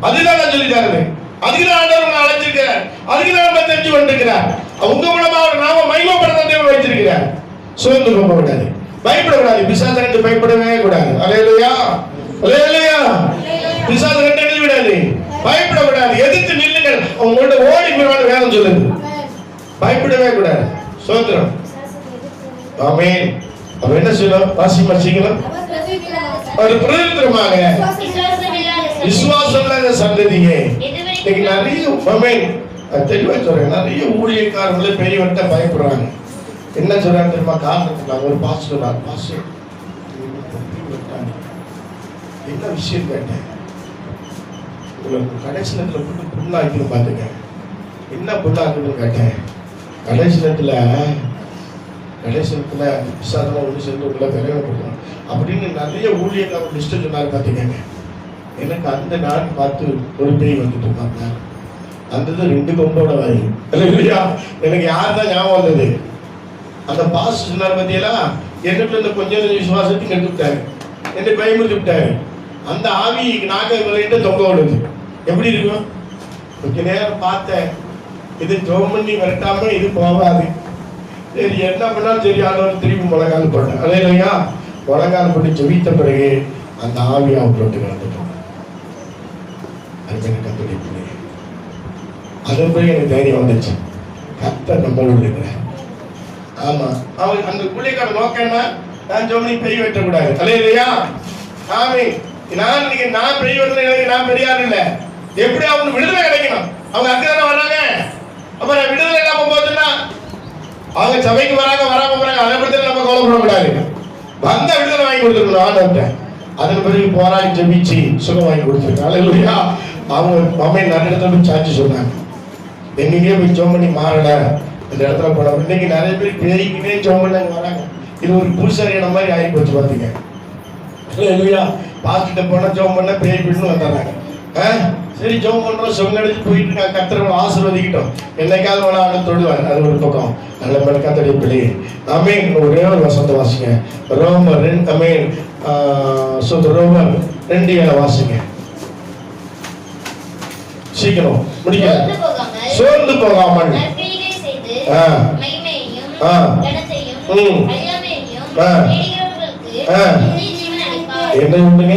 அதுதான் நான் சொல்லி தரது, அதுக்கு தான் ஆண்டவர் அழைச்சிருக்கிறார், அதுக்கு தான் நம்ம தெரிஞ்சு கொண்டிருக்கிறார். உங்க மூலமா அவர் நாம மகிமைப்படுத்த வைத்திருக்கிறார். சோர்ந்து போகக்கூடாது, பயப்படக்கூடாது, பிசாசு கண்டு பயப்படவே கூடாது. அல்லேலூயா, அல்லேலூயா, பிசாசு கண்டு எழுதி விடாது, பயப்படக்கூடாது, எதிர்த்து நில்லுங்கள், உங்கள்ட்ட ஓடி போயிடுவான்னு வேதம் சொல்லுது. பயப்படவே கூடாது. சோத்திரம், ஆமென். அப்ப என்ன செய்யணும், வாசிமா சீக்கிரம். ஒரு பிரதித்திரமாக விசுவாசம் இல்லாத சந்ததியே, இன்னைக்கு நிறைய தெளிவா சொல்றேன், நிறைய ஊழியக்காரங்களே பெரியவர்கிட்ட பயப்படுறாங்க. என்ன சொல்றாங்க தெரியுமா, காரணத்துக்கு ஒரு பாஸ்டர் என்ன விஷயம் கேட்டேன், உங்களுக்கு கடைசி நேரத்தில் போட்டு புண்ணாக்கின்னு பார்த்துங்க, என்ன புண்ணாக்குன்னு கேட்டேன். கடைசி நேரத்தில் விசாரணை ஒன்று சேர்ந்து உங்களை பெரிய கொடுக்கணும் அப்படின்னு நிறைய ஊழியக்காரங்க லிஸ்ட் சொன்னாரு. பார்த்துக்கங்க, எனக்கு அந்த நாள் பார்த்து ஒரு பேய் வந்துட்டு இருந்தாங்க, அந்த 2 கொம்போட வாங்கி இல்லையா, எனக்கு யார் தான் ஞாபகம் வந்தது, அந்த பாஸ் சொன்னார் பத்தியெல்லாம், என்னட்டு இந்த கொஞ்சம் விசுவாசத்தை கெட்டு விட்டாரு, என்னை பயமுறுத்தி விட்டாரு. அந்த ஆவி நாக்க விளையிட்டு தொங்க விடுது, எப்படி இருக்கும். கொஞ்ச நேரம் பார்த்தேன், இது ஜோம் பண்ணி விரட்டாம இது போகாது, சரி என்ன பண்ணாலும் சரி ஆண்டவர் திருப்பி முழங்கால் போட்டேன். இல்லையா, முழங்கால் போட்டு ஜெபித்த பிறகு அந்த ஆவி அவங்க போட்டு கிடந்துட்டோம். அது எனக்கு கத்துடைய பிள்ளைங்க, அதன் பிறகு எனக்கு தைரியம் வந்துச்சு, கர்த்தர் நம்மளோட இருக்கிறேன். ஆமா, அவன் அந்த ஊழியக்கார நோக்கம்னா நான் ஜோமனி பெரிய வெட்டக்கூடாது. இல்லையா, ஆமே, நான் பெரிய வெட்ட, எனக்கு நான் பெரியார் இல்லை, எப்படி அவனுக்கு விடுதலை கிடைக்கணும், அவங்க அங்கதானே வர்றாங்க. அப்புறம் விடுதலை இல்லாம போச்சுன்னா அவங்க சபைக்கு வராங்க, வராம போறாங்க, அதை பத்தி நம்ம கவலைப்படக்கூடாது, வந்த விடுதலை வாங்கி கொடுத்துருக்கணும் ஆண்டவர்கிட்ட. அதன் பிறகு போராடி ஜெபிச்சு சுகம் வாங்கி கொடுத்துருக்காங்க. அல்லேலூயா, அவங்க அம்மை நிறைய இடத்துல போய் சாட்சி சொன்னாங்க, எங்கேயே போய் ஜெபம் பண்ணி மாறல, இந்த இடத்துல போனோம். இன்னைக்கு நிறைய பேர் பேய்கிட்டே ஜெபம் பண்ணாங்க வராங்க, இது ஒரு புருஷரியான மாதிரி ஆகி போச்சு. பார்த்தீங்க, அல்லேலூயா, பாஸ்டர்கிட்ட போனா ஜெபம் பண்ண பேய் பின்னு வந்துடுறாங்க. சரி ஜெபம் பண்றோம், செவங்கடிச்சு போயிட்டு இருக்காங்க. கர்த்தர் ஆசீர்வதிக்கிட்டோம். என்னைக்காவது வேணா தொழுவார், அது ஒரு பக்கம். நல்ல மேல கர்த்தருடைய பிள்ளையே, ஆமென். ஒரே ஒரு வசனத்தை வாசிங்க. ரோமர் 2, ஆமென். ரோமர் 2:7 வாசிங்க. சீக்கிரம் முடிக்க. சோர்ந்து போகாமல் என்ன உண்டுங்க?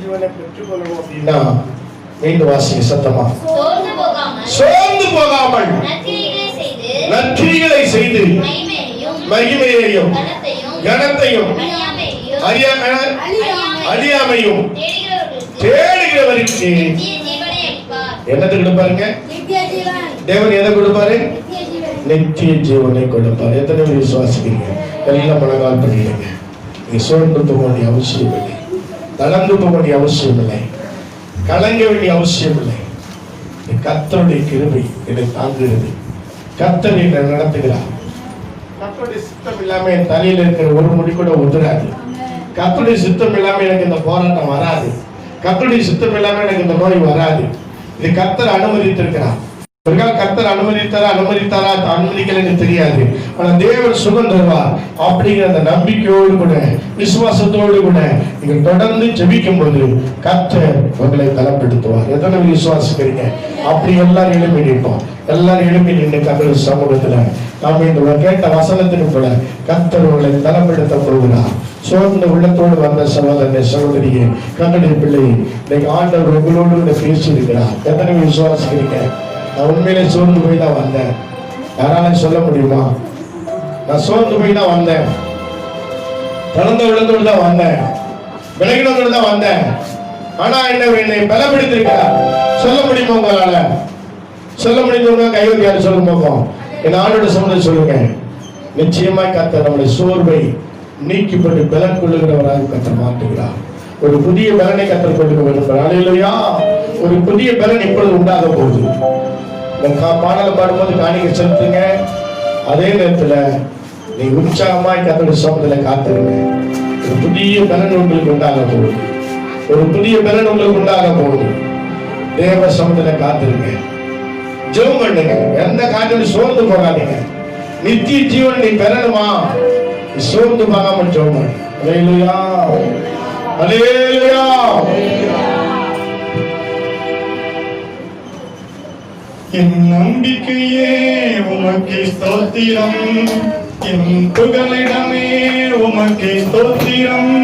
ஜீவனை பெற்றுக்கொள்வோம் அப்படின்னா மீண்டும் வாசிங்க சத்தமா. சோர்ந்து போகாமல் நற்கிரிகளை செய்து மகிமையையும் கனத்தையும் அழியாமையும் தேடுகிறவருக்கு என்னத்தை கொடுப்பாருங்க? தேவன் எதை கொடுப்பாரு? நித்திய ஜீவனை கொடுப்பார். எத்தனை பேர் விசுவாசிக்கிறீங்க? எல்லாம் மனகால் பண்ணிடுங்க. நீங்க சோர்ந்து போக வேண்டிய அவசியம் இல்லை, தளர்ந்து போக வேண்டிய அவசியம் இல்லை, கலங்க வேண்டிய அவசியம் இல்லை. கர்த்தருடைய கிருபை என்னை தாங்குகிறது. கர்த்தர் என்னை நடத்துகிறார். கர்த்தருடைய சித்தம் இல்லாம என் தலையில இருக்கிற ஒரு முடி கூட உதிராது. கர்த்தருடைய சித்தம் இல்லாம எனக்கு இந்த போராட்டம் வராது. கர்த்தருடைய சித்தம் இல்லாம எனக்கு இந்த நோய் வராது. இது கர்த்தர் அனுமதித்திருக்கிறார். கர்த்தர் அனுமதித்தாரா அனுமதிக்கலன்னு தெரியாது. ஆனா தேவன் சுகம் தருவார் அப்படிங்கிற அந்த நம்பிக்கையோடு கூட விசுவாசத்தோடு கூட நீங்க தொடர்ந்து ஜெபிக்கும் போது கர்த்தர் உங்களை பலப்படுத்துவார். எத்தனை விசுவாசிக்கிறீங்க? அப்படி எல்லாரும் எழுப்பி நிற்போம். எல்லாரும் எழுப்பி நின்று கர்த்தர் சமூகத்துல நாம இந்த கேட்ட வசனத்திற்கு கூட கர்த்தர் உங்களை பலப்படுத்த போகிறார். சோர்ந்த உள்ளத்தோடு வந்த சகோதரனை சகோதரியே, கர்த்தருடைய பிள்ளை, இன்னைக்கு ஆண்டவர் உங்களோடு பேசி இருக்கிறார். எத்தனை விசுவாசிக்கிறீங்க? நான் உண்மையிலே சோர்ந்து போய் தான் வந்தேன். யாராலும் சொல்ல முடியுமா? நான் சோர்ந்து போய் தான் வந்தேன், தளர்ந்த உள்ளத்தோடு தான் வந்தேன், விலகினோடு தான் வந்தேன். ஆனா என்னை பலப்படுத்திருக்கிறார். சொல்ல முடியுமா? உங்களால சொல்ல முடியுமா? கைவரி யாரும் சொல்ல போகும். என் ஆண்டோட சொன்னதை சொல்லுங்க. நிச்சயமாய் கர்த்தர் நம்முடைய சோர்வை நீக்கிப்பட்டு பலன் கொள்ளுகிறவராக கர்த்தர் மாற்றுகிறார். ஒரு புதிய பலனை கர்த்தர் கொண்டு வருகிறார். அல்லேலூயா. ஒரு புதிய பலன் இப்பொழுது உண்டாக போகுது. பாடலை பாடும்போது காணிக்கை செலுத்துங்க. அதே நேரத்துல நீ உற்சாகமாய் கர்த்தருடைய சமூகத்துல காத்துருங்க. ஒரு புதிய பலன் உங்களுக்கு உண்டாக போகுது. ஒரு புதிய பலன் உங்களுக்கு உண்டாக போகுது. தேவ சமூகத்துல காத்துருங்க. ஜெபம் பண்ணுங்க. எந்த காரியத்திலும் சோர்ந்து போகாதீங்க. நித்திய ஜீவன் நீ பெறணுமா? சோர்ந்து போகாம ஜெபம் பண்ணு. அல்லேலூயா, அல்லேலூயா. என் நம்பிக்கையே உமக்கு ஸ்தோத்திரம், என் புகலிடமே உமக்கு ஸ்தோத்திரம்.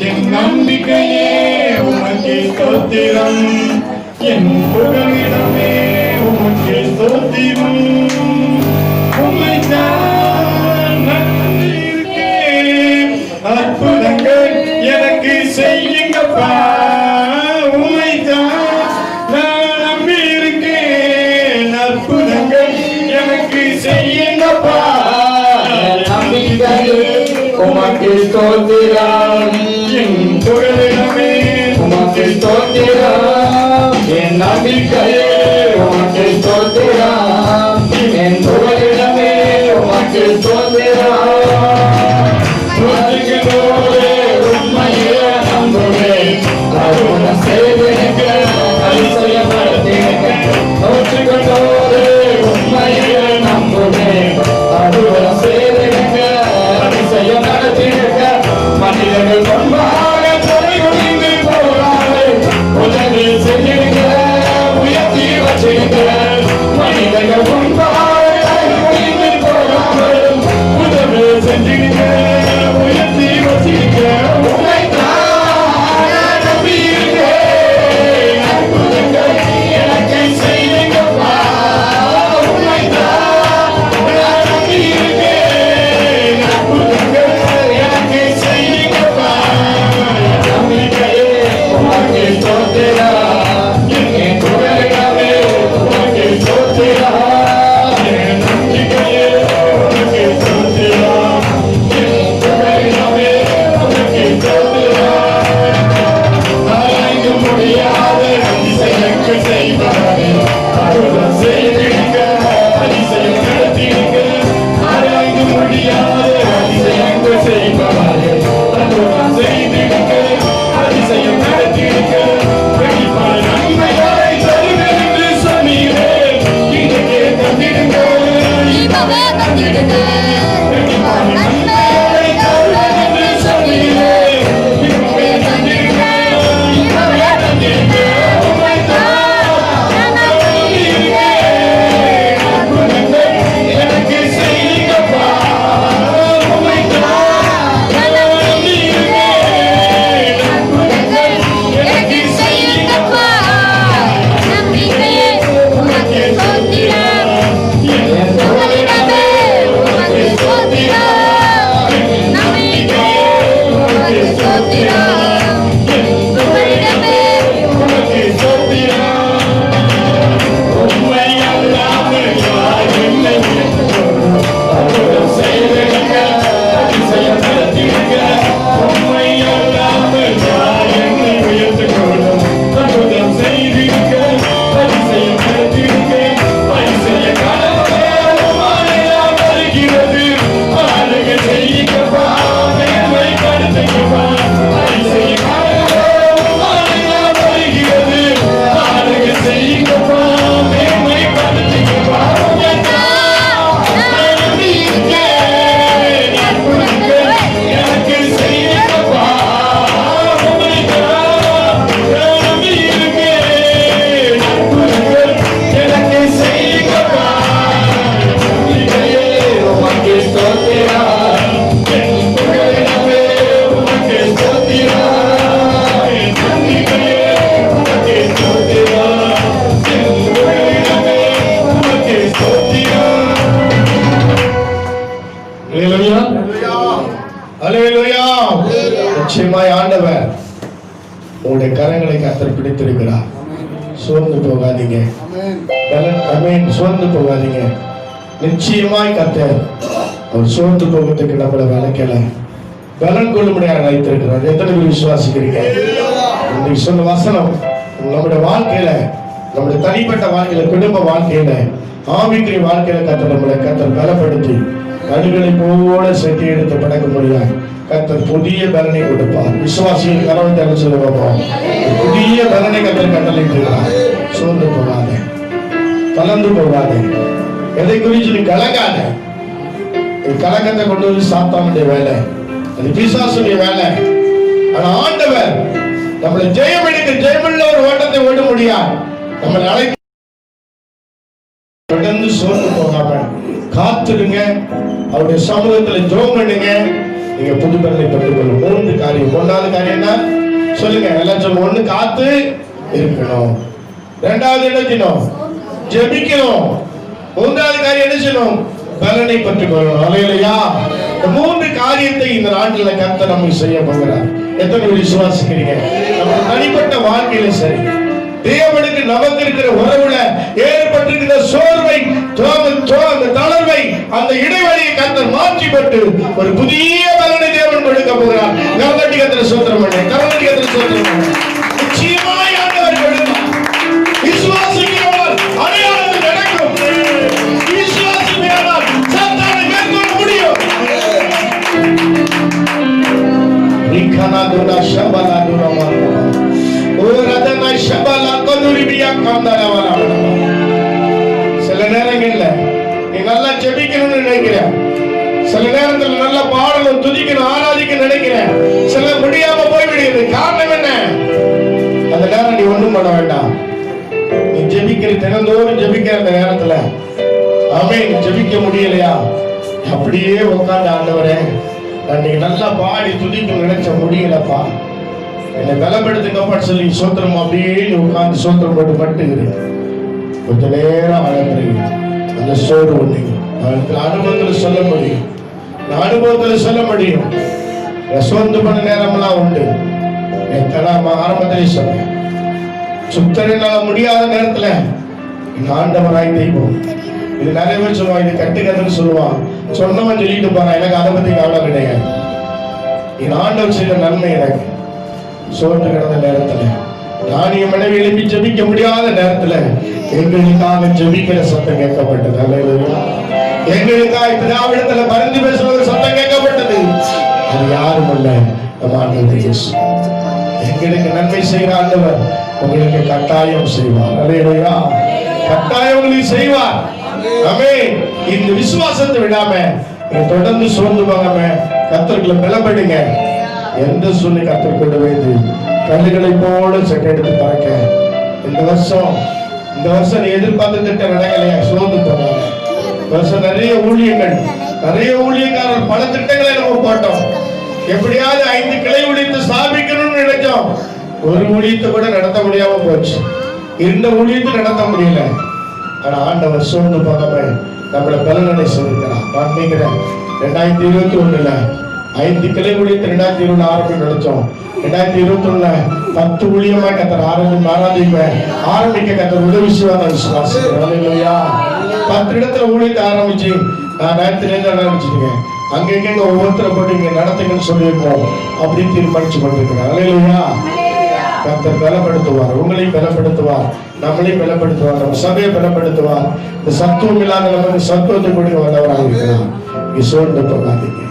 என் நம்பிக்கையே உமக்கு ஸ்தோத்திரம், என் புகலிடமே உமக்கு ஸ்தோத்திரம். உம்மைத்தான் நம்பியிருக்கேன், அற்புதங்கள் எனக்கு செய்யுங்கப்பா. உம்மைத்தான் நான் நம்பியிருக்கேன், அற்புதங்கள் எனக்கு செய்யுங்கப்பா. நம்பிக்கையே உமக்கு ஸ்தோத்திரம், என் புகலிடமே உமக்கு ஸ்தோத்திரம். என் நம்பிக்கையே உமக்கு ஸ்தோத்திரம், என் புகலிடமே உமக்கு ஸ்தோத்திரம். உண்மையே நம்புவேன், அருணம் செய்வேங்க, அதிசயப்படுத்தேங்க. நோற்றுக்கொண்டோரே உண்மையே நம்புவேன், அருணம் செய்வேங்க, அதிசயம் நடத்திடுங்க. மனிதர்கள் முன்பாக குறைகுடிந்து போறாரு, உதவி செய்யுங்க, உயர்த்தி வச்சிருங்க. மனிதர்கள் கர்த்தர் பிடித்திருக்கிறார். சோர்ந்து போகாதீங்க. ஆமென். சோர்ந்து போகாதீங்க. நிச்சயமாய் கர்த்தர் அவர் சோர்ந்து போகிறதுக்கு நம்மளை விளக்கல பலன் கொள்ளும்படியாக வைத்திருக்கிறார். எத்தனை பேர் விசுவாசிக்கிறீங்க? இன்னைக்கு சொன்ன வசனம் நம்முடைய வாழ்க்கையில, நம்முடைய தனிப்பட்ட வாழ்க்கையில, குடும்ப வாழ்க்கையில, ஆவிக்குரிய வாழ்க்கையில கர்த்தர் பலப்படுத்தி கடுகளை போல செட்டி எடுத்து படக்க முடியாது. கர்த்தர் புதிய பலனை கொடுப்பார். விசுவாசிகள் கரவத்தை அழைச்சு பார்ப்போம். புதிய பலனை கர்த்தர் கட்டளையிட்டிருக்கிறார். சோர்ந்து போகாத, கலந்து போகாத, எதை குறித்து நீ கலங்காத. கலக்கத்தை கொண்டு வந்து சாத்தானுடைய வேலை, அது பிசாசுடைய வேலை. ஆனா ஆண்டவர் நம்மளை ஜெயம் எடுக்க ஜெயமுள்ள ஒரு ஓட்டத்தை ஓட முடியாது. நம்மளை அழைத்து தொடர்ந்து சோர்ந்து போகாம காத்துடுங்க. அவருடைய சமூகத்துல ஜெபம் பண்ணுங்க. நீங்க புது பலனை பெற்றுக்கொள்ளும். 3 காரியம். 1வது காரியம் என்ன சொல்லுங்க? எல்லாம் சொல்லுங்க. 1 காத்து இருக்கணும். 2வது என்ன செய்யணும்? ஜெபிக்கணும். 3வது காரியம் என்ன செய்யணும்? பலனை பெற்றுக்கொள்ளணும். அல்லேலூயா. இந்த 3 காரியத்தை இந்த நாட்டில கர்த்தர் நமக்கு செய்ய போகிறார். எத்தனை பேர் விசுவாசிக்கிறீங்க? நம்ம தனிப்பட்ட வாழ்க்கையில சரி, தேவனுக்கு நமக்கு இருக்கிற உறவுல ஏற்பட்டிருக்கிற சோர்வை, அந்த தளர்வை, அந்த இடைவெளியை கர்த்தர் மாற்றிப்பட்டு ஒரு புதிய பலனை தேவன் கொடுக்க போகிறார். கர்த்தருக்கு கர்த்தர் ஸ்தோத்திரம் பண்ணுங்க. கர்த்தருக்கு கர்த்தர் ஸ்தோத்திரம் பண்ணுங்க. நிச்சயமாய் ஆண்டவர் கொடுப்பார். விசுவாசிக்கிறவர் அடையாளம் நடக்கும். விசுவாசிக்கிறவர் சாத்தானை மேற்கொள்ள முடியும். நிக்கனா துனா ஷபலா துனா மார்மா ஓரதனா ஷபலா கதுரிபியா காந்தரவனா. சில நேரங்கள்ல நீ நல்லா ஜெபிக்கணும்னு நினைக்கிற, சில நேரத்துல நல்லா பாடணும், துதிக்கணும், ஆராதிக்க நினைக்கிற, சில முடியாம போய்விடுகிறது. காரணம் என்ன? அந்த நேரம் நீ ஒண்ணும் பண்ண வேண்டாம். நீ ஜெபிக்கிற, தினந்தோறும் ஜெபிக்கிற அந்த நேரத்துல ஆமென், ஜெபிக்க முடியலையா? அப்படியே உட்கார்ந்து ஆண்டவரே நீங்க நல்லா பாடி துதிக்க நினைச்ச முடியலப்பா, என்னை பலப்படுத்துங்கப்பான்னு சொல்லி சோத்திரம் அப்படியே உட்கார்ந்து சோத்திரம் போட்டு பட்டுகிறேன். கொஞ்ச நேரம் அழகிறீங்க. அந்த சோறு ஒண்ணு அனுபவத்தில் சொல்ல முடியும். அனுபவத்தில் சொல்ல முடியும். சோர்ந்து பண்ண நேரம்லாம் உண்டு. ஆரம்பத்திலே சொன்னேன், சுத்தரினால முடியாத நேரத்துல இந்த ஆண்டவராய் தெய்வம். இது நிறைய பேர் சொல்லுவான், இது கட்டுக்கதுன்னு சொல்லுவான். சொன்னவன் சொல்லிட்டு போறான், எனக்கு அதை பத்தி கவலை கிடையாது. என் ஆண்டவர் செய்த நன்மை எனக்கு. சோர்ந்து கிடந்த நேரத்துல, நான் என் மனைவி எழுப்பி ஜெபிக்க முடியாத நேரத்துல எங்களுக்காக ஜெபிக்கிற சத்தம் கேட்கப்பட்டது. அல்லேலூயா. எங்களுக்காக பிதாவிடத்துல பரிந்து பேசுவது சத்தம் கேட்கப்பட்டது. அது யாரும் அல்ல, நம்ம ஆண்டவர் இயேசு. எங்களுக்கு நன்மை செய்கிற ஆண்டவர் உங்களுக்கு கட்டாயம் செய்வார். அல்லேலூயா. கட்டாயம் உங்களுக்கு செய்வார். ஆமென். இந்த விசுவாசத்தை விடாம தொடர்ந்து சோர்ந்து போகாம கர்த்தர்களை பலப்படுங்க. எந்த சூழ்நிலை கர்த்தர் கொண்டு வந்து கல்லுகளை போல செட்டை எடுத்து பறக்க. இந்த வருஷம் நீ எதிர்பார்த்த திட்டம் நடக்கலையா? சோர்ந்து போகாம. வருஷம் நிறைய ஊழியக்காரர் பல திட்டங்களை நம்ம போட்டோம். எப்படியாவது 5 கிளை ஊழியத்தை ஸ்தாபிக்கணும்னு நினைச்சோம். ஒரு ஊழியத்தை கூட நடத்த முடியாம போச்சு. இந்த ஊழியத்தை நடத்த முடியல. ஆனா ஆண்டவர் சோர்ந்து போகாம நம்மளை பலனடை செய்திருக்கிறார். நான் நினைக்கிறேன் 2021 5 கிளை ஊழியத்தை 2020 ஆரம்பி நினைச்சோம். 2021 10 ஊழியமா கர்த்தர் ஆரம்பிக்க கர்த்தர் உதவி செய்வார். விசுவாசிக்கிறேன். 10 இடத்துல ஊழியத்தை ஆரம்பிச்சு நான் 9th ஆரம்பிச்சிருக்கேன். அங்கங்க ஒவ்வொருத்தரை போட்டு இங்க நடத்துங்கன்னு சொல்லியிருக்கோம் அப்படின்னு தீர்மானிச்சு கொண்டிருக்கிறேன். அல்லேலூயா. கர்த்தர் பலப்படுத்துவார், உங்களையும் பலப்படுத்துவார், நம்மளையும் பலப்படுத்துவார், நம்ம சபையை பலப்படுத்துவார். இந்த சத்துவம் இல்லாத நமக்கு சத்துவத்தை கொண்டு வந்தவராக இருக்கிறார். நீ சோர்ந்து போகாதீங்க.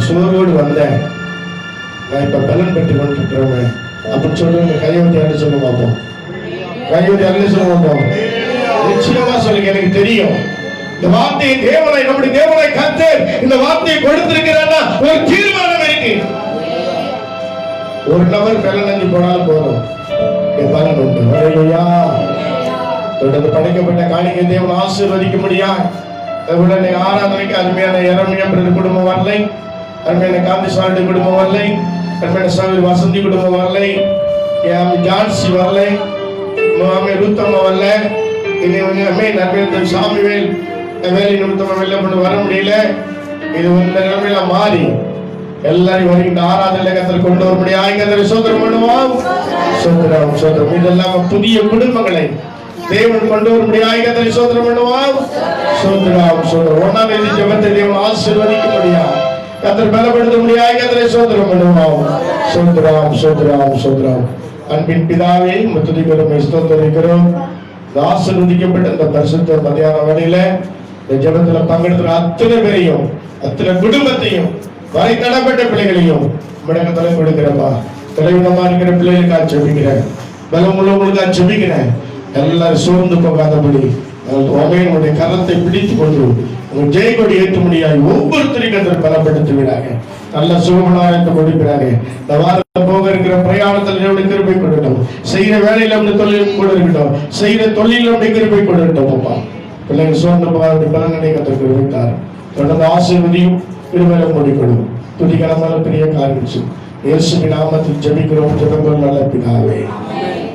சோர்வோடு வந்தேன், நான் இப்ப பலன் பெற்றுக் கொண்டிருக்கிறேன் அப்படின்னு சொல்லுங்க. கையொட்டி அள்ளி சொல்ல மாட்டோம். கையொட்டி அள்ளி சொல்ல மாட்டோம். நிச்சயமா சொல்லுங்க. எனக்கு தெரியும் இந்த வார்த்தையை நம்முடைய தேவனை கர்த்தர் இந்த வார்த்தையை கொடுத்திருக்கிறான்னா ஒரு தீர்மானம் இருக்கு. ஒரு நபர் பலனஞ்சு போனாலும் போதும், பலன் உண்டு. அல்லேலூயா. தொடர்ந்து படைக்கப்பட்ட காணிக்கை தேவன் ஆசீர்வதிக்க முடியாது. உடனே ஆராதனைக்கு அருமையான எரமியா குடும்பம் வரலை, அருமையான காந்தி சாரடி குடும்பம் வரலை, அருமையான சாமி வசந்தி குடும்பம் வரலை, ஜான்சி வரலை, ரூத்தம்மா வரல, சாமிவேல் வேலை நிமித்தமா வெளில பண்ண வர முடியல. இது இந்த நிலைமையில மாறி எல்லாரும் வருகின்ற ஆராதனை கத்தர் கொண்டு வர முடியாது கத்தரை சோதரம் பண்ணுவோம். சோதரம் சோதரம் இதெல்லாம் புதிய குடும்பங்களை தேவன் கொண்டு வர முடியாது கத்தரை சோதரம் பண்ணுவோம். சோதரம் சோதரம் ஒன்னாம் தேதி ஜெபத்தை தேவன் ஆசீர்வதிக்க முடியாது கத்தர் பலப்படுத்த முடியாது கத்தரை சோதரம் பண்ணுவோம். சோதரம் சோதரம் சோதரம் அன்பின் பிதாவே துதிக்கிறோம் ஸ்தோத்திரிக்கிறோம். ஆசீர்வதிக்கப்பட்ட இந்த பரிசுத்த மத்தியான வேளையில இந்த ஜெபத்துல பங்கெடுக்கிற அத்தனை பேரையும் அத்தனை குடும்பத்தையும் வரை தடப்பட்ட பிள்ளைகளையும் முடக்கத்தலை கொடுக்கிறப்பா. தலைவிதமா இருக்கிற பிள்ளைகளுக்காக ஜெபிக்கிறேன். பலம் உள்ளவங்களுக்காக ஜெபிக்கிறேன். எல்லாரும் சோர்ந்து போகாதபடி உங்களுடைய கரத்தை பிடித்துக் கொண்டு உங்கள் ஜெயக்கொடி ஏற்ற முடியாது ஒவ்வொருத்தரையும் கத்தர் பலப்படுத்தி விடாங்க. நல்ல சுகமனாயத்தை கொடுக்கிறாங்க. இந்த வாரத்தில் போக இருக்கிற பிரயாணத்தில் திருப்பி கொடுக்கட்டும். செய்கிற வேலையில அப்படி தொழில் கூட இருக்கட்டும். செய்கிற தொழில் அப்படி திருப்பி கொடுக்கட்டும். அப்பா பிள்ளைங்க சோர்ந்து போகாத பலனை கத்தர் கொடுத்தார். தொடர்ந்து ஆசீர்வதியும் திருமணம் முடிக்கணும். துதிகரமான பெரிய காரியம் இயேசுவின் நாமத்தில் ஜெபிக்கிறோம். ஜெபங்கள் நல்ல பிதாவே.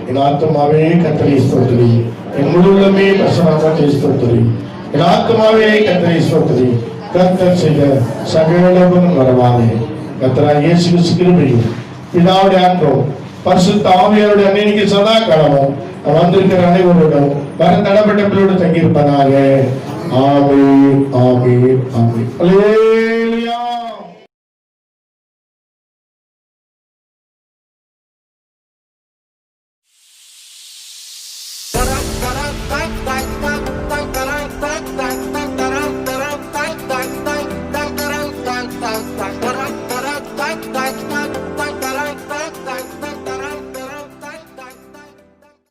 என் ஆத்மாவே கர்த்தரை ஸ்தோத்திரி. என் முழு உள்ளமே பரிசுத்தநாமத்தை ஸ்தோத்திரி. என் ஆத்மாவே கர்த்தரை ஸ்தோத்திரி. கர்த்தர் செய்த சகலமும் மறவாதே. கர்த்தராகிய இயேசு கிறிஸ்து கிருபையும் பிதாவுடைய அன்பும் பரிசுத்த ஆவியாருடைய அன்னைக்கு சதா காலமும் வந்திருக்கிற அனைவரோடும் வர தடப்பட்ட பிள்ளையோடு தங்கியிருப்பதாக. ஆமென் ஆமென் ஆமென்.